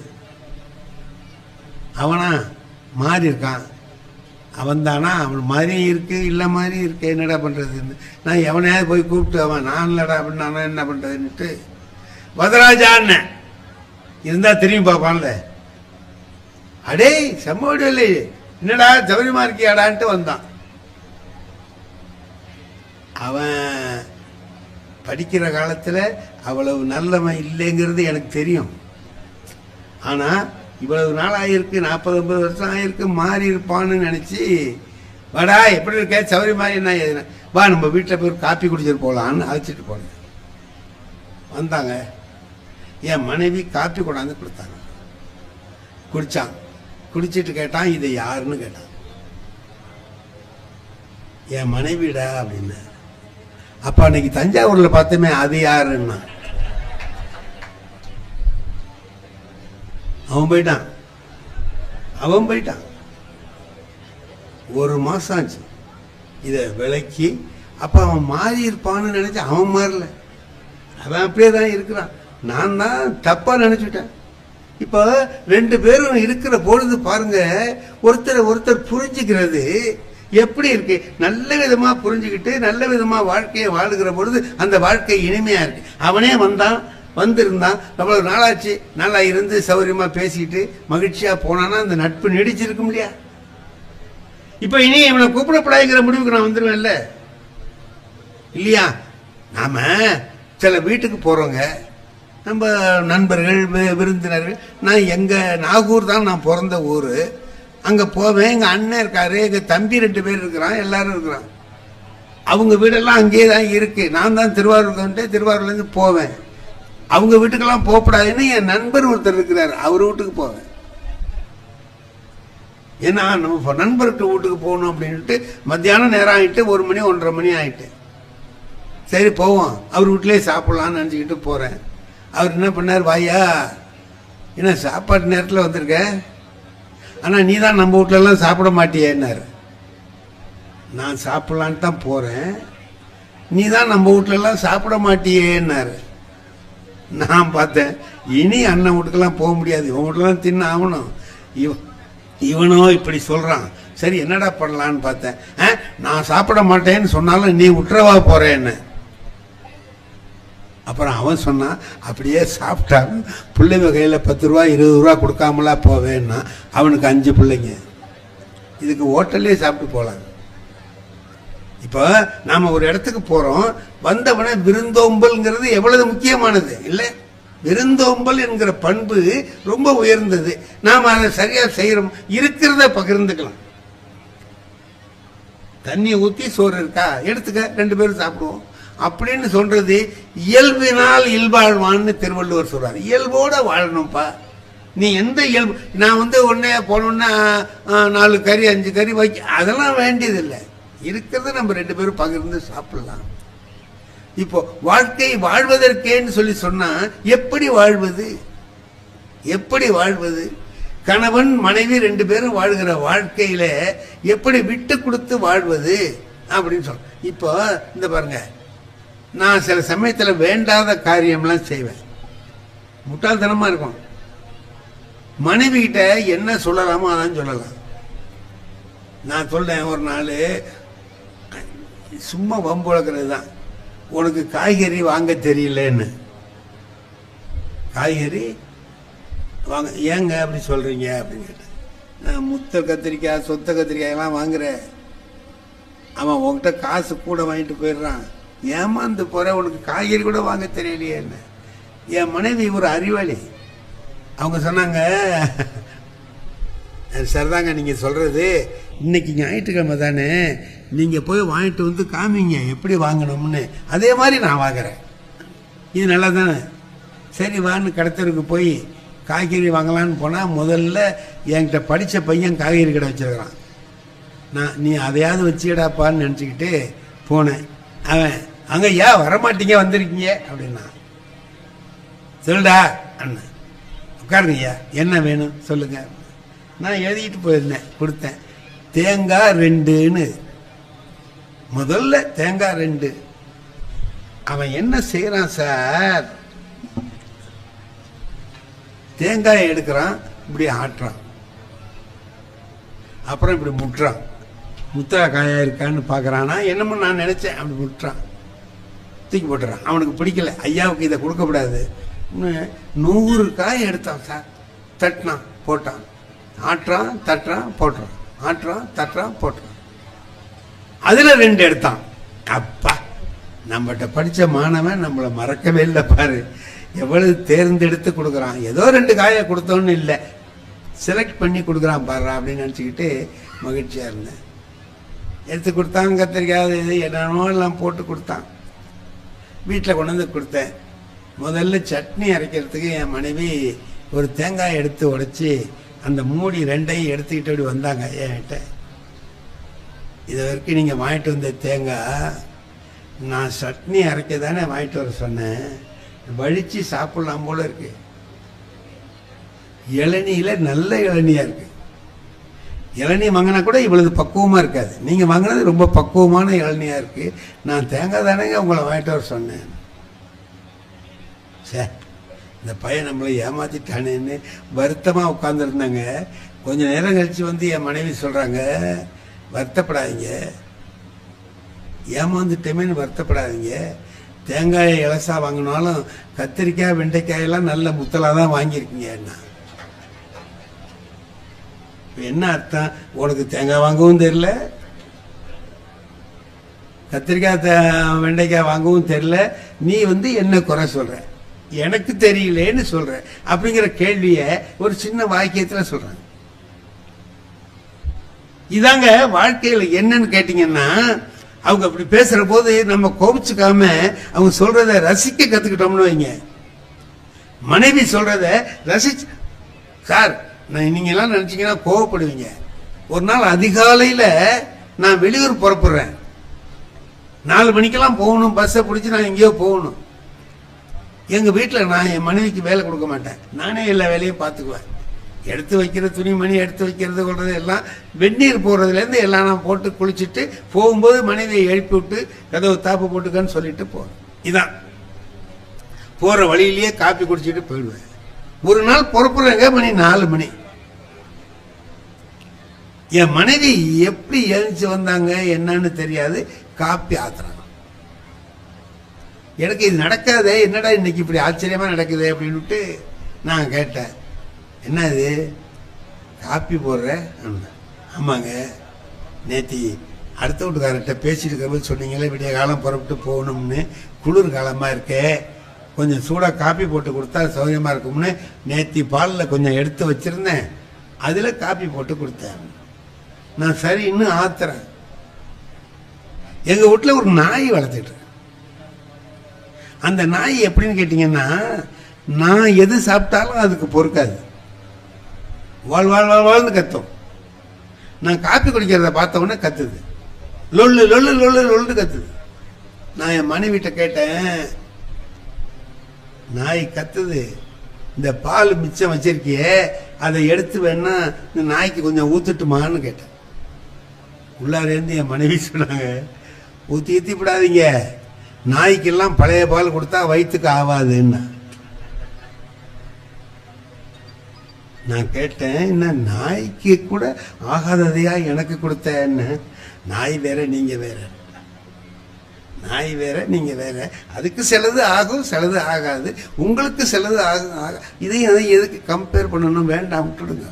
அவனா மாறி இருக்கான், அவன் தானா, அவன் மாதிரியும் இருக்கு இல்ல மாதிரி இருக்கு, என்னடா பண்றதுன்னு நான் எவனையாவது போய் கூப்பிட்டு அவன் நான் இல்லடா அப்படின்னு நானும் என்ன பண்றதுன்னுட்டு வரதராஜான்னு இருந்தா தெரியும் பாப்பான்ல, அடே செம்மோடி இல்லை என்னடா சௌரியமா இருக்கியாடான்ட்டு வந்தான். அவன் படிக்கிற காலத்துல அவ்வளவு நல்லவன் இல்லைங்கிறது எனக்கு தெரியும். ஆனா இவ்வளவு நாள் ஆயிருக்கு, 40-50 வருஷம் ஆயிருக்கு, மாறி இருப்பான்னு நினைச்சு, வாடா எப்படி இருக்க சௌரி மாதிரி என்ன எதுனா வா நம்ம வீட்டில் போய் காப்பி குடிச்சிட்டு போகலான்னு அழைச்சிட்டு போனேன். வந்தாங்க, என் மனைவி காப்பி கொண்டாந்து கொடுத்தாங்க. குடிச்சான், குடிச்சிட்டு கேட்டான் இதை யாருன்னு கேட்டான். என் மனைவிடா அப்படின்னு. அப்ப அன்னைக்கு தஞ்சாவூர்ல பார்த்தோமே அது யாருன்னா அவன் போயிட்டான். ஒரு மாசம் ஆச்சு இத விலைக்கு. அப்ப அவன் மாறி இருப்பான்னு நினைச்சு அவன் மாறல, அவன் அப்படியே தான் இருக்கிறான். நான் தான் தப்பா நினைச்சுட்டேன். இப்ப 2 பேரும் இருக்கிற பொழுது பாருங்க, ஒருத்தர் புரிஞ்சுக்கிறது எப்படி இருக்கு. நல்ல விதமா புரிஞ்சுக்கிட்டு நல்ல விதமா வாழ்க்கையை வாழுகிற பொழுது அந்த வாழ்க்கை இனிமையா இருக்கு. அவனே வந்திருந்தான், அவ்வளவு நாளாச்சு, நல்லா இருந்து சௌரியமா பேசிட்டு மகிழ்ச்சியா போனானா அந்த நட்பு நீடிச்சிருக்கும் இல்லையா. இப்ப இனி இவனை கூப்பிடப்படாதுங்கிற முடிவுக்கு நான் வந்துருவேன்ல இல்லையா. நாம சில வீட்டுக்கு போறோங்க, நம்ம நண்பர்கள் விருந்தினர்கள். நான் எங்க நாகூர் தான் நான் பிறந்த ஊரு. அங்க போவேன், எங்க அண்ணன் இருக்காரு, எங்க தம்பி 2 பேர் இருக்கிறான், எல்லாரும் இருக்கிறான். அவங்க வீடெல்லாம் அங்கேயே தான் இருக்கு. நான் தான் திருவாரூர்ல இருந்து போவேன். அவங்க வீட்டுக்கெல்லாம் போகக்கூடாதுன்னு என் நண்பர் ஒருத்தர் இருக்கிறார், அவர் வீட்டுக்கு போவேன். ஏன்னா நம்ம நண்பர்கிட்ட வீட்டுக்கு போகணும் அப்படின்ட்டு மத்தியானம் நேரம் ஆயிட்டு 1 மணி 1:30 மணி ஆயிட்டு, சரி போவோம் அவர் வீட்டிலேயே சாப்பிடலாம்னு நினச்சிக்கிட்டு போறேன். அவர் என்ன பண்ணார், வாயா என்ன சாப்பாட்டு நேரத்தில் வந்திருக்க, ஆனா நீ தான் நம்ம வீட்டுல எல்லாம் சாப்பிட மாட்டியேன்னாரு. நான் சாப்பிடலான்னு தான் போறேன், நீ தான் நம்ம வீட்டுல எல்லாம் சாப்பிட மாட்டியேன்னாரு. நான் பார்த்தேன், இனி அண்ணன் வீட்டுக்கெல்லாம் போக முடியாது, இவன் வீட்டுலாம் தின்ன ஆகணும். இவனோ இப்படி சொல்றான், சரி என்னடா பண்ணலான்னு பார்த்தேன். நான் சாப்பிட மாட்டேன்னு சொன்னாலும் நீ விட்டுறவா போறேன்னு. அப்புறம் அவன் சொன்னான், அப்படியே சாப்பிட்டாங்க பிள்ளைங்க கையில 10 ரூபா 20 ரூபா கொடுக்காமலா போவேன்னா. அவனுக்கு 5 பிள்ளைங்க, இதுக்கு ஹோட்டல்லே சாப்பிட்டு போலாம். இப்ப நாம ஒரு இடத்துக்கு போறோம், வந்தவன விருந்தோம்பல்ங்கிறது எவ்வளவு முக்கியமானது இல்ல. விருந்தோம்பல் என்கிற பண்பு ரொம்ப உயர்ந்தது. நாம அதை சரியா செய்யறோம், இருக்கிறத பகிர்ந்துக்கலாம். தண்ணி ஊத்தி சோறு இருக்கா எடுத்துக்க, 2 பேரும் சாப்பிடுவோம் அப்படின்னு சொல்றது இயல்பினால் இல்வாழ்வான்னு திருவள்ளுவர் சொல்றாரு. இயல்போட வாழணும்ப்பா. நீ எந்த இயல்பு, நான் உடனே போனோன்னா 4 கறி 5 கறி வைக்க அதெல்லாம் வேண்டியதில்லை. இருக்கிறத நம்ம 2 பேரும் பகிர்ந்து சாப்பிடலாம். இப்போ வாழ்க்கை வாழ்வதற்கேன்னு சொல்லி சொன்னா எப்படி வாழ்வது, எப்படி வாழ்வது? கணவன் மனைவி 2 பேரும் வாழ்கிற வாழ்க்கையில எப்படி விட்டு கொடுத்து வாழ்வது அப்படின்னு சொல்ற. இப்போ இந்த பாருங்க, நான் சில சமயத்துல வேண்டாத காரியம்லாம் செய்வேன், முட்டாள்தனமா இருக்கும். மனைவி கிட்ட என்ன சொல்லலாமோ அதான் சொல்லலாம். நான் சொல்றேன், ஒரு நாள் சும்மா வம்பு வளர்க்கறது தான். உனக்கு காய்கறி வாங்க தெரியலன்னு. காய்கறி வாங்க ஏங்க அப்படி சொல்றீங்க அப்படின்னு கேட்டேன். நான் முத்த கத்திரிக்காய் சொத்த கத்திரிக்காய் எல்லாம் வாங்குறேன், அவன் உன்கிட்ட காசு கூட வாங்கிட்டு போயிடுறான், ஏமாந்து போற, உனக்கு காய்கறி கூட வாங்க தெரியலையே என்ன. என் மனைவி ஒரு அறிவாளி, அவங்க சொன்னாங்க, சரிதாங்க நீங்க சொல்றது, இன்னைக்கு ஞாயிற்றுக்கிழமை தானே, நீங்க போய் வாங்கிட்டு வந்து காமிங்க எப்படி வாங்கணும்னு, அதே மாதிரி நான் வாங்குறேன், இது நல்லா தானே. சரி வான்னு கடத்தருக்கு போய் காய்கறி வாங்கலான்னு போனா முதல்ல என்கிட்ட படிச்ச பையன் காய்கறி கடை வச்சிருக்கிறான். நான் நீ அதையாவது வச்சுக்கடாப்பான்னு நினச்சிக்கிட்டு போனேன். அவன் அங்க ஏன் வரமாட்டீங்க வந்திருக்கீங்க அப்படின்னா, சொல்லுடா அண்ணன், உட்காருங்க ஐயா, என்ன வேணும் சொல்லுங்க. நான் எழுதிட்டு போயிருந்தேன், கொடுத்தேன். தேங்காய் 2ன்னு, முதல்ல தேங்காய் 2. அவன் என்ன செய்யறான் சார், தேங்காயை எடுக்கிறான், இப்படி ஆட்டுறான், அப்புறம் இப்படி முட்டுறான், முத்தா காயா இருக்கான்னு பார்க்கறானா என்னமோ நான் நினைச்சேன், அப்படி முட்டுறான், தூக்கி போட்டுறான். அவனுக்கு பிடிக்கல, ஐயாவுக்கு இதை கொடுக்கக்கூடாது. 100 காய் எடுத்தான் சார், தட்டினான் போட்டான், ஆட்டுறான் தட்டுறான் போட்டுறான், ஆட்டுறான் தட்டுறான் போட்டுறான், அதுல 2 எடுத்தான். அப்பா, நம்மகிட்ட படிச்ச மாணவன் நம்மளை மறக்கவே இல்லை பாரு, எவ்வளவு தேர்ந்தெடுத்து கொடுக்குறான். ஏதோ 2 காயை கொடுத்தோன்னு இல்லை, செலக்ட் பண்ணி கொடுக்குறான் பாரு அப்படின்னு நினச்சிக்கிட்டு மகிழ்ச்சியா இருந்தேன். எடுத்து கொடுத்தான், கத்திரிக்காய் இது என்னென்னமோ எல்லாம் போட்டு கொடுத்தான். வீட்டில் கொண்டு வந்து கொடுத்தேன். முதல்ல சட்னி அரைக்கிறதுக்கு என் மனைவி ஒரு தேங்காய் எடுத்து உடைச்சி அந்த மூடி 2ஐயும் எடுத்துக்கிட்டு அப்படி வந்தாங்க என்கிட்ட. இது வரைக்கும் நீங்கள் வாங்கிட்டு வந்த தேங்காய் நான் சட்னி அரைக்க தானே வாங்கிட்டு வர சொன்னேன், வழிச்சு சாப்பிடலாம் போல இருக்கு. இளநியில நல்ல இளநியா இருக்கு. இளநீ வாங்கினா கூட இவ்வளவு பக்குவமா இருக்காது, நீங்க வாங்கினது ரொம்ப பக்குவமான இளநியா இருக்கு. நான் தேங்காய் தானேங்க உங்களை வாங்கிட்டு வர சொன்னேன். சே, இந்த பையன் நம்மளை ஏமாத்திட்டானேன்னு வருத்தமா உட்கார்ந்துருந்தாங்க. கொஞ்ச நேரம் கழிச்சு வந்து என் மனைவி சொல்றாங்க, வருத்தப்படாதீங்க, ஏமாந்துட்டேமேன்னு வருத்தப்படாதீங்க, தேங்காயை இலசா வாங்கினாலும் கத்திரிக்காய் வெண்டைக்காயெல்லாம் நல்ல முத்தலா தான் வாங்கியிருக்கீங்க. என்ன அர்த்தம், உனக்கு தேங்காய் வாங்கவும் தெரியல, கத்திரிக்காய் வெண்டைக்காய் வாங்கவும் தெரியல, நீ வந்து என்ன குறை சொல்ற, எனக்கு தெரியலேன்னு சொல்ற அப்படிங்கிற கேள்விய ஒரு சின்ன வாக்கியத்துல சொல்றாங்க. இதாங்க வாழ்க்கையில என்னன்னு கேட்டீங்கன்னா, அவங்க அப்படி பேசுற போது நம்ம கோபிச்சுக்காம அவங்க சொல்றத ரசிக்க கத்துக்கிட்டோம்னு வைங்க. மனைவி சொல்றத ரசிச்சு, சார் நீங்க எல்லாம் நினைச்சீங்கன்னா கோவப்படுவீங்க. ஒரு நாள் அதிகாலையில நான் வெளியூர் புறப்படுறேன், 4 மணிக்கெல்லாம் போகணும், பஸ்ஸை பிடிச்சி நான் எங்கேயோ போகணும். எங்க வீட்டுல நான் என் மனைவிக்கு வேலை கொடுக்க மாட்டேன், நானே எல்லா வேலையும் பார்த்துக்குவேன். எடுத்து வைக்கிற துணிமணி எடுத்து வைக்கிறது கொள்றது எல்லாம், வெந்நீர் போடுறதுலேருந்து எல்லாம் நான் போட்டு குளிச்சுட்டு போகும்போது மனைவியை எழுப்பி விட்டு கதவு தாப்பு போட்டுக்கன்னு சொல்லிட்டு போறேன். இதான் போற வழியிலேயே காப்பி குடிச்சிட்டு போயிடுவேன். ஒரு நாள் புறப்படுறேங்க, மணி 4 மணி. என் மனைவி எப்படி எழுந்து வந்தாங்க என்னன்னு தெரியாது, காப்பி ஆத்துறாங்க. எனக்கு இது நடக்காதே, என்னடா இன்னைக்கு இப்படி ஆச்சரியமா நடக்குது அப்படின்னுட்டு நான் கேட்டேன், என்ன இது காப்பி போடுற? ஆமாங்க, நேத்தி அடுத்த வீட்டுக்காரர்கிட்ட பேசிட்டு இருக்கிற சொன்னீங்களே விடிய காலம் புறப்பட்டு போகணும்னு, குளிர் காலமா இருக்கே, கொஞ்சம் சூடாக காப்பி போட்டு கொடுத்தா சௌகரியமா இருக்கும்னு நேத்தி பாலில் கொஞ்சம் எடுத்து வச்சிருந்தேன், அதில் காப்பி போட்டு கொடுத்தேன். நான் சரி இன்னும் ஆத்துறேன். எங்க வீட்டில் ஒரு நாய் வளர்த்துட்டு, அந்த நாய் எப்படின்னு கேட்டீங்கன்னா, நான் எது சாப்பிட்டாலும் அதுக்கு பொறுக்காது, வாழ் வாழ் வாழ்ந்து கத்தும். நான் காப்பி குடிக்கிறத பார்த்த உடனே கத்துது, லொல்லு லொல்லு லொல்லு லொல்லு கத்துது. நான் என் மனைவிட்ட கேட்டேன், நாய் கத்துது, இந்த பால் மிச்சம் வச்சிருக்கியே அதை எடுத்து வேணா இந்த நாய்க்கு கொஞ்சம் ஊத்துட்டுமான்னு கேட்டேன். உள்ளாரேந்து என் மனைவி சொன்னாங்க, ஊத்தி விடாதீங்க, நாய்க்கெல்லாம் பழைய பால் கொடுத்தா வயிற்றுக்கு ஆகாதுன்னா. நான் கேட்டேன், என்ன நாய்க்கு கூட ஆகாததையா எனக்கு கொடுத்தேன்னு? நாய் வேற நீங்க வேற. நாய் வேற, நீங்க வேற. அதுக்கு சிலது ஆகும், சிலது ஆகாது. உங்களுக்கு சிலது ஆகும். இதையும் அதை எதுக்கு கம்பேர் பண்ணணும்? வேண்டாம், விட்டுடுங்க.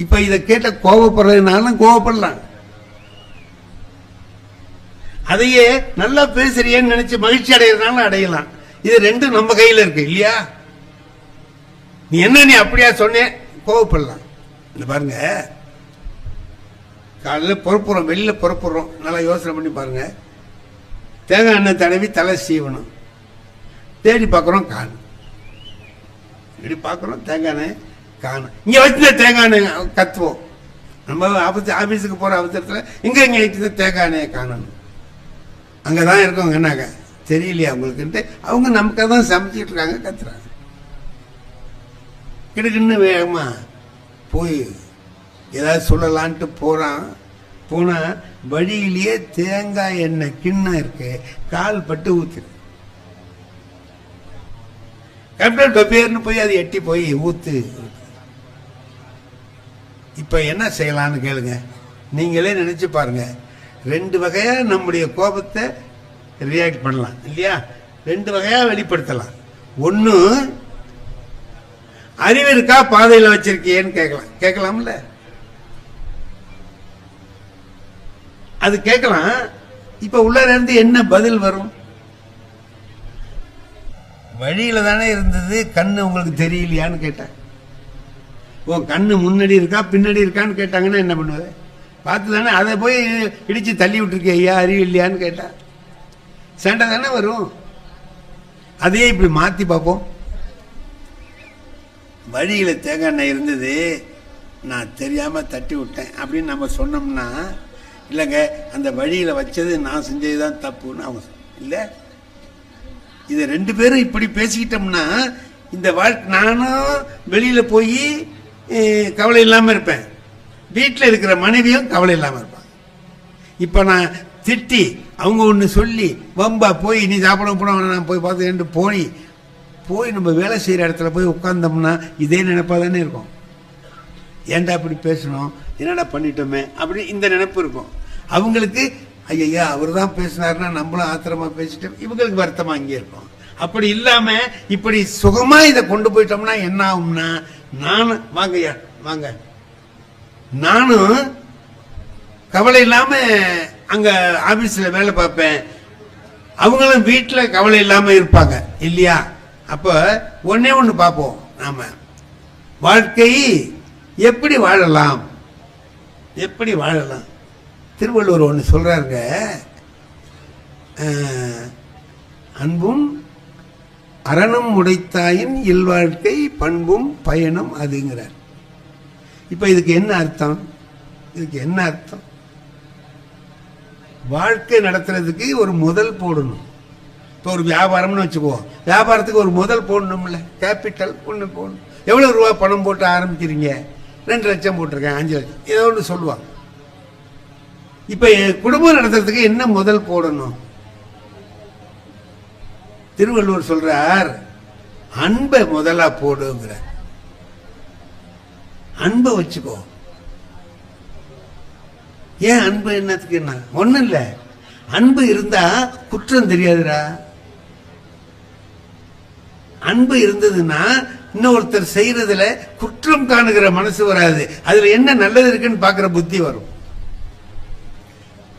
இப்ப இதை கேட்ட கோபப்படுறதுனாலும் கோபப்படலாம், அதையே நல்லா பேசுறியன்னு நினைச்சு மகிழ்ச்சி அடைகிறதுனாலும் அடையலாம். இது ரெண்டும் நம்ம கையில இருக்கு இல்லையா? நீ என்ன நீ அப்படியா சொன்னேன், கோவப்படலாம். இந்த பாருங்க, காலையில் புறப்புறோம், வெளியில புறப்புறோம், நல்லா யோசனை பண்ணி பாருங்க. தேங்காய் எண்ணெய் தடவி தலை சீவணும், தேடி பார்க்குறோம் காணும். இப்படி பார்க்குறோம் தேங்காய் எண்ணெய் காணும். இங்கே வச்சுருந்த தேங்காய் எண்ணெய் கத்துவோம். நம்ம ஆஃபீஸுக்கு போகிற அவசரத்தில் இங்கே வச்சுருந்த தேங்காய் எண்ணெயை காணணும். அங்கே தான் இருக்கவங்க என்னாங்க தெரியலையா அவங்களுக்குன்ட்டு அவங்க நமக்காக தான் சமைச்சிட்டு இருக்காங்க, கத்துறாங்க. கிடுக்குன்னு வேகமா போய் ஏதாவது சொல்லலான்ட்டு போனா வழியிலேயே தேங்காய் எண்ணெய் கிண்ணம் இருக்கு, கால் பட்டு ஊத்துது. கேப்டன் டொப்பேர்னு போய் அது எட்டி போய் ஊத்து. இப்ப என்ன செய்யலாம்னு கேளுங்க, நீங்களே நினைச்சு பாருங்க. ரெண்டு வகையா நம்முடைய கோபத்தை ரியாக்ட் பண்ணலாம் இல்லையா? ரெண்டு வகையா வெளிப்படுத்தலாம். ஒன்னு, அறிவு இருக்கா பாதையில வச்சிருக்கியேன்னு கேட்கலாம்ல, அது கேட்கலாம். இப்ப உள்ள இருந்து என்ன பதில் வரும்? வழியில தானே இருந்தது, கண்ணு உங்களுக்கு தெரியலையான்னு கேட்டேன். உன் கண்ணு முன்னாடி இருக்கா பின்னாடி இருக்கான்னு கேட்டாங்கன்னா என்ன பண்ணுவது? பார்த்து தானே, அதை போய் இடிச்சு தள்ளி விட்டுருக்கே, ஐயா அறிவு இல்லையான்னு கேட்டா சண்டை தானே வரும். அதையே இப்படி மாத்தி பார்ப்போம். வழியில தேங்காய் எண்ணெய் இருந்தது, நான் தெரியாம தட்டி விட்டேன் அப்படின்னு நம்ம சொன்னோம்னா, இல்லைங்க அந்த வழியில வச்சது நான் செஞ்சதுதான் தப்புன்னு அவங்க இல்ல. இது ரெண்டு பேரும் இப்படி பேசிக்கிட்டோம்னா இந்த வாழ்க்கை, நானும் வெளியில போய் கவலை இல்லாம இருப்பேன், வீட்டில் இருக்கிற மனைவியும் கவலை இல்லாம இருப்பாங்க. இப்ப நான் திட்டி அவங்க ஒண்ணு சொல்லி வம்பா போய் நீ சாப்பிட போன நான் போய் பார்த்து போய் நம்ம வேலை செய்யற இடத்துல போய் உட்கார்ந்தோம்னா இதே நினைப்பா தானே இருக்கும். ஏன்டா அப்படி பேசணும், என்னடா பண்ணிட்டோமே அப்படி இந்த நினைப்பு இருக்கும். அவங்களுக்கு ஐயா அவர் தான் பேசினாருன்னா நம்மளும் ஆத்திரமா பேசிட்டோம், இவங்களுக்கு வருத்தமா இங்கே இருக்கும். அப்படி இல்லாம இப்படி சுகமா இதை கொண்டு போயிட்டோம்னா என்ன ஆகும்னா, நானும் வாங்கய்யா வாங்க, நானும் கவலை இல்லாம அங்க ஆபீஸ்ல வேலை பார்ப்பேன், அவங்களும் வீட்டுல கவலை இல்லாம இருப்பாங்க இல்லையா? அப்ப ஒன்னே ஒண்ணு பார்ப்போம், நாம வாழ்க்கை எப்படி வாழலாம், எப்படி வாழலாம். திருவள்ளுவர் ஒண்ணு சொல்றாருங்க, அன்பும் அறனும் உடைத்தாயின் இல்வாழ்க்கை பண்பும் பயனும் அதுங்கிறார். இப்ப இதுக்கு என்ன அர்த்தம்? இதுக்கு என்ன அர்த்தம்? வாழ்க்கை நடத்துறதுக்கு ஒரு முதல் போடணும். இப்போ ஒரு வியாபாரம்னு வச்சுக்குவோம், வியாபாரத்துக்கு ஒரு முதல் போடணும்ல, கேபிட்டல் ஒன்று போடணும். எவ்வளவு ரூபா பணம் போட்டு ஆரம்பிக்கிறீங்க? 2 லட்சம் போட்டிருக்கேன், 5 லட்சம், ஏதோ ஒன்று சொல்லுவாங்க. இப்ப குடும்பம் நடத்துறதுக்கு என்ன முதல் போடணும்? திருவள்ளுவர் சொல்றார், அன்பை முதலா போடுங்கிற. அன்பை வச்சுக்கோ. ஏன் அன்பு என்னத்துக்கு? என்ன ஒண்ணு இல்ல, அன்பு இருந்தா குற்றம் தெரியாதுடா. அன்பு இருந்ததுன்னா இன்னொருத்தர் செய்யறதுல குற்றம் காணுகிற மனசு வராது, அதுல என்ன நல்லது இருக்குன்னு பாக்குற புத்தி வரும்.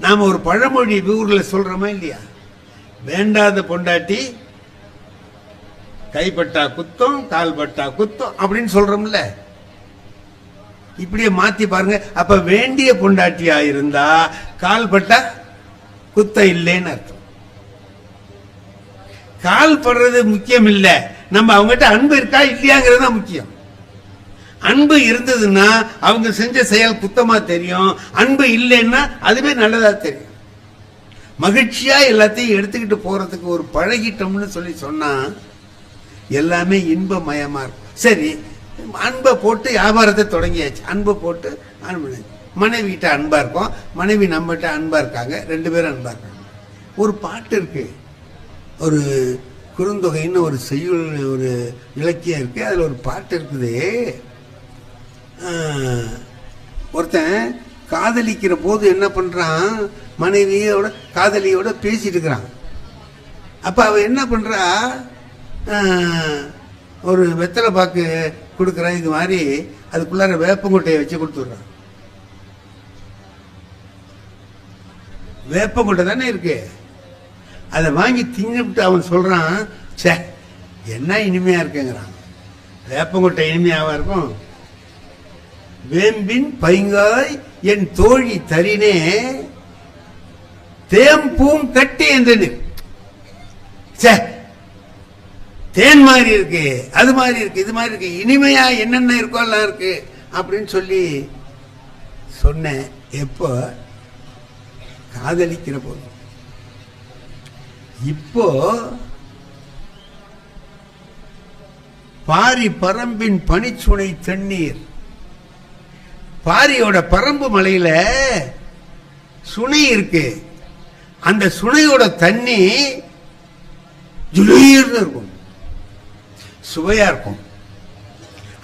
நாம ஒரு பழமொழி ஊர்ல சொல்றோமா இல்லையா, வேண்டாத பொண்டாட்டி கைப்பட்டா குத்தம் கால்பட்டா குத்தம் அப்படின்னு சொல்றோம்ல. இப்படியே மாத்தி பாருங்க. அப்ப வேண்டிய பொண்டாட்டியா இருந்தா கால்பட்டா குத்தம் இல்லைன்னு அர்த்தம். கால் படுறது முக்கியம் இல்ல, நம்ம அவங்ககிட்ட அன்பு இருக்கா இல்லையாங்கிறது முக்கியம். அன்பு இருந்ததுன்னா அவங்க செஞ்ச செயல் குத்தமா தெரியும், அன்பு இல்லைன்னா அதுவே நல்லதா தெரியும். மகிழ்ச்சியா எல்லாத்தையும் எடுத்துக்கிட்டு போறதுக்கு ஒரு பழகிட்டோம்னு சொல்லி சொன்னா எல்லாமே இன்பமயமா இருக்கும். சரி, அன்பை போட்டு வியாபாரத்தை தொடங்கியாச்சு, அன்பை போட்டு மனைவி கிட்ட அன்பா இருக்கும், மனைவி நம்மகிட்ட அன்பா இருக்காங்க, 2 பேரும் அன்பா இருக்காங்க. ஒரு பாட்டு இருக்கு, ஒரு குறுந்தொகைன்னு ஒரு செய்யுள், ஒரு இலக்கியம் இருக்கு, அதுல ஒரு பாட்டு இருக்குது. ஒருத்தன் காதலிக்கிற போது என்ன பண்றான், மனைவியோட காதலியோட பேசிட்டு இருக்கிறான். அப்ப அவ என்ன பண்றா, ஒரு வெத்தலை பாக்கு கொடுக்குறான், இது மாதிரி அதுக்குள்ளார வேப்பங்கொட்டையை வச்சு கொடுத்துடுறான். வேப்பங்கொட்டை தானே இருக்கு, அதை வாங்கி தின்னுட்டு அவன் சொல்றான், சே என்ன இனிமையா இருக்குங்கிறான். வேப்பங்கொட்டை இனிமையாவா இருக்கும்? வேம்பின் பைங்காய் என் தோழி தரினே தேம்பூம் கட்டி என்று, தேன் மாதிரி இருக்கு, அது மாதிரி இருக்கு, இது மாதிரி இருக்கு, இனிமையா என்னென்ன இருக்கோ எல்லாம் இருக்கு அப்படின்னு சொல்லி சொன்னேன். எப்போ? காதலிக்கிற போது. இப்போ பாரி பரம்பின் பனிச்சுனை தண்ணீர், பாரியோட பரம்பு மலையில சுனை இருக்கு, அந்த சுனையோட தண்ணி ஜுளீர்னு இருக்கும், சுவையா இருக்கும்.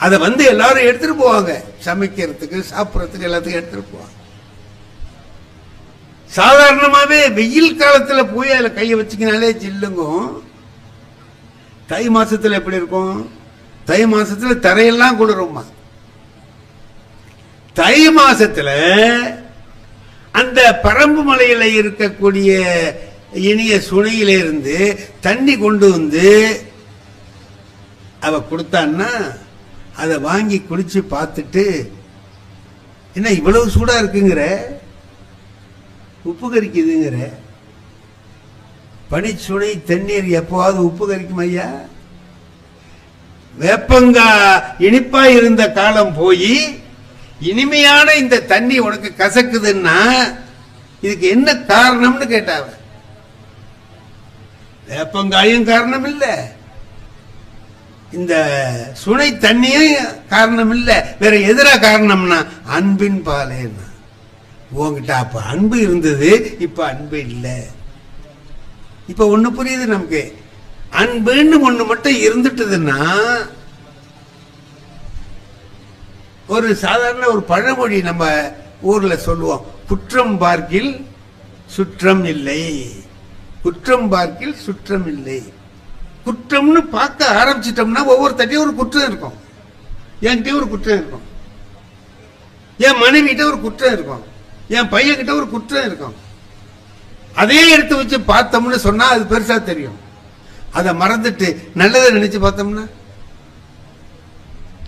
அதை எல்லாரும் எடுத்துட்டு போவாங்க, சமைக்கிறதுக்கு சாப்பிட்றதுக்கு எல்லாத்துக்கும் எடுத்துட்டு போவாங்க. சாதாரணமாவே வெயில் காலத்துல போய் அதுல கையை வச்சுக்கினாலே ஜில்லுங்கும். தை மாசத்துல எப்படி இருக்கும்? தை மாசத்துல தரையெல்லாம் குளிருமா. தை மாசத்துல அந்த பரம்பு மலையில இருக்கக்கூடிய இனிய சுனையில இருந்து தண்ணி கொண்டு வந்து அவ கொடுத்தான்னா அதை வாங்கி குடிச்சு பார்த்துட்டு, என்ன இவ்வளவு சூடா இருக்குங்கிற, உப்பு கரிக்குதுங்கிற, பனிச்சுனை தண்ணீர் எப்போவாது உப்பு கரிக்கும் ஐயா? வேப்பங்கா இனிப்பா இருந்த காலம் போய் இனிமையான இந்த தண்ணி உனக்கு கசக்குதுன்னா இதுக்கு என்ன காரணம்னு கேட்டாவ. வேப்பங்காயும் காரணம் இல்ல, இந்த சுனை தண்ணியும் காரணம் இல்ல, வேற எதிரா காரணம்னா அன்பின் பாலேன்னா. உங்ககிட்ட அப்ப அன்பு இருந்தது, இப்ப அன்பு இல்லை. இப்ப ஒண்ணு புரியுது நமக்கு, அன்புன்னு ஒண்ணு மட்டும் இருந்துட்டுதுன்னா, ஒரு சாதாரண ஒரு பழமொழி நம்ம ஊர்ல சொல்லுவோம், குற்றம் பார்க்கில் சுற்றம் இல்லை, குற்றம் பார்க்கில் சுற்றம் இல்லை. குற்றம்னு பார்க்க ஆரம்பிச்சிட்டோம்னா ஒவ்வொருத்தையும் ஒரு குற்றம் இருக்கும். என்கிட்ட ஒரு குற்றம் இருக்கும், என் மனைவிட்ட ஒரு குற்றம் இருக்கும், என் பையன் கிட்ட ஒரு குற்றம் இருக்கும். அதே எடுத்து வச்சு பார்த்தோம்னு சொன்னா அது பெருசா தெரியும். அதை மறந்துட்டு நல்லதை நினைச்சு பார்த்தோம்னா,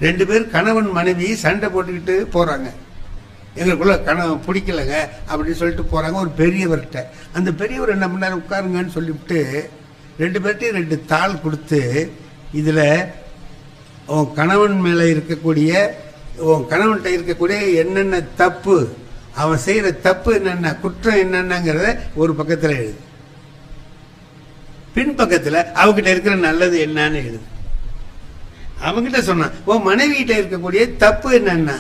ரெண்டு பேர் கணவன் மனைவி சண்டை போட்டுக்கிட்டு போறாங்க, எங்களுக்குள்ள கணவன் பிடிக்கலங்க அப்படின்னு சொல்லிட்டு போறாங்க ஒரு பெரியவர்கிட்ட. அந்த பெரியவர் என்ன பண்ணாரு, உட்காருங்கன்னு சொல்லிவிட்டு ரெண்டு பேர்ட்டையும் ரெண்டு தாள் கொடுத்து, இதுல உன் கணவன் மேல இருக்கக்கூடிய, உன் கணவன்கிட்ட இருக்கக்கூடிய என்னென்ன தப்பு, அவன் செய்யற தப்பு என்னென்ன, குற்றம் என்னென்னங்கிறத ஒரு பக்கத்துல எழுது, பின் பக்கத்துல அவகிட்ட இருக்கிற நல்லது என்னன்னு எழுது. அவங்கிட்ட சொன்னான், உன் மனைவி கிட்ட இருக்கக்கூடிய தப்பு என்னன்னா,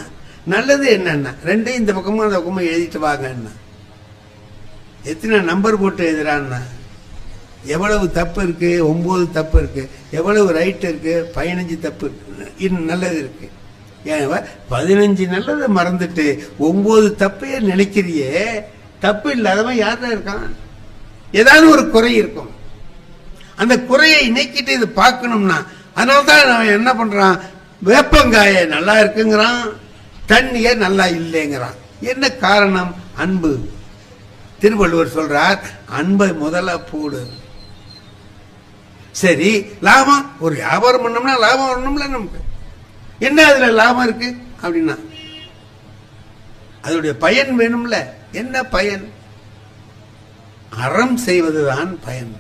நல்லது என்னன்னா, ரெண்டையும் இந்த பக்கமும் அந்த பக்கமும் எழுதிட்டு வாங்கன்னா. எத்தனை நம்பர் போட்டு எழுதுறான்னா, எவ்வளவு தப்பு இருக்கு, 9 தப்பு இருக்கு, எவ்வளவு ரைட் இருக்கு, 15 தப்பு இருக்கு, இன்னும் நல்லது இருக்கு. ஏன் 15 நல்லதை மறந்துட்டு 9 தப்பையே நினைக்கிறியே, தப்பு இல்லாதவன் யார்தான் இருக்கான்? ஏதாவது ஒரு குறை இருக்கும், அந்த குறையை நீக்கிட்டு இது பார்க்கணும்னா, அதனால்தான் அவன் என்ன பண்றான், வேப்பங்காய நல்லா இருக்குங்கிறான், தண்ணிய நல்லா இல்லைங்கிறான். என்ன காரணம்? அன்பு. திருவள்ளுவர் சொல்றார், அன்பை முதல்ல போடு. சரி, லாபம், ஒரு வியாபாரம் பண்ணோம்னா லாபம் வரணும்ல நமக்கு. என்ன அதுல லாபம் இருக்கு அப்படின்னா, அதோடைய பயன் வேணும்ல. என்ன பயன்? அறம் செய்வதுதான் பயன்.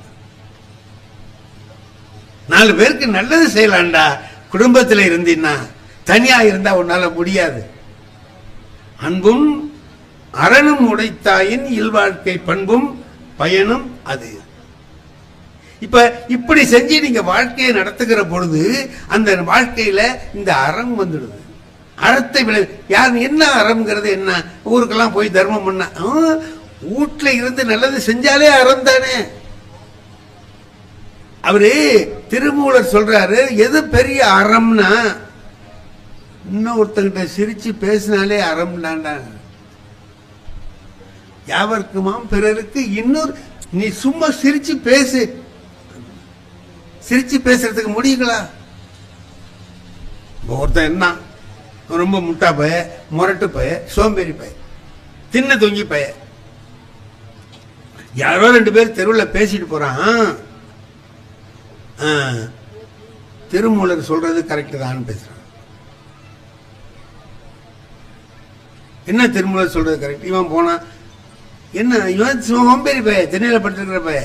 4 பேருக்கு நல்லது செய்யலாம்டா. குடும்பத்தில் இருந்தீன்னா, தனியா இருந்தா உன்னால முடியாது. அன்பும் அரணும் உடைத்தாயின் இல்வாழ்க்கை பண்பும் பயனும் அது. இப்ப இப்படி செஞ்சு நீங்க வாழ்க்கையை நடத்துகிற பொழுது அந்த வாழ்க்கையில இந்த அறம் வந்துடுது. அறத்தை யார் என்ன அறம்ங்கிறது என்ன? ஊருக்கெல்லாம் போய் தர்மம் பண்ண, வீட்டுல இருந்து நல்லது செஞ்சாலே அறம் தானே. அவரு திருமூலர் சொல்றாரு, எது பெரிய அறம்னா, இன்னொருத்தங்கிட்ட சிரிச்சு பேசினாலே அறம் தான்டா. யாவர்க்குமாம் பிறருக்கு இன்னொரு. நீ சும்மா சிரிச்சு பேசு. சிரிச்சு பேசுறதுக்கு முடியுங்களா? ஒருத்தன் என்ன ரொம்ப முட்டா பய, முரட்டு பய, சோம்பேறி பய, தின்ன தொங்கி பய. யாரோ 2 பேர் தெருவில் பேசிட்டு போறான். திருமூலர் சொல்றது கரெக்ட் தான் பேசுறான். என்ன திருமூலர் சொல்றது கரெக்ட்? இவன் போனா என்ன, இவன் சோம்பேறி பய, திண்ணையில படுத்துக்கிற பய.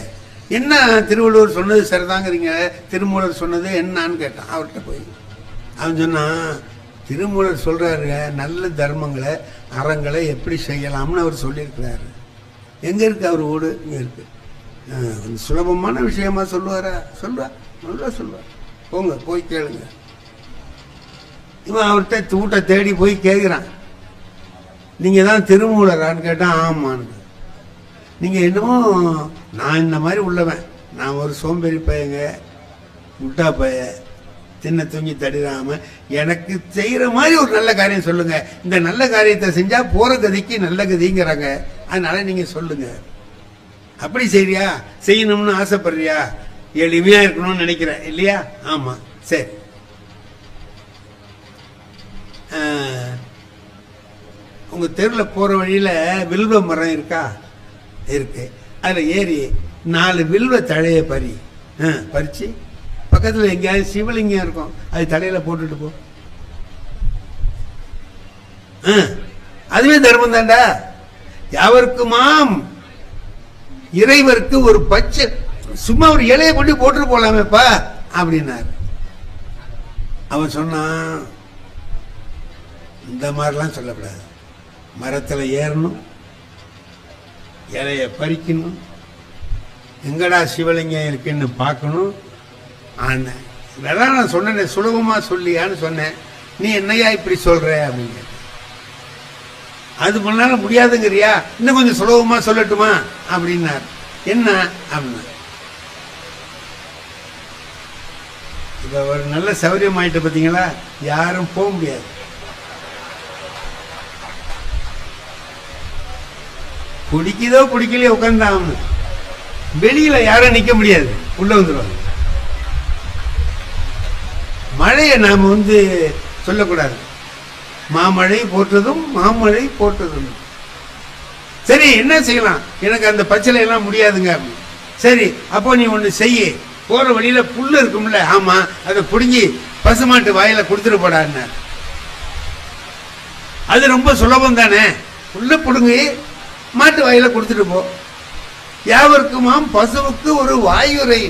என்ன திருவள்ளுவர் சொன்னது சரிதாங்கிறீங்க, திருமூலர் சொன்னது என்னன்னு கேட்டான் அவர்கிட்ட போய். அவன் சொன்னான், திருமூலர் சொல்றாரு நல்ல தர்மங்களை அறங்களை எப்படி செய்யலாம்னு அவர் சொல்லியிருக்கிறாரு. எங்க இருக்கு அவர் வீடு? இங்க இருக்கு. கொஞ்சம் சுலபமான விஷயமா சொல்லுவாரா? சொல்லுவா, நல்லா சொல்லுவார். போங்க போய் கேளுங்க. இவன் அவர்கிட்ட வீட்டை தேடி போய் கேட்கிறான், நீங்க தான் திருமூலரான்னு கேட்டான். ஆமான்னு. நீங்க என்னமோ நான் இந்த மாதிரி உள்ளவன், நான் ஒரு சோம்பேறி பையங்க, முட்டா பைய, தின்ன தூங்கி தடிராம, எனக்கு செய்யற மாதிரி ஒரு நல்ல காரியம் சொல்லுங்க. இந்த நல்ல காரியத்தை செஞ்சா போற கதிக்கு நல்ல கதிங்கிறாங்க, அதனால நீங்க சொல்லுங்க. அப்படி செய்றியா, செய்யணும்னு ஆசைப்படுறியா, எளிமையா இருக்கணும்னு நினைக்கிறேன் இல்லையா? ஆமா, சரி. உங்க தெருவில் போற வழியில வில்வ மரம் இருக்கா? இருக்கு. அதுல ஏறி 4 வில்வ தழைய பறிச்சு பக்கத்துல எங்கேயாவது சிவலிங்கம் இருக்கும், அது தலையில போட்டுட்டு போ. அதுவே தர்மம் தாண்டா. யாவருக்குமாம் இறைவருக்கு ஒரு பச்சை சும்மா ஒரு இலையை கொண்டு போட்டுட்டு போலாமேப்பா அப்படின்னாரு. அவன் சொன்னான், இந்த மாதிரிலாம் சொல்லக்கூடாது. மரத்துல ஏறணும், இலைய பறிக்கணும், எங்கடா சிவலிங்கம் இருக்குன்னு பார்க்கணும். இதெல்லாம் நான் சொன்னேன், சுலபமா சொல்லியான்னு சொன்னேன். நீ என்னையா இப்படி சொல்ற அப்படின்னு. அது பண்ணால முடியாதுங்கிறியா, இன்னும் கொஞ்சம் சுலபமா சொல்லட்டுமா அப்படின்னார். என்ன அப்படின்னா, இப்ப ஒரு நல்ல சௌரியம் ஆயிட்டு பார்த்தீங்களா, யாரும் போக முடியாது. பிடிக்குதோ பிடிக்கலையோ உட்கார்ந்தாங்க, வெளியில யாரும் நிக்க முடியாது, உள்ள வந்துடுவாங்க. மழையை நாம சொல்லக்கூடாது, மாமழை போற்றதும் மாமழை போற்றதும். சரி என்ன செய்யலாம், எனக்கு அந்த பச்சளை எல்லாம் முடியாதுங்க. சரி அப்போ நீ ஒண்ணு செய்ய, போற வழியில புல்லு இருக்கும்ல, ஆமா அதை புடுங்கி பசுமாட்டு வாயில கொடுத்துட்டு போடான்னு. அது ரொம்ப சுலபம் தானே, புல்ல புடுங்கி மாட்டு வாயில கொடுத்துட்டு போ. யாவருக்குமாம் பசுவுக்கு ஒரு வாயுரை.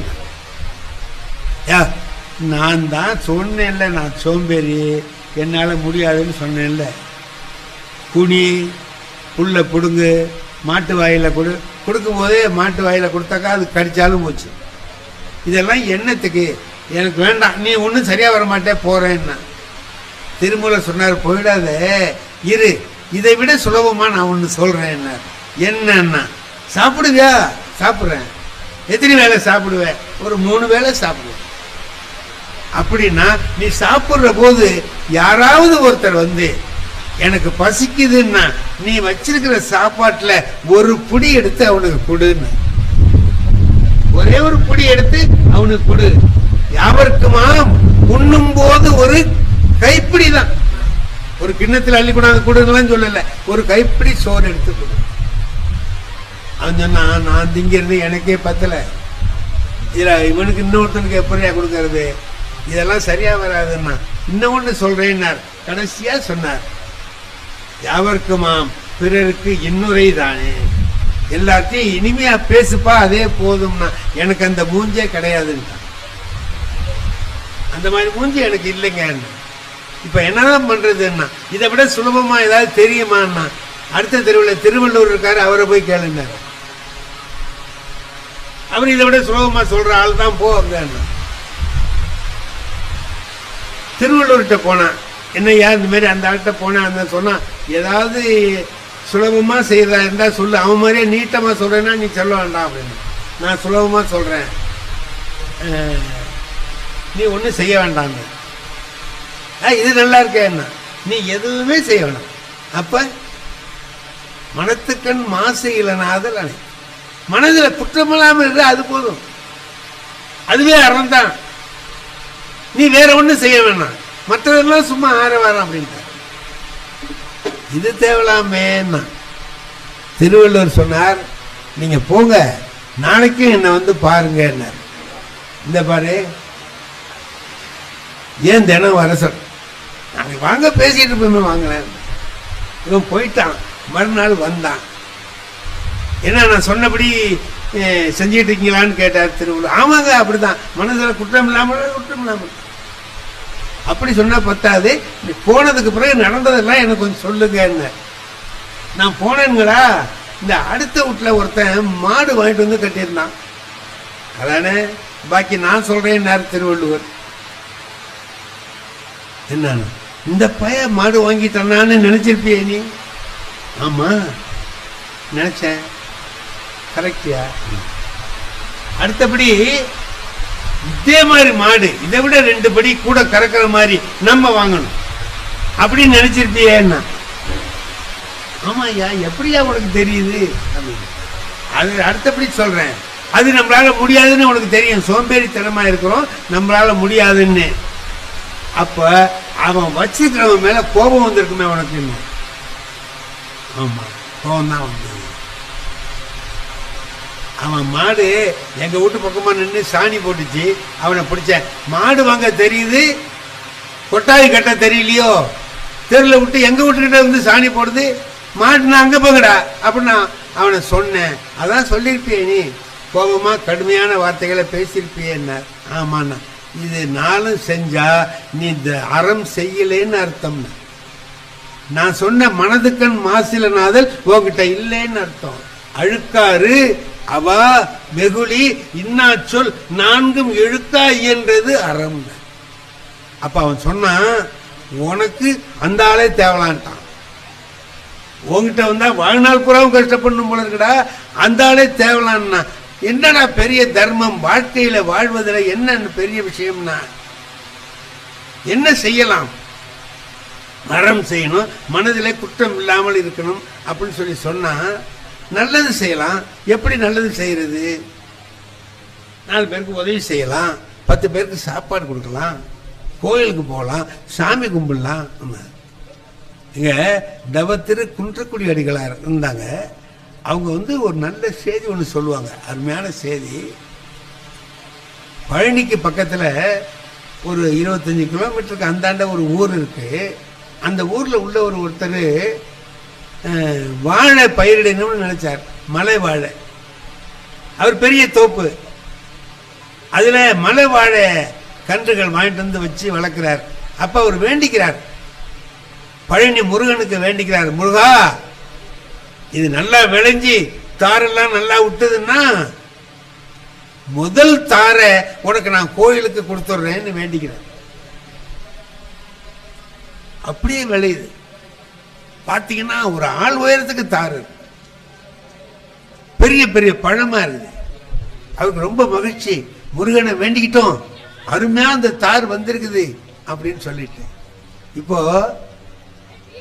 நான் தான் சொன்னேன்ல, நான் சோம்பேறி, என்னால முடியாதுன்னு சொன்னேன்ல. குனி, புல்ல புடுங்கு, மாட்டு வாயில கொடுக்கும் போதே மாட்டு வாயில கொடுத்தாக்கா அது கடிச்சாலும் போச்சு. இதெல்லாம் என்னத்துக்கு, எனக்கு வேண்டாம், நீ ஒன்றும் சரியா வர மாட்டே போறேன்னா. திருமூலர் சொன்னார், போயிடாத இரு, இதை விட சுலபமா நான் ஒன்று சொல்றேன். என்னன்னா, சாப்பிடுவியா? சாப்பிடுறேன். எத்தனை வேளை சாப்பிடுவேன்? ஒரு 3 வேளை சாப்பிடுவேன். அப்படின்னா நீ சாப்பிடுற போது யாராவது ஒருத்தர் எனக்கு பசிக்குதுன்னா நீ வச்சிருக்கிற சாப்பாட்டுல ஒரு புடி எடுத்து அவனுக்கு கொடுன்னு, ஒரே ஒரு புடி எடுத்து அவனுக்கு கொடு. யாவருக்குமாம் உண்ணும் போது ஒரு கைப்பிடி தான், ஒரு கிண்ணத்தில் அள்ளி கொண்டாந்து கொடுங்கலாம் சொல்லல, ஒரு கைப்பிடி சோறு எடுத்து கொடு. அவன் சொன்னா, நான் திங்கிறது எனக்கே பத்தல, இதுல இவனுக்கு இன்னொருத்தனுக்கு எப்படியா கொடுக்கறது, இதெல்லாம் சரியா வராதுன்னா இன்னொன்னு சொல்றேன்னார். கடைசியா சொன்னார், யாவருக்குமாம் பிறருக்கு இன்னுரை தானே, எல்லாத்தையும் இனிமையா பேசுப்பா, அதே போதும்னா. எனக்கு அந்த மூஞ்சே கிடையாதுன்னு, அந்த மாதிரி மூஞ்சி எனக்கு இல்லைங்க. இப்ப என்னதான் பண்றதுன்னா, இதை விட சுலபமா ஏதாவது தெரியுமான்னா, அடுத்த தெருவில் திருவள்ளுவர் இருக்காரு, அவரை போய் கேளுங்க, அவர் இதை விட சுலபமா சொல்ற ஆள் தான் போ. திருவள்ளுவர்கிட்ட போனா என்னையா இந்த மாதிரி அந்த ஆள்கிட்ட போனா, அந்த சொன்னா ஏதாவது சுலபமா செய்யறதா இருந்தா சொல்லு, அவன் மாதிரியே நீட்டமா சொல்றேன்னா நீ சொல்ல வேண்டாம் அப்படின்னு. நான் சுலபமா சொல்றேன், நீ ஒன்றும் செய்ய வேண்டாம். இது நல்லா இருக்கேன்னா நீ எதுவுமே செய்ய வேண்டாம். அப்ப மனத்துக்கண் மாசு இலனாதல் அணை. மனதில் குற்றமில்லாமல் இரு, அது போதும். அதுவே அறம் தான். நீ வேற ஒன்றும் செய்ய வேணாம், மற்றதெல்லாம் சும்மா ஆரவாரம் அப்படின்ட்டு. இது தேவலாமேன்னா திருவள்ளுவர் சொன்னார், நீங்க போங்க, நாளைக்கு என்னை வந்து பாருங்க. இந்த பாரு, ஏன் தினம் வர சொல், நாளைக்கு வாங்க பேசிட்டு போய் வாங்கினேன். இவன் போயிட்டான். மறுநாள் வந்தான். என்ன நான் சொன்னபடி செஞ்சிட்டு இருக்கீங்களான்னு கேட்டார் திருவள்ளுவர். ஆமாங்க, அப்படிதான், மனதில் குற்றம் இல்லாமல். அப்படி சொன்னா பத்தாது, போனதுக்கு பிறகு நடந்ததெல்லாம் எனக்கு கொஞ்சம் சொல்லுங்க. என்ன நான் போனேங்களா, இந்த அடுத்த வீட்டுல ஒருத்தன் மாடு வாங்கிட்டு வந்து கட்டியிருந்தான். அதானே, பாக்கி நான் சொல்றேன் திருவள்ளுவர். என்ன இந்த பைய மாடு வாங்கிட்டான்னு நினைச்சிருப்பியே நீ? ஆமா நினைச்சேன். கரெக்டியா? அடுத்தபடி இதே மாதிரி மாடு இதை விட 2 படி கூட கறக்கிற மாதிரி நம்ம வாங்கணும் அப்படின்னு நினைச்சிருப்பியே? என்ன? ஆமா ஐயா, எப்படியா உனக்கு தெரியுது? அது அடுத்தபடி சொல்றேன். அது நம்மளால முடியாதுன்னு உனக்கு தெரியும், சோம்பேறித்தனமா இருக்கிறோம், நம்மளால முடியாதுன்னு. அப்ப அவன் வச்சிருக்கிறவன் மேல கோபம் வந்திருக்குமே உனக்கு. ஆமா, கோபம் தான் வந்தது. அவன் மாடு எங்க வீட்டு பக்கமா நின்று சாணி போட்டுச்சு, அவனை பிடிச்ச. மாடு வாங்க தெரியுது, கொட்டாய் கட்ட தெரியலையோ, தெருல விட்டு எங்க வீட்டுக்கிட்ட வந்து சாணி போடுது, மாடு நான் அங்க போங்கடா அப்படின்னு அவனை சொன்னேன். அதான் சொல்லியிருப்பியே நீ, கோபமா கடுமையான வார்த்தைகளை பேசியிருப்பியே. என்ன? ஆமாண்ணா, இது நாளும் செஞ்சா நீ இந்த அறம் செய்யலேன்னு அர்த்தம். நான் சொன்ன மனதுக்கண் மாசிலனாதல் உங்ககிட்ட இல்லைன்னு அர்த்தம். அழுக்காறு அவ வெகுளி இன்னா சொல் 4ம் இழுக்கா இயன்றது அறம். அப்ப அவன் சொன்னான், உனக்கு அந்த ஆளே தேவலான்ட்டான். உங்ககிட்ட வந்தா வாழ்நாள் புறாவும் கஷ்டப்படணும் போல இருக்குடா, அந்த ஆளே தேவலான்னா. என்னடா பெரிய தர்மம், வாழ்க்கையில வாழ்வதில் என்ன பெரிய விஷயம்னா என்ன செய்யலாம்? அறம் செய்யணும், மனதிலே குற்றம் இல்லாமல் இருக்கணும் அப்படின்னு சொல்லி சொன்னா நல்லது செய்யலாம். எப்படி நல்லது செய்யறது? 4 பேருக்கு உதவி செய்யலாம், 10 பேருக்கு சாப்பாடு கொடுக்கலாம், கோயிலுக்கு போகலாம், சாமி கும்பிடலாம். இங்க தவத்திரு குன்றக்குடி அடிகளார் இருந்தாங்க. அவங்க ஒரு நல்ல செய்தி ஒன்று சொல்லுவாங்க, அருமையான செய்தி. பழனிக்கு பக்கத்துல ஒரு 25 கிலோமீட்டருக்கு அந்தாண்ட ஒரு ஊர் இருக்கு. அந்த ஊர்ல உள்ள ஒருத்தர் வாழை பயிரிடணும்னு நினைச்சார், மலை வாழை. அவர் பெரிய தோப்பு, அதுல மலை வாழை கன்றுகள் வாங்கிட்டு வந்து வச்சு வளர்க்கிறார். அப்ப அவர் வேண்டிக்கிறார், பழனி முருகனுக்கு வேண்டிக்கிறார், முருகா இது நல்லா விளைஞ்சி தாரெல்லாம் நல்லா விட்டதுன்னா முதல் தாரை உனக்கு நான் கோயிலுக்கு கொடுத்துட்றேன்னு வேண்டிக்கிறேன். அப்படியே விளையுது. பாத்தீங்கன்னா ஒரு ஆள் உயரத்துக்கு தாரு, பெரிய பெரிய பழமா இருக்குது. அவருக்கு ரொம்ப மகிழ்ச்சி, முருகனை வேண்டிக்கிட்டோம், அருமையா அந்த தார் வந்திருக்குது அப்படின்னு சொல்லிட்டு. இப்போ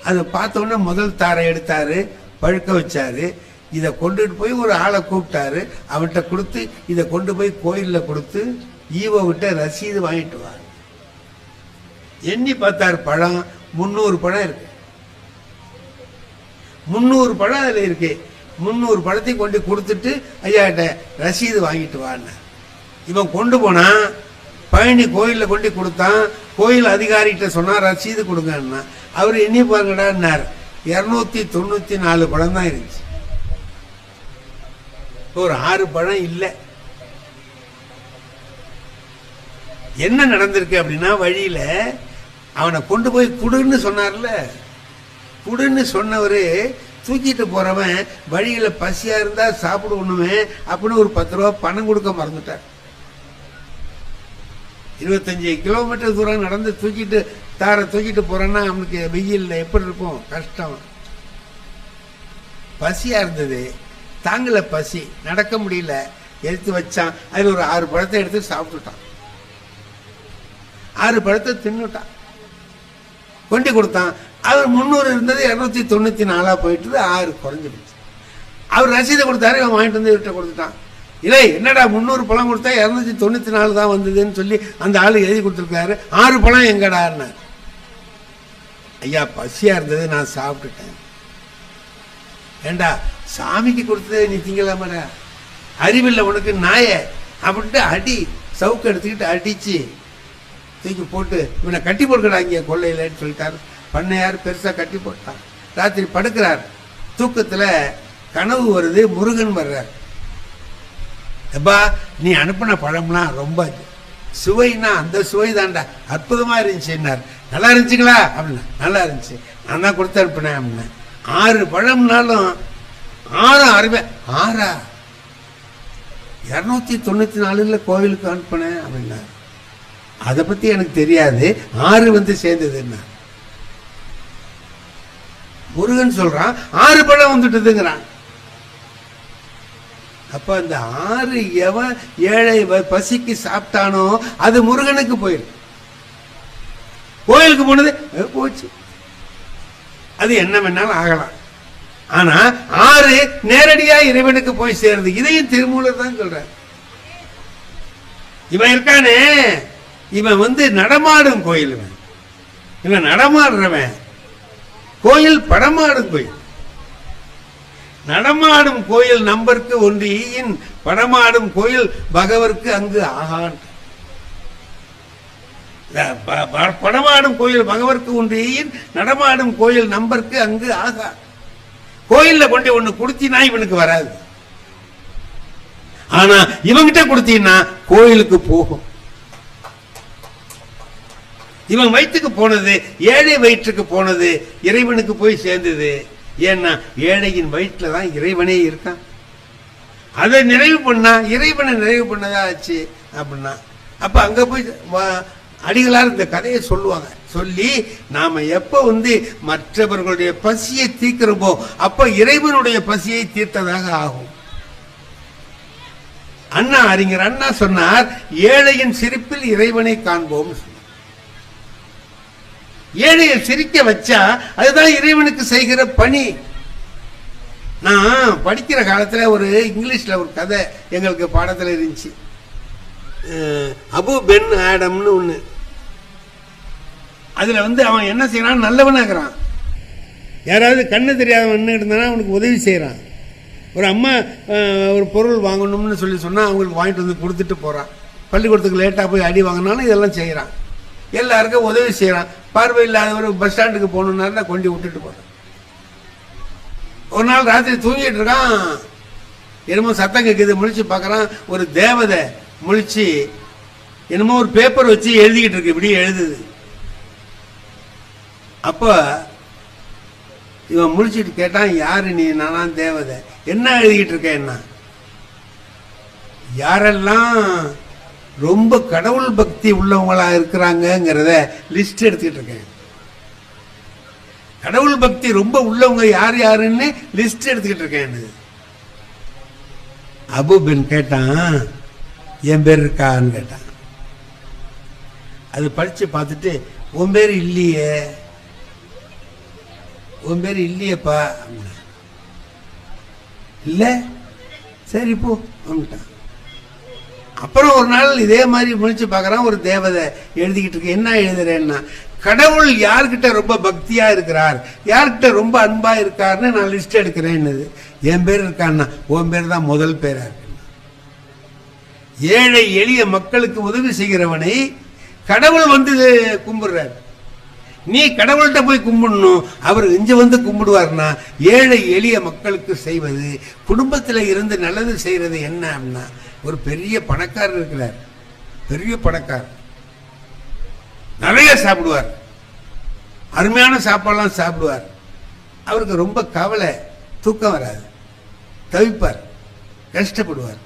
அதை பார்த்தோன்னே முதல் தாரை எடுத்தாரு, பழுக்க வச்சாரு. இதை கொண்டுட்டு போய் ஒரு ஆளை கூப்பிட்டாரு, அவன்கிட்ட கொடுத்து இதை கொண்டு போய் கோயிலில் கொடுத்து ஈவோ விட்ட ரசீது வாங்கிட்டு வா. எண்ணி பார்த்தாரு, பழம் 300 பழம் இருக்கு. 300 பழம் அதுல இருக்கு. 300 பழத்தையும் கொண்டு கொடுத்துட்டு ஐயாட்ட ரசீது வாங்கிட்டு வான்னு இவன் கொண்டு போனா. பழனி கோயிலில் கொண்டு கொடுத்தான். கோயில் அதிகாரிகிட்ட சொன்னா ரசீது கொடுங்கன்னா அவர் எண்ணி பாருங்கடான்னார். 294 பழம் தான் இருந்துச்சு, ஒரு 6 பழம் இல்லை. என்ன நடந்திருக்கு அப்படின்னா, வழியில அவனை கொண்டு போய் குடுன்னு சொன்னார்ல, குடுன்னு சொன்னவரு தூக்கிட்டு போறவன் வழியில பசியா இருந்தா சாப்பிடுவணுமே அப்படின்னு ஒரு 10 ரூபா பணம் கொடுக்க மறந்துட்டார். 25 கிலோமீட்டர் தூரம் நடந்து தூக்கிட்டு போறான்னா அவனுக்கு வெயில் எப்படி இருக்கும், கஷ்டம். பசியா இருந்தது, தாங்கல பசி, நடக்க முடியல, எடுத்து வச்சான். அதுல ஒரு 6 பழத்தை எடுத்து சாப்பிட்டுட்டான். 6 பழத்தை தின்னுட்டான். கொண்டு கொடுத்தான். அவர் 300 இருந்தது 294 போயிட்டு 6 குறைஞ்சிடுச்சு. அவர் ரசீதை கொடுத்தாரு, அவன் வாங்கிட்டு வந்து இவர்கிட்ட கொடுத்துட்டான். இல்லை என்னடா 300 பழம் கொடுத்தா 294 தான் வந்ததுன்னு சொல்லி அந்த ஆளு எழுதி கொடுத்துருக்காரு, 6 பழம் எங்கடான்னு. ஐயா பசியா இருந்தது, நான் சாப்பிட்டுட்டேன். ஏண்டா சாமிக்கு கொடுத்தது நீ திங்கலாமடா, அறிவில்லை உனக்கு நாய அப்படின்ட்டு அடி சவுக்கு எடுத்துக்கிட்டு அடிச்சு தூக்கி போட்டு இவனை கட்டி போட்டுக்கடா இங்கே கொள்ளையிலன்னு சொல்லிட்டாரு. பண்ணையார் பெருசா கட்டி போட்டான். ராத்திரி படுக்கிறார், தூக்கத்துல கனவு வருது, முருகன் வர்றார். எப்பா நீ அனுப்பின பழம்லாம் ரொம்ப சுவைனா அந்த சுவை தான்டா, அற்புதமா இருந்துச்சுன்னார். நல்லா இருந்துச்சுங்களா அப்படின்னா, நல்லா இருந்துச்சு, நான் தான் கொடுத்து அனுப்பினேன் அப்படின்னா. 6 பழம்னாலும் 6 அருமை. 6 294 கோவிலுக்கு அனுப்பினேன் அப்படின்னா, அதை பத்தி எனக்கு தெரியாது, 6 வந்து சேர்ந்ததுன்னா. முருகன் சொல்றான் 6 பழம் வந்துட்டுதுங்கிறான். அப்ப அந்த 6 எவன் ஏழை பசிக்கு சாப்பிட்டானோ அது முருகனுக்கு போயிடும். கோயிலுக்கு போனது போச்சு, அது என்ன வேணாலும் ஆகலாம். ஆனா 6 நேரடியா இறைவனுக்கு போய் சேருது. இதையும் திருமூலர் தான் சொல்ற. இவன் இருக்கானே, இவன் வந்து நடமாடும் கோயில், இவன் நடமாடுறவன். கோயில் படமாடும் கோயில். நடமாடும் கோயில் நம்பருக்கு ஒன்று ஈயின், படமாடும் கோயில் பகவருக்கு அங்கு ஆகான். படமாடும் கோயில் பகவருக்கு ஒன்று ஈயின், நடமாடும் கோயில் நம்பருக்கு அங்கு ஆகா. கோயில்ல கொண்டு ஒண்ணு கொடுத்தீனா இவனுக்கு வராது, ஆனா இவங்கிட்ட கொடுத்தீங்கன்னா கோயிலுக்கு போகும். இவன் வயிற்றுக்கு போனது, ஏழை வயிற்றுக்கு போனது இறைவனுக்கு போய் சேர்ந்தது. ஏன்னா ஏழையின் வயிற்றுல தான் இறைவனே இருக்கான். அதை நிறைவு பண்ணா இறைவனை நிறைவு பண்ணதா ஆச்சு அப்படின்னா. அப்ப அங்க போய் அடிகளார் இந்த கதையை சொல்லுவாங்க. சொல்லி நாம எப்ப வந்து மற்றவர்களுடைய பசியை தீர்க்கிறோமோ அப்ப இறைவனுடைய பசியை தீர்த்ததாக ஆகும். அண்ணா அறிஞர் அண்ணா சொன்னார், ஏழையின் சிரிப்பில் இறைவனை காண்போம். ஏழையை சிரிக்க வச்சா அதுதான் இறைவனுக்கு செய்கிற பணி. நான் படிக்கிற காலத்துல ஒரு இங்கிலீஷ்ல ஒரு கதை எங்களுக்கு பாடத்துல இருந்துச்சு. அபு பென் ஆடம்னு ஒண்ணு. அதுல வந்து அவன் என்ன செய்யறான், நல்லவனாகிறான். யாராவது கண்ணு தெரியாதவன் இருந்தானா அவனுக்கு உதவி செய்யறான். ஒரு அம்மா ஒரு பொருள் வாங்கணும்னு சொல்லி சொன்னா அவங்களுக்கு வாங்கிட்டு வந்து கொடுத்துட்டு போறான். பள்ளிக்கூடத்துக்கு லேட்டா போய் அடி வாங்கினாலும் இதெல்லாம் செய்யறான். எல்லாருக்கும் உதவி செய்யறான். பார்வை இல்லாதவர் பஸ் ஸ்டாண்டுக்கு போகணும்னா கொண்டு விட்டுட்டு போறான். ஒரு நாள் ராத்திரி தூங்கிட்டு இருக்கான், என்னமோ சத்தம் கேட்குது. முழிச்சு பார்க்கறான், ஒரு தேவதை முழிச்சு என்னமோ ஒரு பேப்பர் வச்சு எழுதிக்கிட்டு இருக்கு, இப்படி எழுதுது. அப்ப இவன் முழிச்சிட்டு கேட்டான், யாரு நீ? நானா தேவதை. என்ன எழுதிக்கிட்டு இருக்க? என்ன? யாரெல்லாம் ரொம்ப கடவுள் பக்தி உள்ளவங்களா இருக்கிறாங்கிறத லிஸ்ட் எடுத்துக்கிட்டு இருக்கேன். கடவுள் பக்தி ரொம்ப உள்ளவங்க யார் யாருன்னு லிஸ்ட் எடுத்துக்கிட்டு இருக்கேன். அபு பென் கேட்டான், என் பேர் இருக்கான்னு கேட்டான். அது படிச்சு பார்த்துட்டு, உன் பேர் இல்லையே, உன் பேர் இல்லையப்பா. இல்ல, சரி போ வந்துட்டான். அப்புறம் ஒரு நாள் இதே மாதிரி முடிச்சு பார்க்கறான், ஒரு தேவதை எழுதிக்கிட்டு இருக்கு. என்ன எழுதுறேன்னா, கடவுள் யார்கிட்ட ரொம்ப பக்தியா இருக்கிறார், யார்கிட்ட ரொம்ப அன்பா இருக்காருன்னு நான் லிஸ்ட் எடுக்கிறேன். என் பேர் இருக்கான்னா, உன் பேர் தான் முதல் பேரா இருக்கு. ஏழை எளிய மக்களுக்கு உதவி செய்கிறவனை கடவுள் வந்து கும்பிடுறார். நீ கடவுள்கிட்ட போய் கும்பிடணும், அவர் இங்க வந்து கும்பிடுவார்னா. ஏழை எளிய மக்களுக்கு செய்வது, குடும்பத்தில் இருந்து நல்லது செய்யறது என்ன அப்படின்னா, ஒரு பெரிய பணக்காரர் இருக்கிறார், பெரிய பணக்காரர், நிறைய சாப்பிடுவார், அருமையான சாப்பாடுலாம் சாப்பிடுவார். அவருக்கு ரொம்ப கவலை, தூக்கம் வராது, தவிப்பார், கஷ்டப்படுவார்.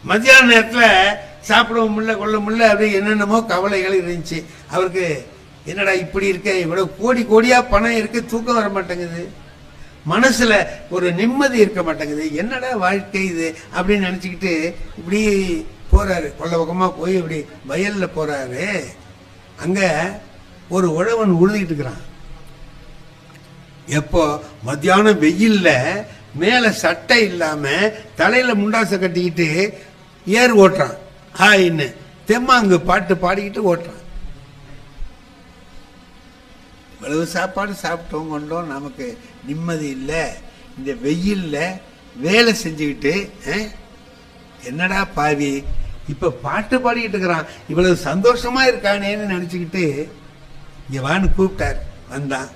மத்தியான நேரத்தில் சாப்பிடவும் முடியல, கொள்ள முடியல, அப்படி என்னென்னமோ கவலைகள் இருந்துச்சு அவருக்கு. என்னடா இப்படி இருக்க, இவ்வளவு கோடி கோடியா பணம் இருக்கு, தூக்கம் வர மாட்டேங்குது, மனசுல ஒரு நிம்மதி இருக்க மாட்டேங்குது, என்னடா வாழ்க்கை இது அப்படின்னு நினைச்சுக்கிட்டு இப்படி போறாரு. கொள்ள பக்கமா போய் இப்படி வயல்ல போறாரு. அங்க ஒரு உழவன் உழுதிட்டு இருக்கிறான். எப்போ மத்தியானம் வெயில்ல மேல சட்டை இல்லாம தலையில முண்டாசை கட்டிக்கிட்டு ஏர் ஓட்டுறான். ஹாயின்னு தெம்மாங்கு பாட்டு பாடிக்கிட்டு ஓட்டுறான். இவ்வளவு சாப்பாடு சாப்பிட்டோம் கொண்டோம், நமக்கு நிம்மதி இல்லை. இந்த வெயில்ல வேலை செஞ்சுக்கிட்டு என்னடா பாவி இப்ப பாட்டு பாடிக்கிட்டு இருக்கிறான், இவ்வளவு சந்தோஷமா இருக்கானேன்னு நினைச்சுக்கிட்டு இங்க வான்னு கூப்பிட்டார். வந்தான்.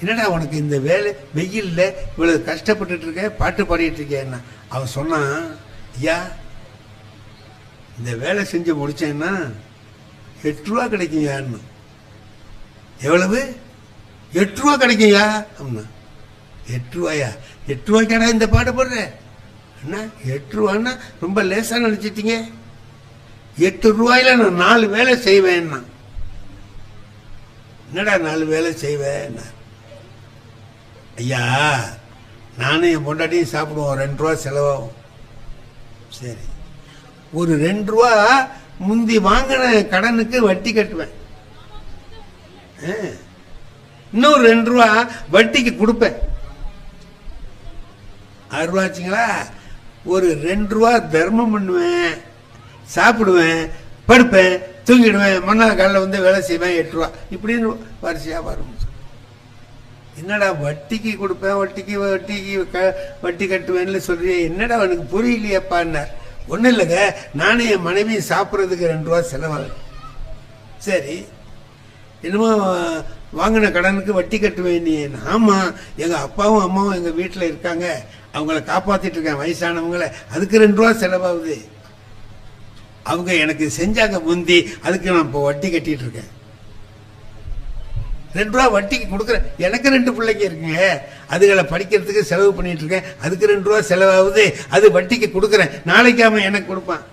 என்னடா உனக்கு இந்த வேலை வெயில்ல இவ்வளவு கஷ்டப்பட்டுட்டு இருக்க, பாட்டு பாடிட்டு இருக்கேன்னா. அவன் சொன்னான், ஐயா இந்த வேலை செஞ்சு முடிச்சேன்னா 8 ரூபா கிடைக்கும்யான்னு. எவ்வளவு? 8 ரூபா கிடைக்கும்யா அப்படின்னா. 8 ரூபாயா? 8 ரூபாய்க்காடா இந்த பாட்டு போடுற? என்ன 8 ரூபான்னா ரொம்ப லேசா நினைச்சிட்டீங்க. 8 ரூபாயில நான் 4 வேலை செய்வேன்னா. என்னடா 4 வேலை செய்வேன்? ஐயா நானும் என் பொண்டாட்டியும் சாப்பிடுவோம், 2 ரூபா செலவாகும். சரி, ஒரு 2 ரூபா முந்தி வாங்கின கடனுக்கு வட்டி கட்டுவேன், இன்னொரு 2 ரூபா வட்டிக்கு கொடுப்பேன். 6 ரூபா ஆச்சுங்களா? ஒரு 2 ரூபா தர்மம் பண்ணுவேன், சாப்பிடுவேன், படுப்பேன், தூங்கிடுவேன், மறுநாள் காலையில் வந்து வேலை செய்வேன். 8 ரூபா இப்படின்னு வரிசையா வரும். என்னடா வட்டிக்கு கொடுப்பேன், வட்டி கட்டுவேன்னு சொல்றிய, என்னடா அவனுக்கு புரியலையப்பான்னார். ஒன்றும் இல்லைங்க, நானும் என் மனைவி சாப்பிட்றதுக்கு 2 ரூபா செலவாகும். சரி, என்னமோ வாங்கின கடனுக்கு வட்டி கட்டுவேன் நீ. ஆமா, எங்க அப்பாவும் அம்மாவும் எங்க வீட்டில் இருக்காங்க, அவங்கள காப்பாத்திட்டு இருக்கேன், வயசானவங்களை, அதுக்கு 2 ரூபா செலவாகுது. அவங்க எனக்கு செஞ்சாங்க முந்தி, அதுக்கு நான் இப்போ வட்டி கட்டிட்டு இருக்கேன். 2 ரூபா வட்டிக்கு கொடுக்குறேன். எனக்கு 2 பிள்ளைங்க இருக்குங்க, அதுகளை படிக்கிறதுக்கு செலவு பண்ணிட்டு இருக்கேன், அதுக்கு 2 ரூபா செலவாகுது, அது வட்டிக்கு கொடுக்குறேன், நாளைக்கு அவன் எனக்கு கொடுப்பான்.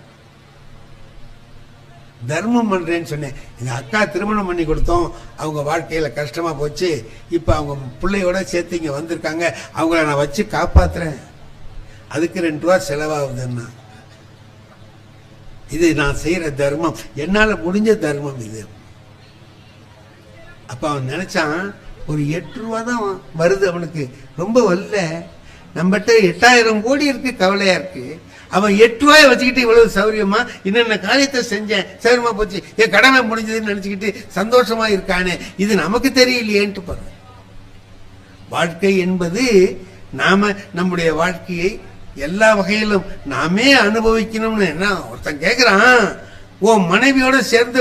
தர்மம் பண்றேன்னு சொன்னேன். எங்க அக்கா திருமணம் பண்ணி கொடுத்தோம், அவங்க வாழ்க்கையில கஷ்டமா போச்சு, இப்ப அவங்க பிள்ளையோட சேர்த்து இங்க வந்திருக்காங்க, அவங்கள நான் வச்சு காப்பாத்துறேன், அதுக்கு 2 ரூபா செலவாகுதுன்னா. இது நான் செய்யற தர்மம், என்னால முடிஞ்ச தர்மம் இது. அப்ப அவன் நினைச்சான், ஒரு 8 ரூபா தான் வருது அவனுக்கு, ரொம்ப வரல, நம்மகிட்ட 8000 கோடி இருக்கு, கவலையா இருக்கு. அவன் 8 ரூபாய் வச்சுக்கிட்டு இவ்வளவு சௌரியமா என்னென்ன காரியத்தை செஞ்சேன், சௌரியமா போச்சு, என் கடமை முடிஞ்சதுன்னு நினைச்சுக்கிட்டு சந்தோஷமா இருக்கானே, இது நமக்கு தெரியலையேன்ட்டு பாருங்க. வாழ்க்கை என்பது நாம நம்முடைய வாழ்க்கையை எல்லா வகையிலும் நாமே அனுபவிக்கணும்னு. என்ன ஒருத்தன் கேட்கிறான், உன் மனைவியோட சேர்ந்து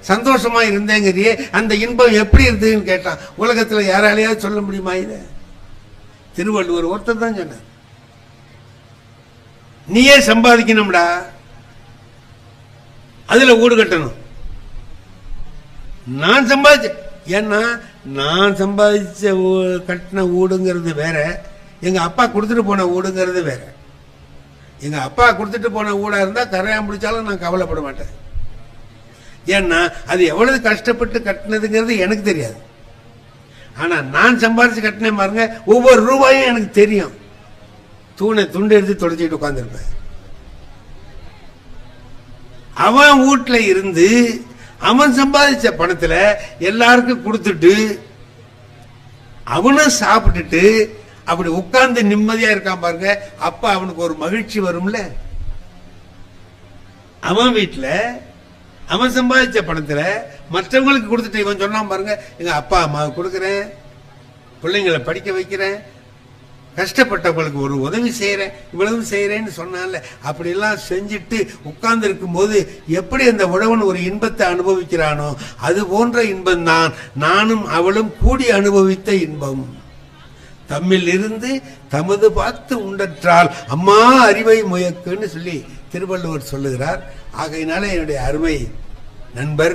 சந்தோஷமா இருந்தேங்கிறியே, அந்த இன்பம் எப்படி இருந்ததுன்னு கேட்டான். உலகத்துல யாராலையாவது சொல்ல முடியுமா? இத திருவள்ளுவர் ஒருத்தர் தான் சொன்னார். நீயே சம்பாதிக்கணும்டா, அதுல ஊடு கட்டணும். நான் சம்பாதிச்ச, ஏன்னா நான் சம்பாதிச்ச கட்டின ஊடுங்கிறது வேற, எங்க அப்பா கொடுத்துட்டு போன ஊடுங்கிறது வேற. எங்க அப்பா கொடுத்துட்டு போன ஊடா இருந்தா கரையா முடிச்சாலும் நான் கவலைப்பட மாட்டேன். ஏன்னா அது எவ்வளவு கஷ்டப்பட்டு கட்டினதுங்கிறது எனக்கு தெரியாது. ஆனா நான் சம்பாதிச்சு கட்டினேன் பாருங்க, ஒவ்வொரு ரூபாயும் எனக்கு தெரியும். துண்டு எடுத்து தொடச்சிட்டு உட்கார்ந்துருப்பேன். அவன் வீட்டுல இருந்து அவன் சம்பாதிச்ச பணத்துல எல்லாருக்கும் கொடுத்துட்டு அவனும் சாப்பிட்டுட்டு அப்படி உட்கார்ந்து நிம்மதியா இருக்கான் பாருங்க, அப்ப அவனுக்கு ஒரு மகிழ்ச்சி வரும்ல. அவன் வீட்டுல அவன் சம்பாதிச்ச பணத்துல மற்றவங்களுக்கு கொடுத்துட்டு இவன் சொன்னான் பாருங்க, எங்க அப்பா அம்மாவுக்கு கொடுக்குறேன், பிள்ளைங்களை படிக்க வைக்கிறேன், கஷ்டப்பட்டவங்களுக்கு ஒரு உதவி செய்யறேன், இவ்வளவு செய்யறேன்னு சொன்னால, அப்படி எல்லாம் செஞ்சுட்டு உட்கார்ந்து இருக்கும் போது எப்படி அந்த உழவன் ஒரு இன்பத்தை அனுபவிக்கிறானோ, அது போன்ற இன்பம் தான் நானும் அவளும் கூடி அனுபவித்த இன்பம். தம்மில் இருந்து தமது பார்த்து உண்டற்றால் அம்மா அறிவை முயக்குன்னு சொல்லி திருவள்ளுவர் சொல்லுகிறார். ஆகையினால என்னுடைய அருமை நண்பர்